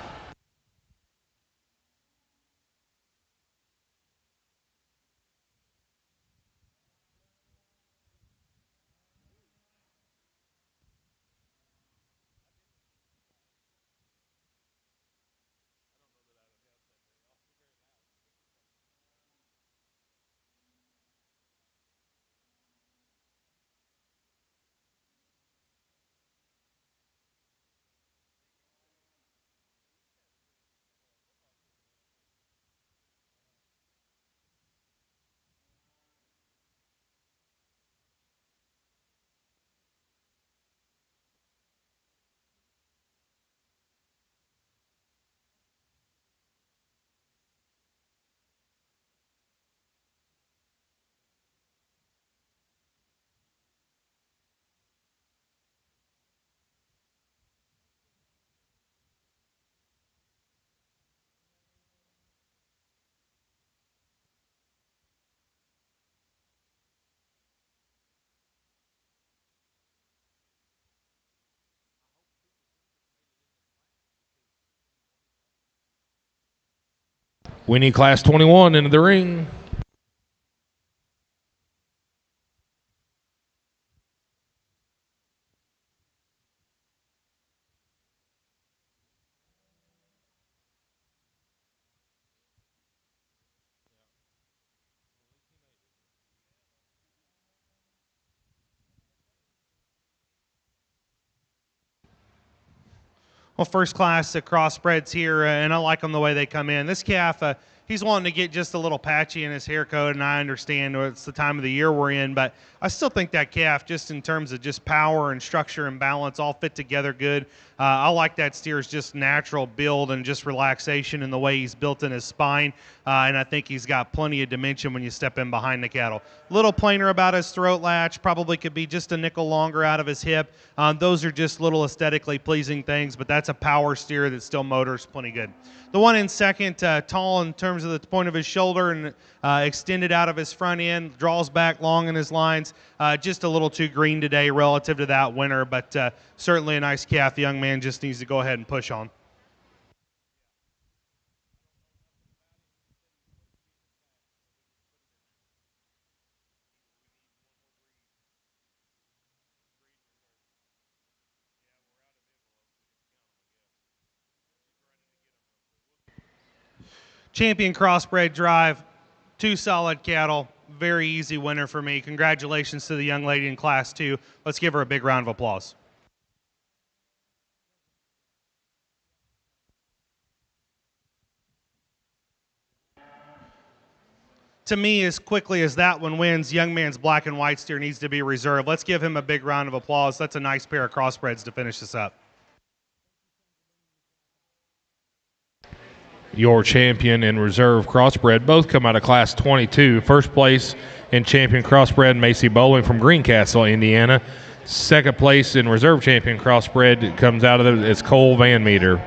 We need class 21 into the ring. Well, first class crossbreds here, and I like them the way they come in. This calf, he's wanting to get just a little patchy in his hair coat, and I understand it's the time of the year we're in, but I still think that calf, just in terms of just power and structure and balance, all fit together good. I like that steer's just natural build and just relaxation in the way he's built in his spine, and I think he's got plenty of dimension when you step in behind the cattle. Little plainer about his throat latch, probably could be just a nickel longer out of his hip. Those are just little aesthetically pleasing things, but that's a power steer that still motors plenty good. The one in second, tall in terms of the point of his shoulder and extended out of his front end, draws back long in his lines. Just a little too green today relative to that winter, but certainly a nice calf. The young man just needs to go ahead and push on. Champion Crossbred Drive, 2 solid cattle, very easy winner for me. Congratulations to the young lady in Class 2. Let's give her a big round of applause. To me, as quickly as that one wins, young man's black and white steer needs to be reserved. Let's give him a big round of applause. That's a nice pair of crossbreds to finish this up. Your champion and reserve crossbred both come out of Class 22. First place in champion crossbred, Macy Bowling from Greencastle, Indiana. Second place in reserve champion crossbred comes out of it's Cole Van Meter.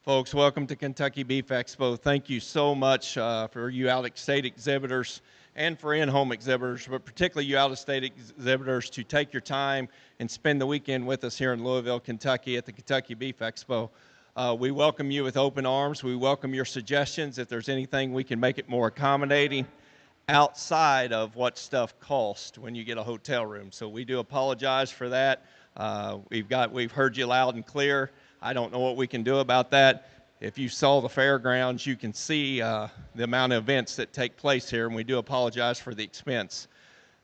Folks, welcome to Kentucky Beef Expo. Thank you so much for you out-of-state exhibitors and for in-home exhibitors, but particularly you out-of-state exhibitors to take your time and spend the weekend with us here in Louisville, Kentucky at the Kentucky Beef Expo. We welcome you with open arms. We welcome your suggestions. If there's anything we can make it more accommodating outside of what stuff costs when you get a hotel room. So we do apologize for that. We've heard you loud and clear. I don't know what we can do about that. If you saw the fairgrounds, you can see the amount of events that take place here, and we do apologize for the expense.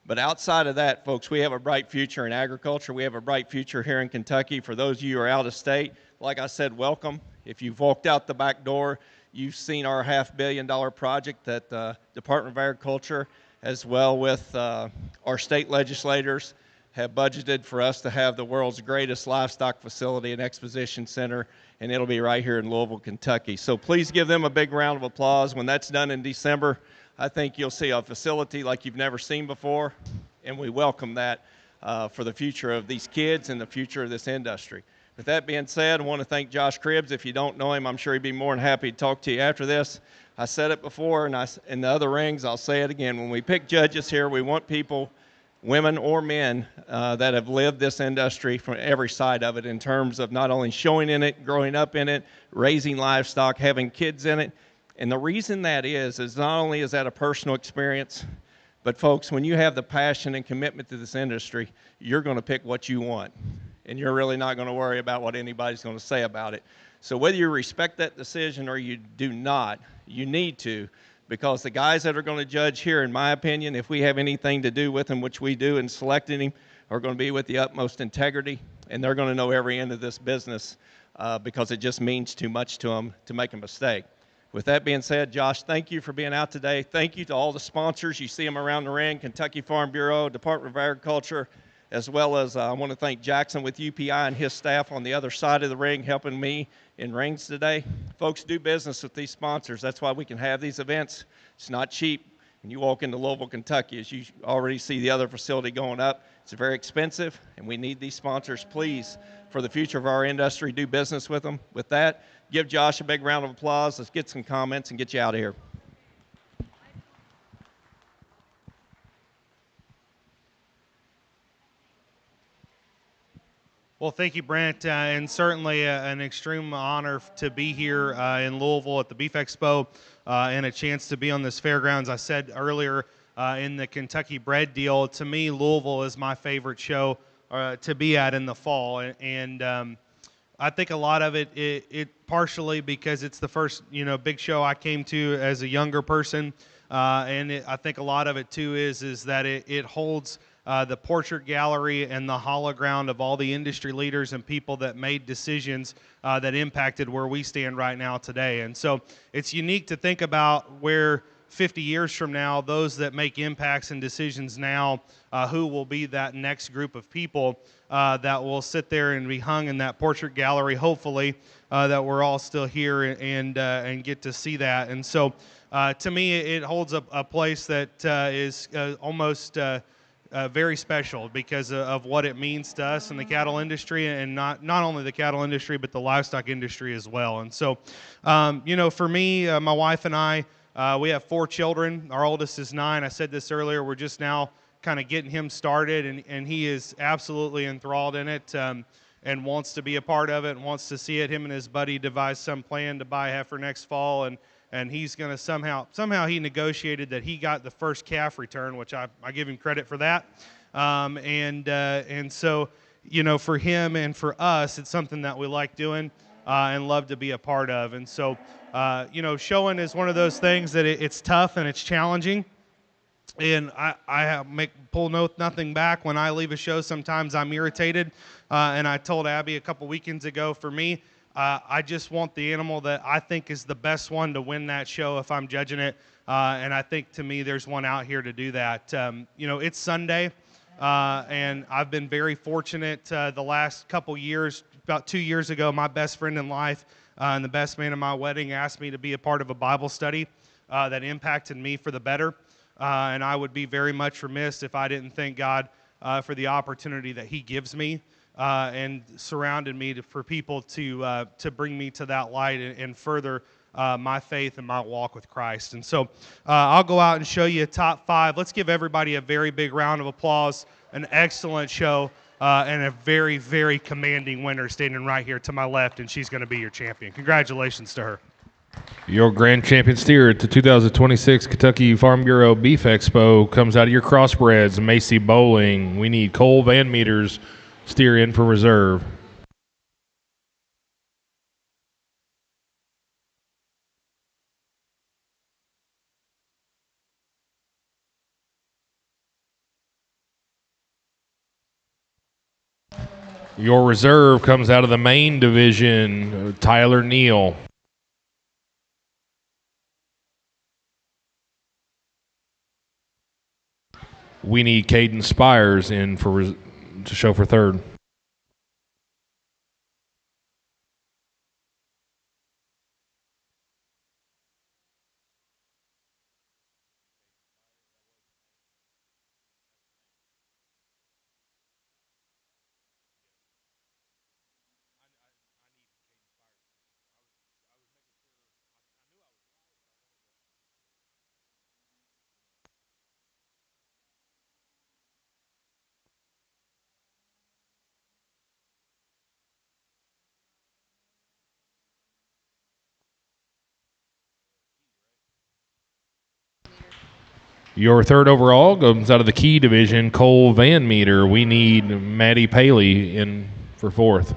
But outside of that, folks, we have a bright future in agriculture. We have a bright future here in Kentucky. For those of you who are out of state, like I said, welcome. If you've walked out the back door, you've seen our $500 million project that the Department of Agriculture, as well with our state legislators, have budgeted for us to have the world's greatest livestock facility and exposition center, and it'll be right here in Louisville, Kentucky. So please give them a big round of applause. When that's done in December, I think you'll see a facility like you've never seen before, and we welcome that for the future of these kids and the future of this industry. With that being said, I want to thank Josh Cribbs. If you don't know him, I'm sure he'd be more than happy to talk to you after this. I said it before, and in the other rings, I'll say it again. When we pick judges here, we want people, women or men, that have lived this industry from every side of it in terms of not only showing in it, growing up in it, raising livestock, having kids in it. And the reason that is not only is that a personal experience, but folks, when you have the passion and commitment to this industry, you're going to pick what you want. And you're really not going to worry about what anybody's going to say about it. So whether you respect that decision or you do not, you need to, because the guys that are going to judge here, in my opinion, if we have anything to do with them, which we do in selecting him, are going to be with the utmost integrity, and they're going to know every end of this business because it just means too much to them to make a mistake. With that being said, Josh, thank you for being out today. Thank you to all the sponsors. You see them around the ring, Kentucky Farm Bureau, Department of Agriculture, as well as I want to thank Jackson with UPI and his staff on the other side of the ring helping me in rings today. Folks, do business with these sponsors. That's why we can have these events. It's not cheap. When you walk into Louisville, Kentucky, as you already see the other facility going up, it's very expensive, and we need these sponsors. Please, for the future of our industry, do business with them. With that, give Josh a big round of applause. Let's get some comments and get you out of here. Well, thank you, Brent, and certainly an extreme honor to be here in Louisville at the Beef Expo and a chance to be on this fairgrounds. I said earlier in the Kentucky Bred deal, to me, Louisville is my favorite show to be at in the fall, and I think a lot of it partially because it's the first big show I came to as a younger person, and I think a lot of it too is that it holds the portrait gallery and the hollow ground of all the industry leaders and people that made decisions that impacted where we stand right now today. And so it's unique to think about where 50 years from now, those that make impacts and decisions now, who will be that next group of people that will sit there and be hung in that portrait gallery, hopefully, that we're all still here and get to see that. And so to me, it holds a place that is almost very special because of what it means to us in the cattle industry, and not only the cattle industry, but the livestock industry as well. And so, for me, my wife and I, we have 4 children. Our oldest is 9. I said this earlier. We're just now kind of getting him started, and he is absolutely enthralled in it and wants to be a part of it and wants to see it. Him and his buddy devised some plan to buy a heifer next fall, and he's going to somehow he negotiated that he got the first calf return, which I give him credit for that. And so, for him and for us, it's something that we like doing and love to be a part of. And so, showing is one of those things that it's tough and it's challenging. And I pull nothing back when I leave a show. Sometimes I'm irritated. And I told Abby a couple weekends ago, for me, I just want the animal that I think is the best one to win that show if I'm judging it. And I think, to me, there's one out here to do that. It's Sunday, and I've been very fortunate the last couple years. About 2 years ago, my best friend in life and the best man at my wedding asked me to be a part of a Bible study that impacted me for the better. And I would be very much remiss if I didn't thank God for the opportunity that he gives me and surrounded me for people to bring me to that light and further my faith and my walk with Christ. And so I'll go out and show you a top 5. Let's give everybody a very big round of applause. An excellent show and a very, very commanding winner standing right here to my left, and she's going to be your champion. Congratulations to her. Your grand champion steer at the 2026 Kentucky Farm Bureau Beef Expo comes out of your Crossbreds, Macy Bowling. We need Cole Van Meters steer in for reserve. Your reserve comes out of the Maine division, Tyler Neal. We need Caden Spires in to show for third. Your third overall comes out of the Key division, Cole Van Meter. We need Maddie Paley in for fourth.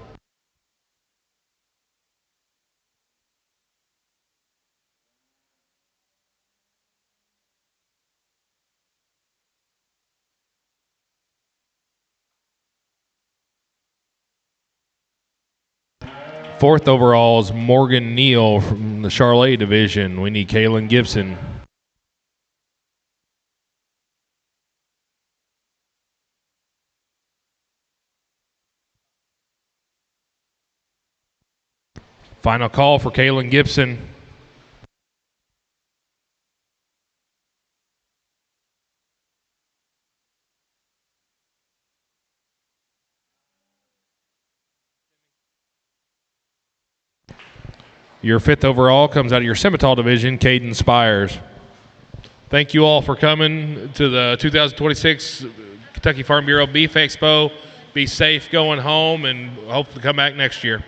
Fourth overall is Morgan Neal from the Charolais division. We need Kaylin Gibson. Final call for Kaylin Gibson. Your fifth overall comes out of your Simmental division, Caden Spires. Thank you all for coming to the 2026 Kentucky Farm Bureau Beef Expo. Be safe going home and hope to come back next year.